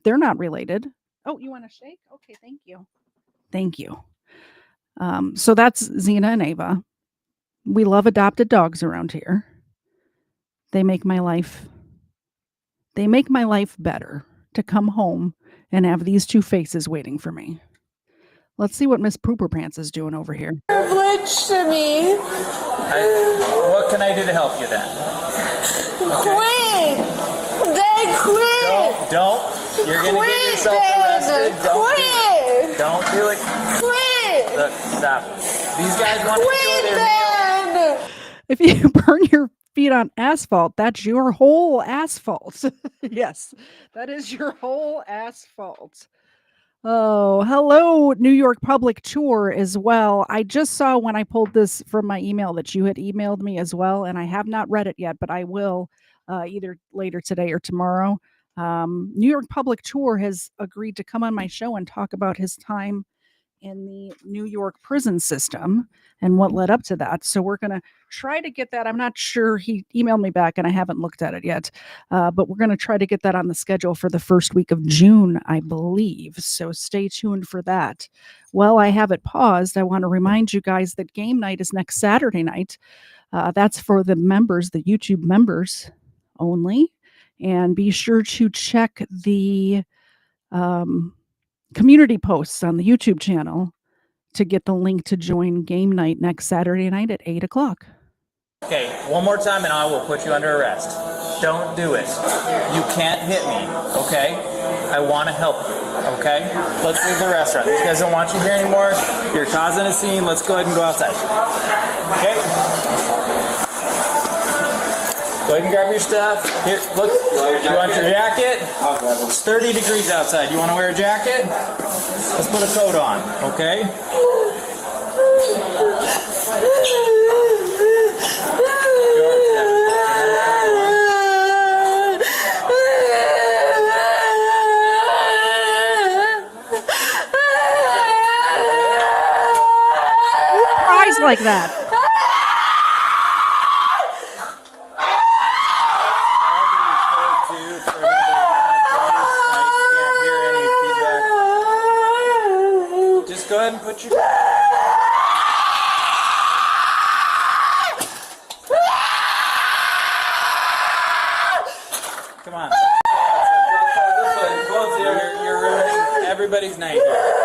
They're not related. Oh, you want a shake? Okay, thank you. Thank you. So that's Xena and Ava. We love adopted dogs around here. They make my life better to come home and have these two faces waiting for me. Let's see what Miss Pooper Pants is doing over here. Privilege to me. What can I do to help you then? Quit! They quit! Don't. You're going to get yourself arrested. Don't do it. Quit! Look, stop. These guys want to enjoy their meal. If you burn your feet on asphalt, that's your whole asphalt. Yes, that is your whole asphalt. Oh, hello, New York Public Tour as well. I just saw when I pulled this from my email that you had emailed me as well, and I have not read it yet, but I will either later today or tomorrow. New York Public Tour has agreed to come on my show and talk about his time in the New York prison system and what led up to that. So we're going to try to get that. I'm not sure. He emailed me back and I haven't looked at it yet, but we're going to try to get that on the schedule for the first week of June, I believe. So stay tuned for that. While I have it paused, I want to remind you guys that game night is next Saturday night. That's for the members, the YouTube members only. And be sure to check the community posts on the YouTube channel to get the link to join game night next Saturday night at 8 o'clock. Okay, one more time and I will put you under arrest. Don't do it. You can't hit me, okay? I want to help you, okay? Let's leave the restaurant. These guys don't want you here anymore. You're causing a scene. Let's go ahead and go outside. Okay? Go ahead and grab your stuff. Here, look. You want your jacket? It's 30 degrees outside. You want to wear a jacket? Let's put a coat on, okay? Who cries like that? everybody's night here.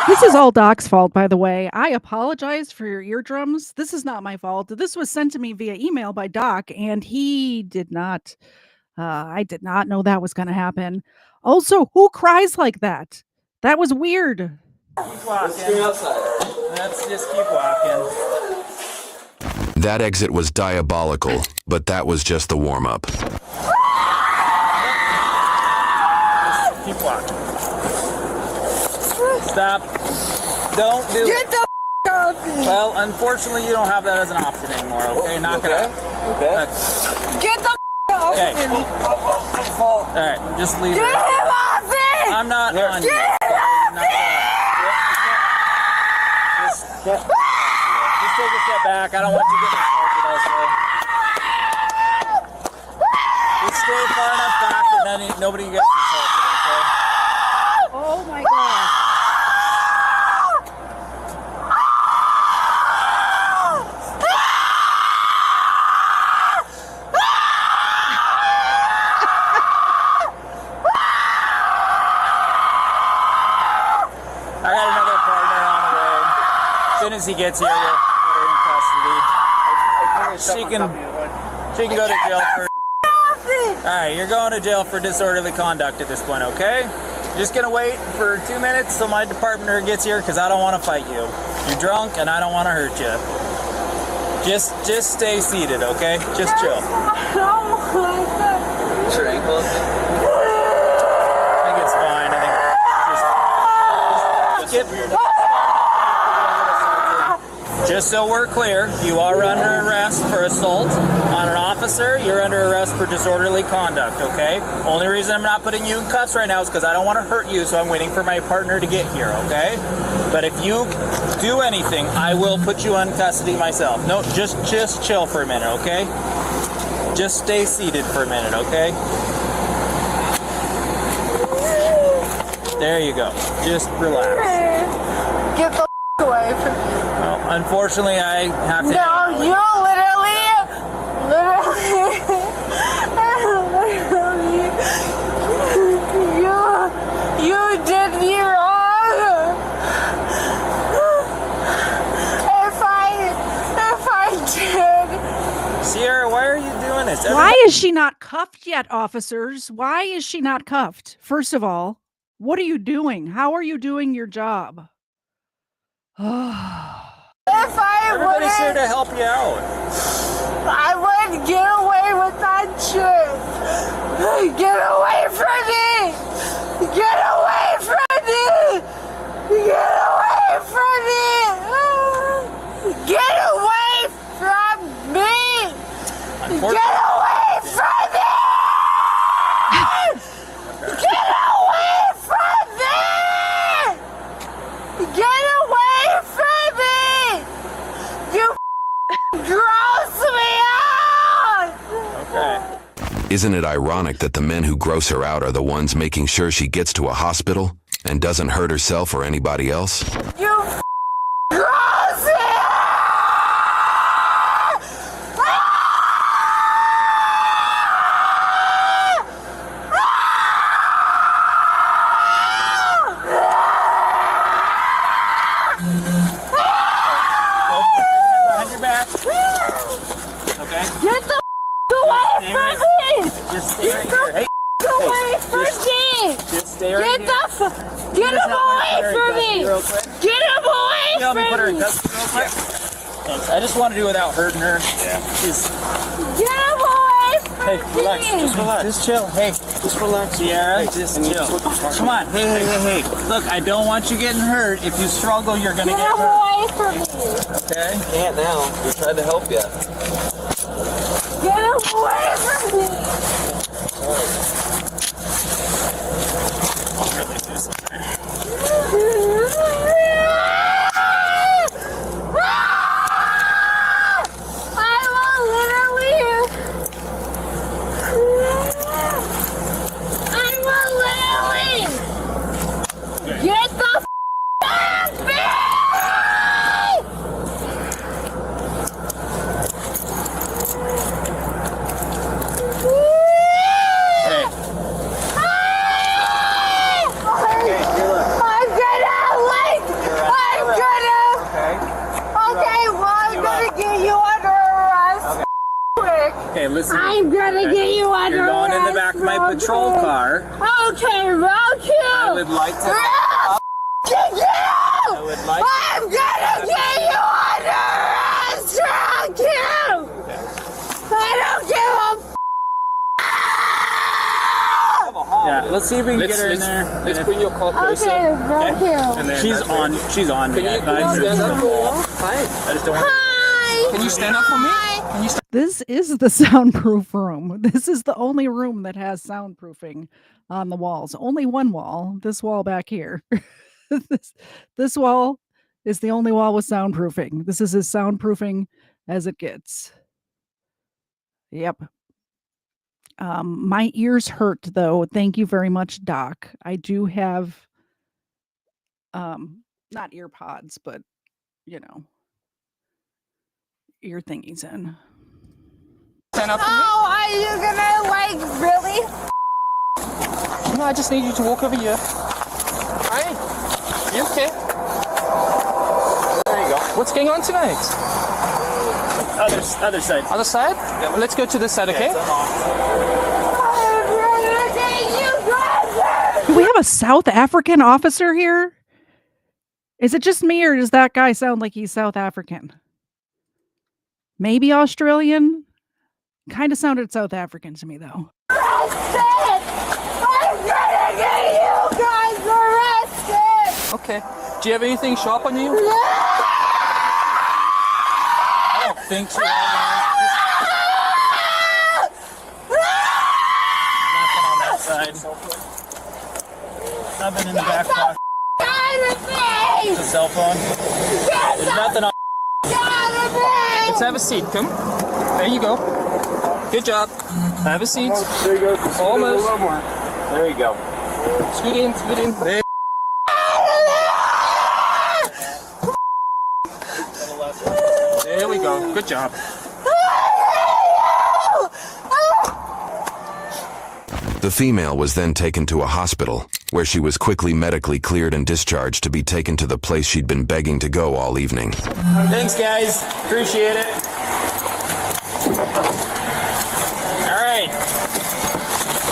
This is all Doc's fault, by the way. I apologize for your eardrums. This is not my fault. This was sent to me via email by Doc, and he did not. I did not know that was going to happen. Also, who cries like that? That was weird. Keep walking. Let's just keep walking. That exit was diabolical, but that was just the warm-up. Keep walking. Stop. Don't do it. Get the off me. Well, unfortunately, you don't have that as an option anymore, okay? Knock it out. Okay. Get the off Okay. me. Alright, just leave Get it. him off me. I'm not on you. Get him off me. Just take a step back. I don't want you getting assaulted also. Just stay far enough back and then nobody gets assaulted, okay? Oh my God. I got another partner on the way. As soon as he gets here, we'll put her in custody. She can go to jail for... Alright, you're going to jail for disorderly conduct at this point, okay? Just gonna wait for 2 minutes till my partner gets here because I don't want to fight you. You're drunk and I don't want to hurt you. Just stay seated, okay? Just chill. What's your ankle? I think it's fine. I think just so we're clear, you are under arrest for assault on an officer. You're under arrest for disorderly conduct, okay? Only reason I'm not putting you in cuffs right now is because I don't want to hurt you, so I'm waiting for my partner to get here, okay? But if you do anything, I will put you in custody myself. No, just chill for a minute, okay? Just stay seated for a minute, okay? There you go. Just relax. Get the away from me. Well, unfortunately, I have to... No, you you did me wrong. If I did. Sierra, why are you doing this? Why is she not cuffed yet, officers? Why is she not cuffed? First of all, what are you doing? How are you doing your job? Everybody's here to help you out. I would get away with that shit. Get away from me! Get away from me! Get away from me! Get away from me! Get away from me! Get away from me! Get away from me! You gross me out! Okay. Isn't it ironic that the men who gross her out are the ones making sure she gets to a hospital and doesn't hurt herself or anybody else? You gross me out! Behind your back. Okay? Get the away from me! Just stay right here. Hey, away from me! just stay right Get here. get him away from me! Get him away Help me put her from in me! custody real quick. Thanks. I just want to do it without hurting her. Yeah. Just, Get him away from hey, me! relax. Just relax. Just chill. Hey, just relax. Sierra, just chill. Come on. Hey. Look, I don't want you getting hurt. If you struggle, you're going to get hurt. away from me! Okay? Can't now. We tried to help you. Get him away from me! I will literally listen. I'm gonna get you under You're going in the back of my arrest, patrol Rocky. car. Okay, Rocky. I would like to. I would like. I'm gonna get you under arrest, Rocky. I don't give a Yeah, let's see if we can get her in there. Let's bring your call closer. Okay, Rocky. And then she's on. She's on. Can you stand up? Hi. I just don't want. Hi. Can you stand up for me? Can you stand? This is the soundproof room. This is the only room that has soundproofing on the walls. Only one wall. This wall back here. this wall is the only wall with soundproofing. This is as soundproofing as it gets. Yep. My ears hurt though. Thank you very much, Doc. I do have not ear pods, but you know, ear thingies in. Stand up for me. Oh, are you gonna like really? No, I just need you to walk over here. Hi. You okay? There you go. What's going on tonight? Other side. Other side? Yeah, well, let's go to this side, okay? Do we have a South African officer here? Is it just me, or does that guy sound like he's South African? Maybe Australian? Kind of sounded South African to me, though. I'm gonna get you guys arrested! Okay. Do you have anything sharp on you? I don't think so. Nothing on that side. Nothing in the back pocket. It's a cell phone. There's nothing on. Let's have a seat. Come. There you go. Good job. Have a seat. There you go. Almost. There you go. Scoot in. Scoot in. There. There we go. Good job. The female was then taken to a hospital, where she was quickly medically cleared and discharged to be taken to the place she'd been begging to go all evening. Thanks, guys. Appreciate it. All right.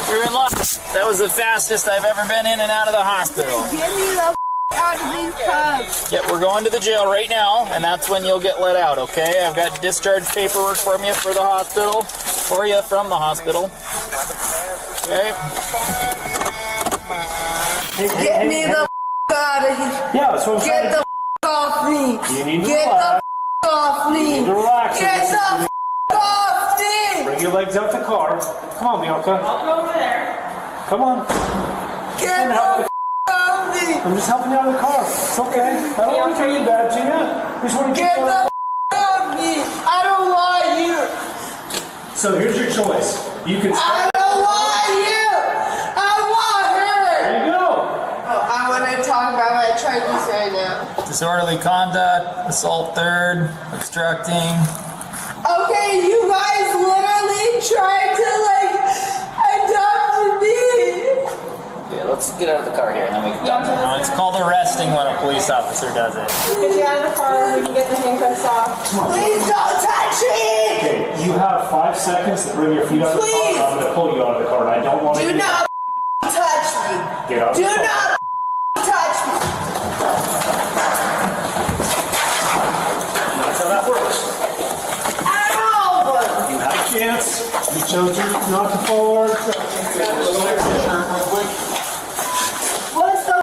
You're in luck. That was the fastest I've ever been in and out of the hospital. Get me the out of these cuffs. Yeah, we're going to the jail right now, and that's when you'll get let out, okay? I've got discharge paperwork from you for the hospital, for you from the hospital. Okay? Get me the out of here. Yeah, that's what I'm Get the off me. You need to Get relax. the off me. You need to relax. Get the off me. Bring your legs out the car. Come on, Bianca. I'll go over there. Come on. Get the off me. I'm just helping you out of the car. It's okay. I don't want to turn you bad to you. I just want to Get the off me. I don't want you. So here's your choice. You can I don't want you. I want her. There you go. Oh, I want to talk about my charges right now. Disorderly conduct, assault third, obstructing. Okay, you guys literally tried to adopt me. Yeah, let's get out of the car here and then we can talk. No, it's called arresting when a police officer does it. Get you out of the car. We can get the handcuffs off. Please don't touch me. Okay, you have 5 seconds to bring your feet out of the car. Please. I'm going to pull you out of the car and I don't want to. Do not touch me. Get out of Do the car. not touch me. That's how that works. Ow! You had a chance. You chose not to follow our instructions. What the?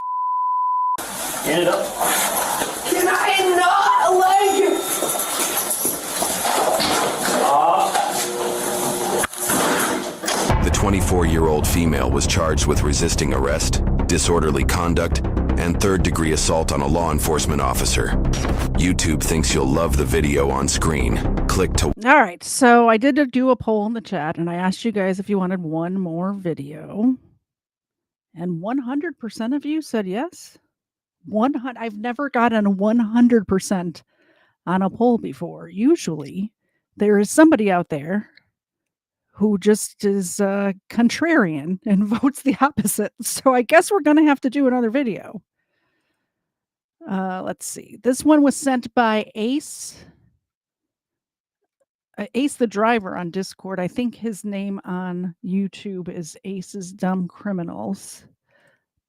Get it up. Can I not let you? The 24-year-old female was charged with resisting arrest, disorderly conduct, and third-degree assault on a law enforcement officer. YouTube thinks you'll love the video on screen. Click to... All right, so I did do a poll in the chat, and I asked you guys if you wanted one more video. And 100% of you said yes. 100. I've never gotten 100% on a poll before. Usually, there is somebody out there who just is contrarian and votes the opposite. So I guess we're going to have to do another video. Let's see. This one was sent by Ace. Ace the Driver on Discord. I think his name on YouTube is Ace's Dumb Criminals.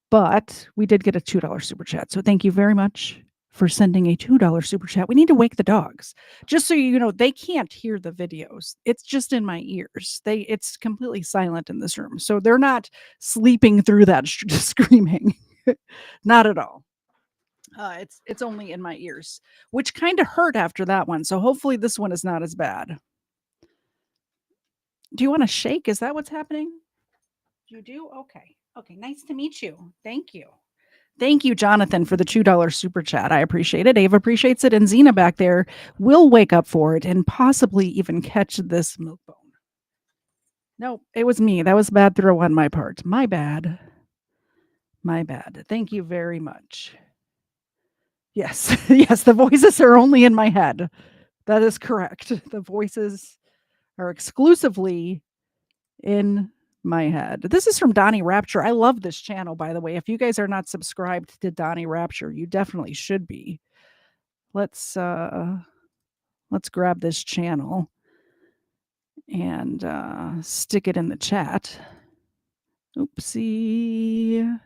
But we did get a $2 super chat. So thank you very much for sending a $2 super chat. We need to wake the dogs. Just so you know, they can't hear the videos. It's just in my ears. It's completely silent in this room. So they're not sleeping through that screaming. Not at all. It's only in my ears, which kind of hurt after that one. So hopefully this one is not as bad. Do you want to shake? Is that what's happening? You do? Okay. Okay. Nice to meet you. Thank you. Thank you, Jonathan, for the $2 super chat. I appreciate it. Ava appreciates it. And Xena back there will wake up for it and possibly even catch this milk bone. No, it was me. That was a bad throw on my part. My bad. My bad. Thank you very much. Yes. Yes, the voices are only in my head. That is correct. The voices are exclusively in my head. This is from Donnie Rapture. I love this channel, by the way. If you guys are not subscribed to Donnie Rapture, you definitely should be. Let's grab this channel and stick it in the chat. Oopsie.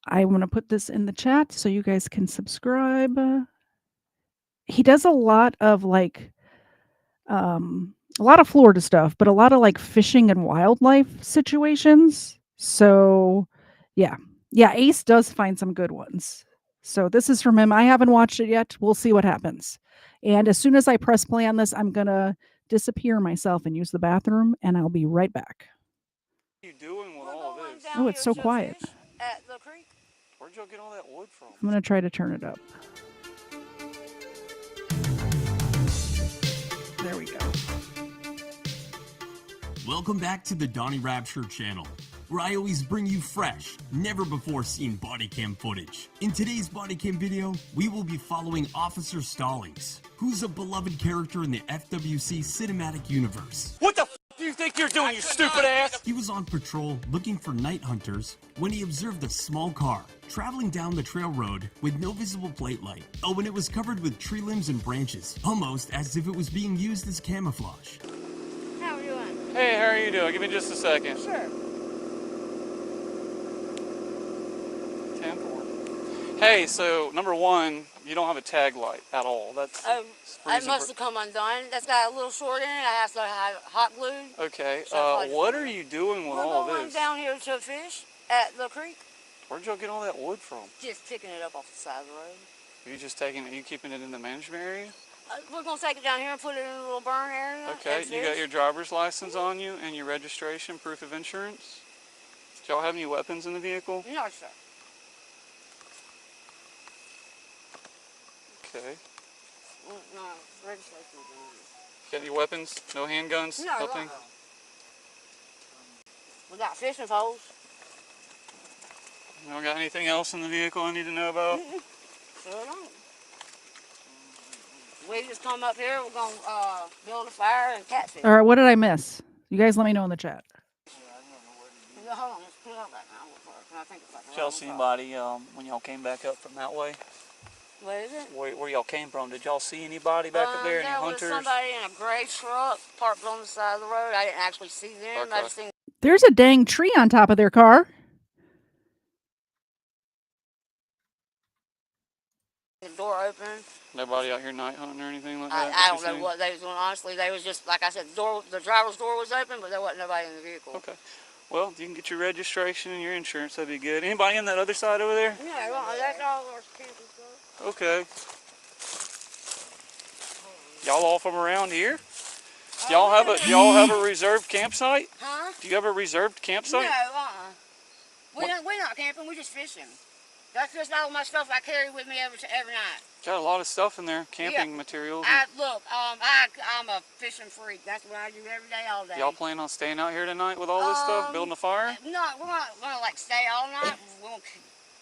I want to put this in the chat so you guys can subscribe. He does a lot of a lot of Florida stuff, but a lot of like fishing and wildlife situations. So yeah. Ace does find some good ones. So this is from him. I haven't watched it yet. We'll see what happens. And as soon as I press play on this, I'm going to disappear myself and use the bathroom, and I'll be right back. What are you doing with all this? Oh, it's so quiet. At the creek. Where'd y'all get all that wood from? I'm going to try to turn it up. There we go. Welcome back to the Donnie Rapture channel, where I always bring you fresh, never before seen body cam footage. In today's body cam video, we will be following Officer Stallings, who's a beloved character in the FWC cinematic universe. What the f do you think you're doing, you stupid ass? He was on patrol looking for night hunters when he observed a small car traveling down the trail road with no visible plate light. Oh, and it was covered with tree limbs and branches, almost as if it was being used as camouflage. How are you doing? Hey, how are you doing? Give me just a second. Sure. 10-4. Hey, so number one, you don't have a tag light at all. That's I must have come undone. That's got a little short in it. I have to have hot glued. Okay. What are you doing with all this? We're going down here to fish at the creek. Where'd y'all get all that wood from? Just picking it up off the side of the road. Are you just taking it? Are you keeping it in the management area? We're going to take it down here and put it in a little burn area. Okay. You got your driver's license on you and your registration, proof of insurance? Do y'all have any weapons in the vehicle? No, sir. Okay. No, registration. Got any weapons? No handguns? No, nothing? We got fishing poles. You don't got anything else in the vehicle I need to know about? Sure don't. We just come up here, we're going to build a fire and catfish. All right, what did I miss? You guys let me know in the chat. Hold on, let's pull out that now. Can I think about Did y'all see anybody when y'all came back up from that way? What is it? Where y'all came from? Did y'all see anybody back up there? Any hunters? There was somebody in a gray truck parked on the side of the road. I didn't actually see them. Okay. I just seen. There's a dang tree on top of their car. The door open. Nobody out here night hunting or anything like I that? don't know what they was doing. Honestly, they was just like I said. The driver's door was open, but there wasn't nobody in the vehicle. Okay. Well, if you can get your registration and your insurance, that'd be good. Anybody on that other side over there? Yeah, well, that's all our camping stuff. Okay. Y'all all from around here? Do y'all have a reserved campsite? Huh? Do you have a reserved campsite? No, we're not camping. We're just fishing. That's just all my stuff I carry with me every night. Got a lot of stuff in there, camping materials. I'm a fishing freak. That's what I do every day, all day. Y'all plan on staying out here tonight with all this stuff, building a fire? No, we're not gonna like stay all night. We're gonna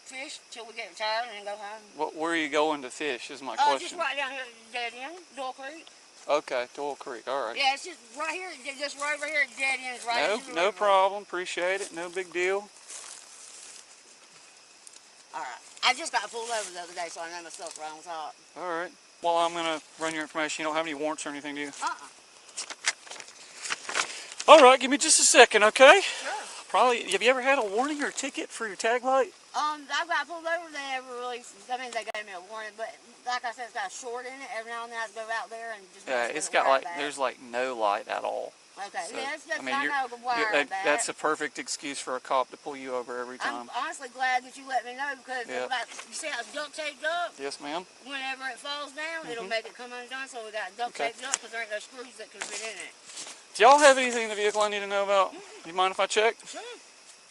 fish till we get tired and then go home. Where are you going to fish? Is my question. Just right down here at the dead end, Doyle Creek. Okay, Doyle Creek. All right. Yeah, it's just right here, just right over here at the dead end. Right into the no river. problem. Appreciate it. No big deal. All right. I just got pulled over the other day, so I know myself right on top. All right. Well, I'm gonna run your information. You don't have any warrants or anything, do you? All right, give me just a second, okay? Sure. Probably. Have you ever had a warning or a ticket for your tag light? I got pulled over. They never really. That means they gave me a warning. But like I said, it's got a short in it. Every now and then I have to go out there and just. Yeah, it's got like there's like no light at all. Okay. So, Yeah, it's just I mean, that's a perfect excuse for a cop to pull you over every time. I'm honestly glad that you let me know because you see how it's duct taped up. Yes, ma'am. Whenever it falls down, it'll make it come undone. So we got duct taped up because there ain't no screws that can fit in it. Do y'all have anything in the vehicle I need to know about? You mind if I check? Sure.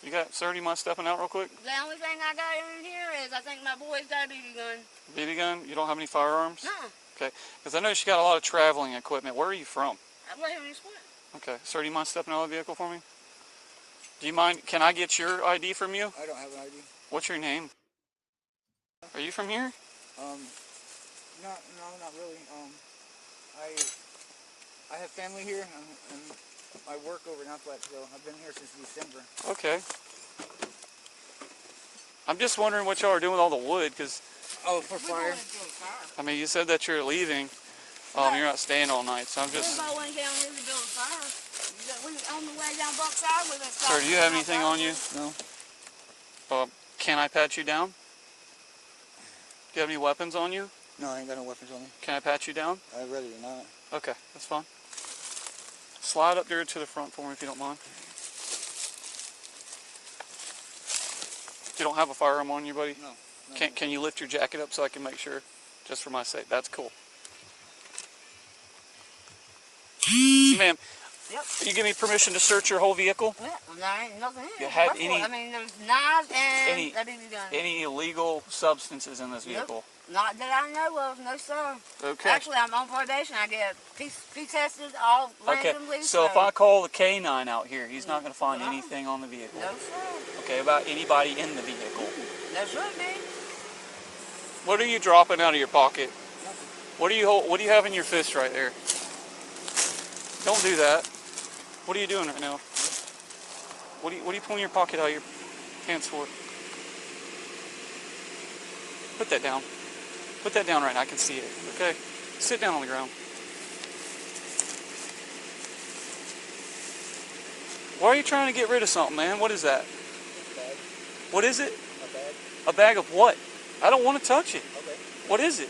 You got, sir, do you mind stepping out real quick? The only thing I got in here is I think my boy's got a BB gun. BB gun? You don't have any firearms? No. Okay, because I know she got a lot of traveling equipment. Where are you from? I live in this one. Okay, sir, do you mind stepping out of the vehicle for me? Do you mind, can I get your ID from you? I don't have an ID. What's your name? Are you from here? No, not really. I have family here, and I work over in Outlet, so I've been here since December. Okay. I'm just wondering what y'all are doing with all the wood, because... Oh, for fire? I mean, you said that you're leaving. You're not staying all night, so I'm just... Everybody went down here to build a fire. We on the way down Buckside with us. Sir, do you have anything on you? No. Can I pat you down? Do you have any weapons on you? No, I ain't got no weapons on me. Can I pat you down? I'd rather than not. Okay, that's fine. Slide up there to the front for me if you don't mind. You don't have a firearm on you, buddy? No. Can you lift your jacket up so I can make sure? Just for my sake. That's cool. Ma'am, you give me permission to search your whole vehicle? Yeah, there ain't nothing in You it. have I mean, there's knives and a BB gun. Any illegal substances in this vehicle? Not that I know of, no sir. Okay. Actually, I'm on probation. I get P-tested all randomly. Okay, so if I call the K9 out here, he's not going to find anything on the vehicle? No sir. Okay, about anybody in the vehicle? There should be. What are you dropping out of your pocket? What do you have in your fist right there? Don't do that. What are you doing right now? What are you pulling your pocket out of your pants for? Put that down. Put that down right now. I can see it. Okay? Sit down on the ground. Why are you trying to get rid of something, man? What is that? What is it? A bag. A bag of what? I don't want to touch it. Okay. What is it?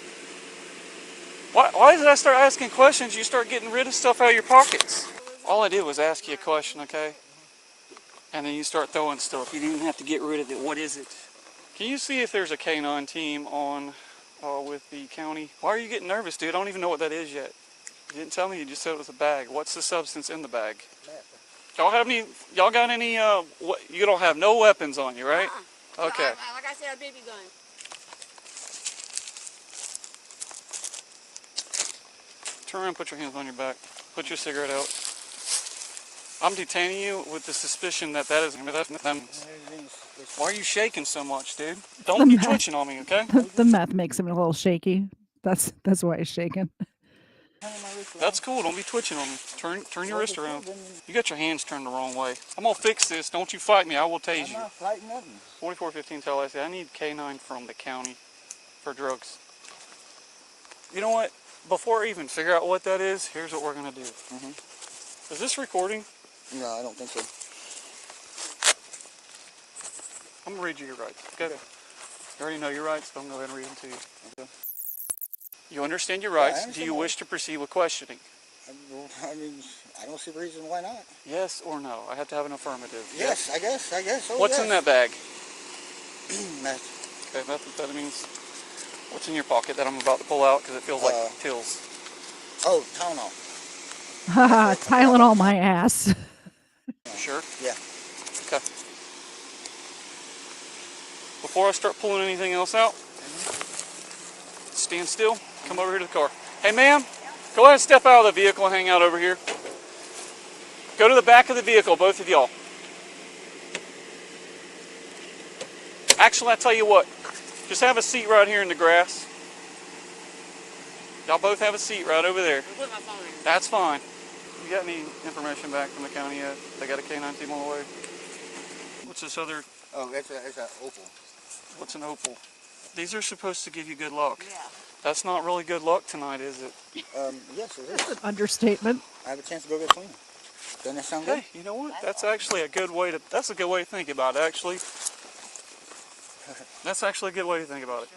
Why did I start asking questions? You start getting rid of stuff out of your pockets. All I did was ask you a question, okay? And then you start throwing stuff. You didn't even have to get rid of it. What is it? Can you see if there's a K9 team on with the county? Why are you getting nervous, dude? I don't even know what that is yet. You didn't tell me. You just said it was a bag. What's the substance in the bag? Y'all have any? Y'all got any? You don't have no weapons on you, right? Okay. Like I said, a BB gun. Turn around and put your hands on your back. Put your cigarette out. I'm detaining you with the suspicion that that is them. Why are you shaking so much, dude? Don't be twitching on me, okay? The meth makes him a little shaky. That's why he's shaking. That's cool. Don't be twitching on me. Turn your wrist around. You got your hands turned the wrong way. I'm gonna fix this. Don't you fight me. I will tase you. I'm not fighting nothing. 4415 tell I say I need K9 from the county for drugs. You know what? Before I even figure out what that is, here's what we're gonna do. Is this recording? No, I don't think so. I'm gonna read you your rights. Okay. You already know your rights, but I'm gonna go ahead and read them to you. Okay. You understand your rights. Do you wish to proceed with questioning? I mean, I don't see the reason why not. Yes or no? I have to have an affirmative. Yes, I guess. Oh, What's in that bag? Meth. Okay, methamphetamines. What's in your pocket that I'm about to pull out because it feels like pills? Oh, Tylenol. Haha, Tylenol my ass. Sure? Yeah. Okay. Before I start pulling anything else out, stand still. Come over here to the car. Hey, ma'am, go ahead and step out of the vehicle and hang out over here. Go to the back of the vehicle, both of y'all. Actually, I tell you what. Just have a seat right here in the grass. Y'all both have a seat right over there. Put my phone in. That's fine. You got any information back from the county yet? They got a K9 team on the way. What's this other? Oh, it's a opal. What's an opal? These are supposed to give you good luck. Yeah. That's not really good luck tonight, is it? Yes, it is. Understatement. I have a chance to go get clean. Doesn't that sound good? Hey, you know what? That's actually a good way to. That's a good way to think about it. Actually, that's actually a good way to think about it.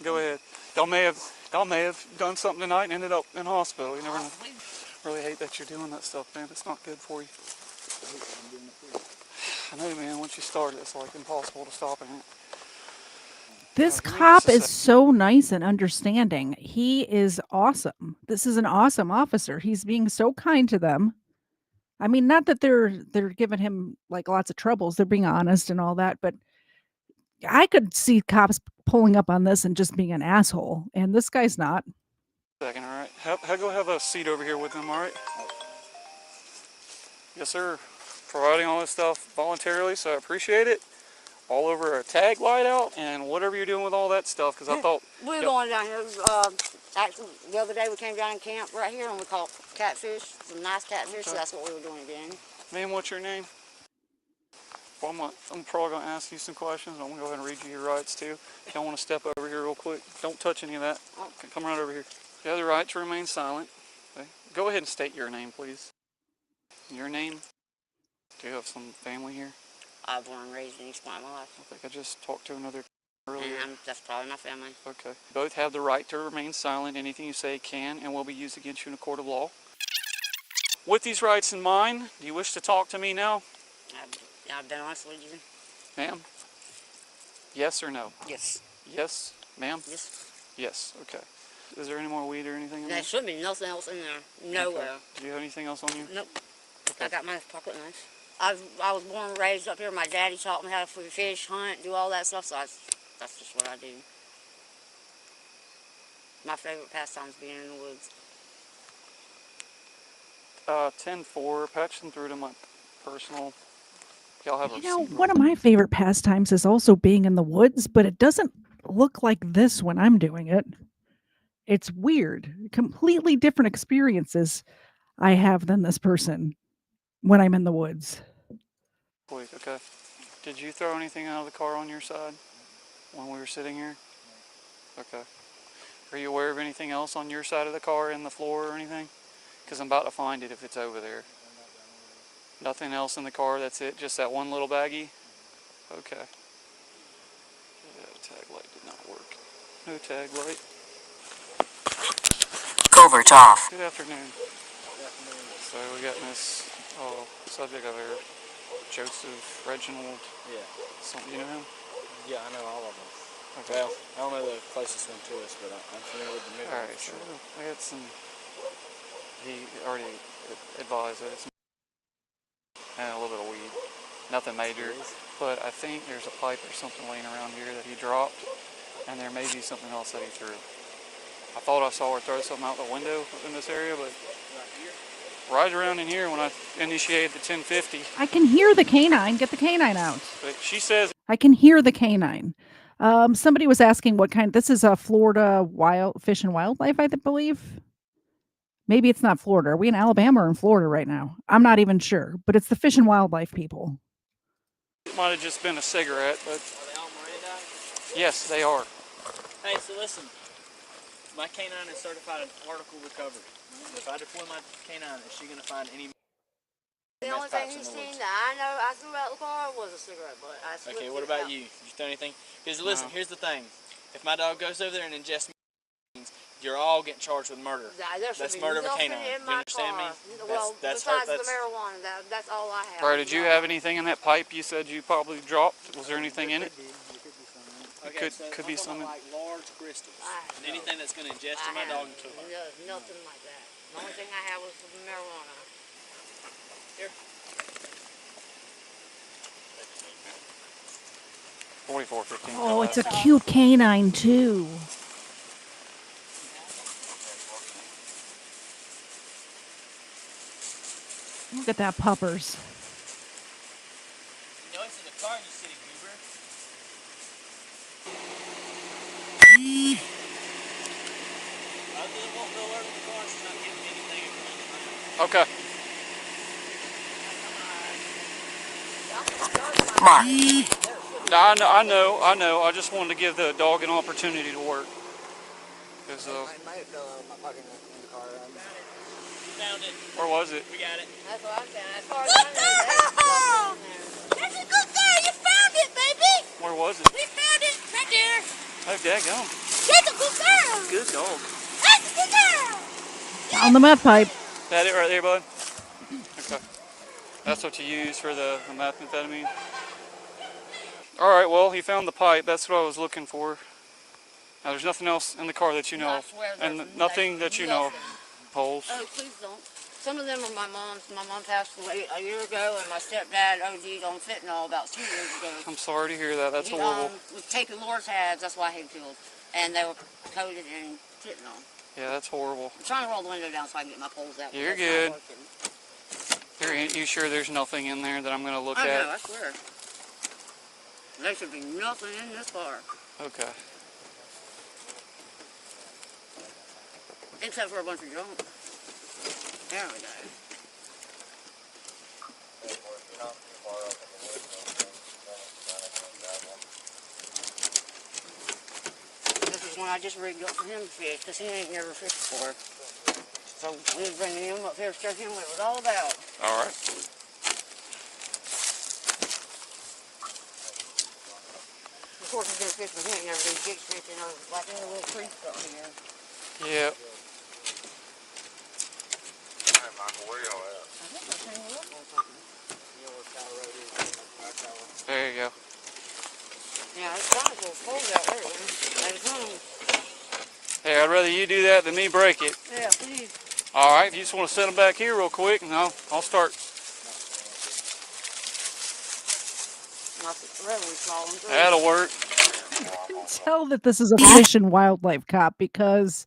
Go ahead. Y'all may have done something tonight and ended up in hospital. You never know. Really hate that you're doing that stuff, man. It's not good for you. I know, man. Once you start it, it's like impossible to stop it. This cop is so nice and understanding. He is awesome. This is an awesome officer. He's being so kind to them. I mean, not that they're giving him like lots of troubles. They're being honest and all that, but I could see cops pulling up on this and just being an asshole, and this guy's not. Second, all right. Go have a seat over here with him, all right? Yes, sir. Providing all this stuff voluntarily, so I appreciate it. All over a tag light out and whatever you're doing with all that stuff, because I thought... We were going down here, actually, the other day we came down and camped right here and we caught catfish, some nice catfish, so that's what we were doing again. Ma'am, what's your name? Well, I'm probably going to ask you some questions, and I'm going to go ahead and read you your rights, too. If y'all want to step over here real quick, don't touch any of that. Okay, come right over here. You have the right to remain silent. Okay. Go ahead and state your name, please. Your name? Do you have some family here? I was born and raised in East Point my life. I think I just talked to another earlier. And that's probably my family. Okay. Both have the right to remain silent. Anything you say can and will be used against you in a court of law. With these rights in mind, do you wish to talk to me now? I've been honest with you. Ma'am? Yes or no? Yes. Yes, ma'am? Yes. Yes, okay. Is there any more weed or anything in there? There should be nothing else in there. Nowhere. Okay. Do you have anything else on you? Nope. Okay. I got my pocket knife. I was born and raised up here. My daddy taught me how to fish, hunt, do all that stuff, so that's just what I do. My favorite pastime is being in the woods. 10-4, patch them through to my personal. Y'all have One of my favorite pastimes is also being in the woods, but it doesn't look like this when I'm doing it. It's weird. Completely different experiences I have than this person when I'm in the woods. Wait, okay. Did you throw anything out of the car on your side when we were sitting here? Okay. Are you aware of anything else on your side of the car in the floor or anything? Because I'm about to find it if it's over there. Nothing else in the car, that's it? Just that one little baggie? Okay. Yeah, tag light did not work. No tag light. Covert off. Good afternoon. So we got Miss subject over here. Joseph, Reginald. Yeah. You know him? Yeah, I know all of them. Okay. Well, I don't know the closest one to us, but I'm familiar with the middle. Alright, so we had some, he already advised that it's and a little bit of weed. Nothing major, but I think there's a pipe or something laying around here that he dropped, and there may be something else that he threw. I thought I saw her throw something out the window in this area, but right around in here when I initiated the 1050. I can hear the canine. Get the canine out. But she says I can hear the canine. Somebody was asking what kind. This is a Florida Fish and Wildlife, I believe. Maybe it's not Florida. Are we in Alabama or in Florida right now? I'm not even sure, but it's the Fish and Wildlife people. it might have just been a cigarette, but Are they all Miranda? yes, they are. Hey, so listen. My canine is certified article recovery. If I deploy my canine, is she going to find any The only thing he's seen that I know I threw out the car was a cigarette butt. Okay, what about you? Did you throw anything? Because listen, here's the thing. If my dog goes over there and ingests means, you're all getting charged with murder. That's murder of a canine. You understand me? Well, besides the marijuana, that's all I have. Right, did you have anything in that pipe you said you probably dropped? Was there anything in it? Okay, so could be some. Like large crystals. Anything that's going to ingest in my dog and kill her. No, nothing like that. The only thing I had was the marijuana. Here. 4415. Oh, it's a cute canine too. Look at that puppers. You know it's in the car, you city goober. Okay. Mark. I know. I just wanted to give the dog an opportunity to work. Cause, might have fell out of my pocket in the car. Found it. Where was it? We got it. That's what I'm saying. As far as I know, That's a good girl. You found it, baby. Where was it? We found it right there. Oh, daggone. That's a good girl. Good dog. That's a good girl. Found the meth pipe. That it right there, bud? Okay. That's what you use for the methamphetamine? Alright, well, he found the pipe. That's what I was looking for. Now, there's nothing else in the car that you know of. And nothing that you know of. Poles. Oh, please don't. Some of them are my mom's. My mom passed away a year ago, and my stepdad OD'd on fentanyl about 2 years ago. I'm sorry to hear that. That's He, horrible. was taking Lortabs, that's why he killed. And they were coated in fentanyl. Yeah, that's horrible. I'm trying to roll the window down so I can get my poles out. You're good. You sure there's nothing in there that I'm going to look at? at? No, I swear. There should be nothing in this car. Okay. Except for a bunch of junk. There we go. This is one I just rigged up for him to fish, because he ain't never fished before. So we was bringing him up here to show him what it was all about. All right. Of course, he's been fishing, he ain't never been jig fishing or like in the little creek up here. Yep. Hey, Michael, where y'all at? I think I came up on something. There you go. Yeah, it's kind of cold out there, man. Like, Hey, I'd rather you do that than me break it. yeah, please. All right, if you just want to set them back here real quick, and I'll start. That'll work. Tell that this is a fish and wildlife cop because,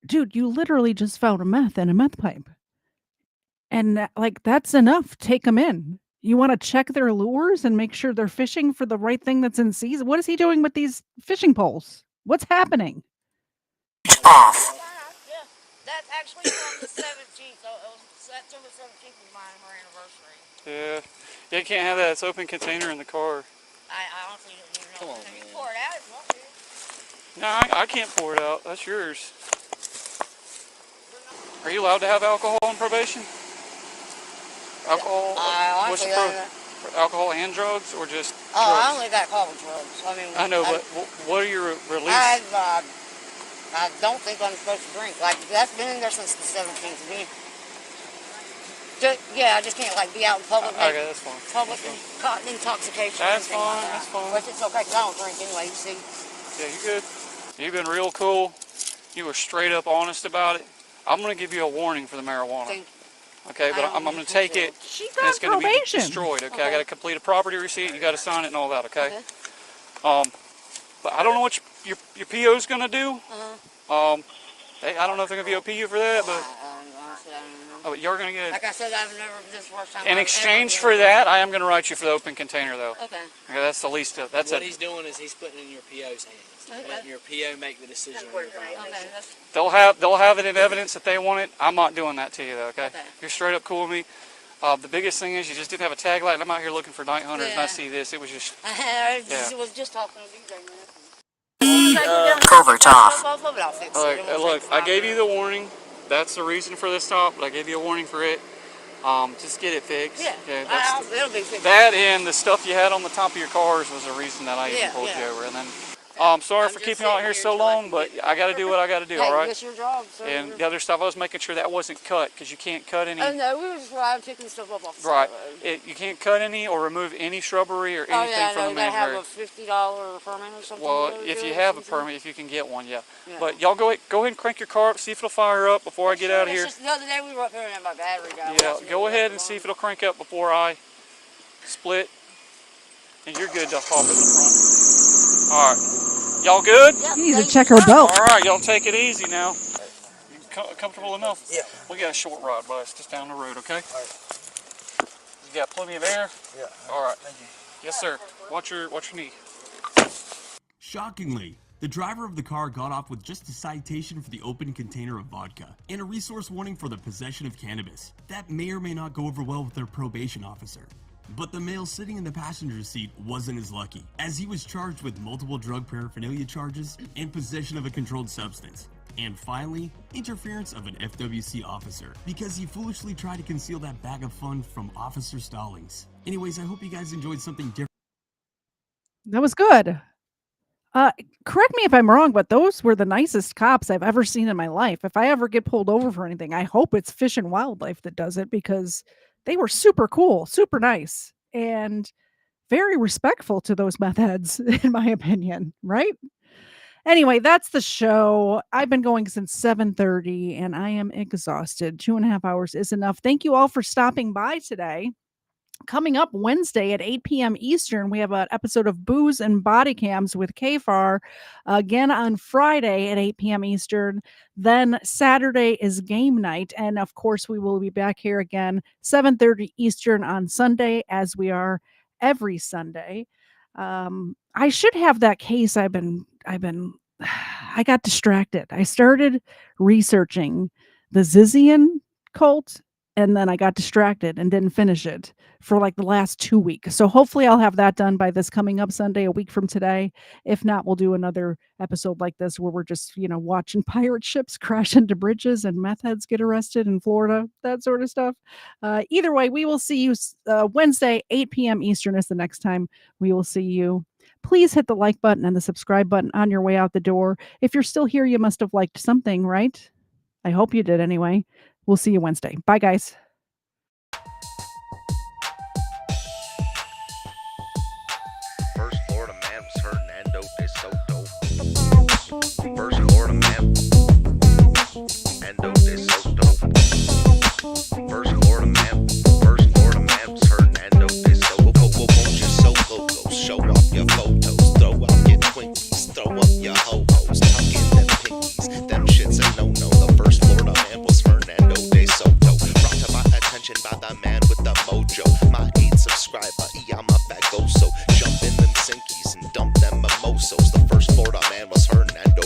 dude, you literally just found a meth in a meth pipe. And like, that's enough. Take them in. You want to check their lures and make sure they're fishing for the right thing that's in season. What is he doing with these fishing poles? What's happening? Off. Yeah, that's actually from the 17th. So it was September 17th was my anniversary. Yeah, you can't have that. It's open container in the car. I honestly didn't even know. You can pour it out if you want to. No, I can't pour it out. That's yours. Are you allowed to have alcohol on probation? Alcohol? What's the alcohol and drugs, or just drugs? I only got caught with drugs. I mean, I know, but what are your release? I don't think I'm supposed to drink. Like, that's been in there since the 17th. I just can't like be out in public. Okay, that's fine. Public intoxication. That's fine. Like That's fine. But it's okay because I don't drink anyway. You see. Yeah, you're good. You've been real cool. You were straight up honest about it. I'm gonna give you a warning for the marijuana. Thank you. Okay, but I'm gonna take it. And it's gonna be destroyed. Okay? I gotta complete a property receipt. You gotta sign it and all that. Okay. But I don't know what your PO's gonna do. I don't know if they're gonna VOP you for that, but. Honestly, I don't know. Oh, you're going to get... Like I said, I've never... This is the first time In exchange for that, I am going to write you for the open container, though. Okay. That's the least of... That's what he's doing is he's putting it in your PO's hands. Okay. Letting your PO make the decision. They'll have it in evidence that they want it. I'm not doing that to you, though, okay? You're straight up cool with me. The biggest thing is you just didn't have a tag light, and I'm out here looking for night hunters, and I see this. It was just... I was just talking to DJ, Covert off. Look, I gave you the warning. That's the reason for this stop, but I gave you a warning for it. Just get it fixed. Yeah, it'll be fixed. That and the stuff you had on the top of your cars was the reason that I even pulled you over. And then, sorry for keeping you out here so long, but I got to do what I got to do, all right? It's your job, sir. And the other stuff, I was making sure that wasn't cut, because you can't cut any. Oh, no, we were just riding, picking stuff up off the Right. road. You can't cut any or remove any shrubbery or anything from the main have road. a $50 permit or something. Well, if you have a permit, if you can get one, yeah. But y'all go ahead and crank your car up, see if it'll fire up before I get out of here. The other day we were up here and my battery died. Yeah, go ahead and see if it'll crank up before I split. And you're good to hop in the front. All right. Y'all good? You need to check her belt. All right, y'all take it easy now. Comfortable enough? Yeah. We got a short ride, but it's just down the road, okay? All right. You got plenty of air? Yeah. All right. Thank you. Yes, sir. Watch your knee. Shockingly, the driver of the car got off with just a citation for the open container of vodka and a resource warning for the possession of cannabis. That may or may not go over well with their probation officer. But the male sitting in the passenger seat wasn't as lucky, as he was charged with multiple drug paraphernalia charges and possession of a controlled substance. And finally, interference of an FWC officer, because he foolishly tried to conceal that bag of fun from Officer Stallings. Anyways, I hope you guys enjoyed something different. That was good. Correct me if I'm wrong, but those were the nicest cops I've ever seen in my life. If I ever get pulled over for anything, I hope it's Fish and Wildlife that does it, because they were super cool, super nice, and very respectful to those meth heads, in my opinion, right? Anyway, that's the show. I've been going since 7:30 and I am exhausted. 2.5 hours is enough. Thank you all for stopping by today. Coming up Wednesday at 8 p.m. Eastern, we have an episode of Booze and Body Cams with KFAR. Again on Friday at 8 p.m. Eastern. Then Saturday is game night. And of course, we will be back here again 7:30 Eastern on Sunday, as we are every Sunday. I should have that case. I got distracted. I started researching the Zizian cult, and then I got distracted and didn't finish it for like the last 2 weeks. So hopefully I'll have that done by this coming up Sunday, a week from today. If not, we'll do another episode like this where we're just, watching pirate ships crash into bridges and meth heads get arrested in Florida, that sort of stuff. Either way, we will see you Wednesday, 8 p.m. Eastern is the next time we will see you. Please hit the like button and the subscribe button on your way out the door. If you're still here, you must have liked something, right? I hope you did anyway. We'll see you Wednesday. Bye, guys. First Florida man was Hernando de Soto. First Florida man, Hernando de Soto. First Florida man was Hernando de Soto. Won't you so loco? Show off your photos, throw out your Twinkies, throw up your ho-hos, tuck in them pinkies. Them shits ain't no. The first Florida man was Hernando de Soto. Brought to my attention by the man with the mojo. My 8th subscriber, I'm a bagoso. Jump in them sinkies and dump them mimosos. The first Florida man was Hernando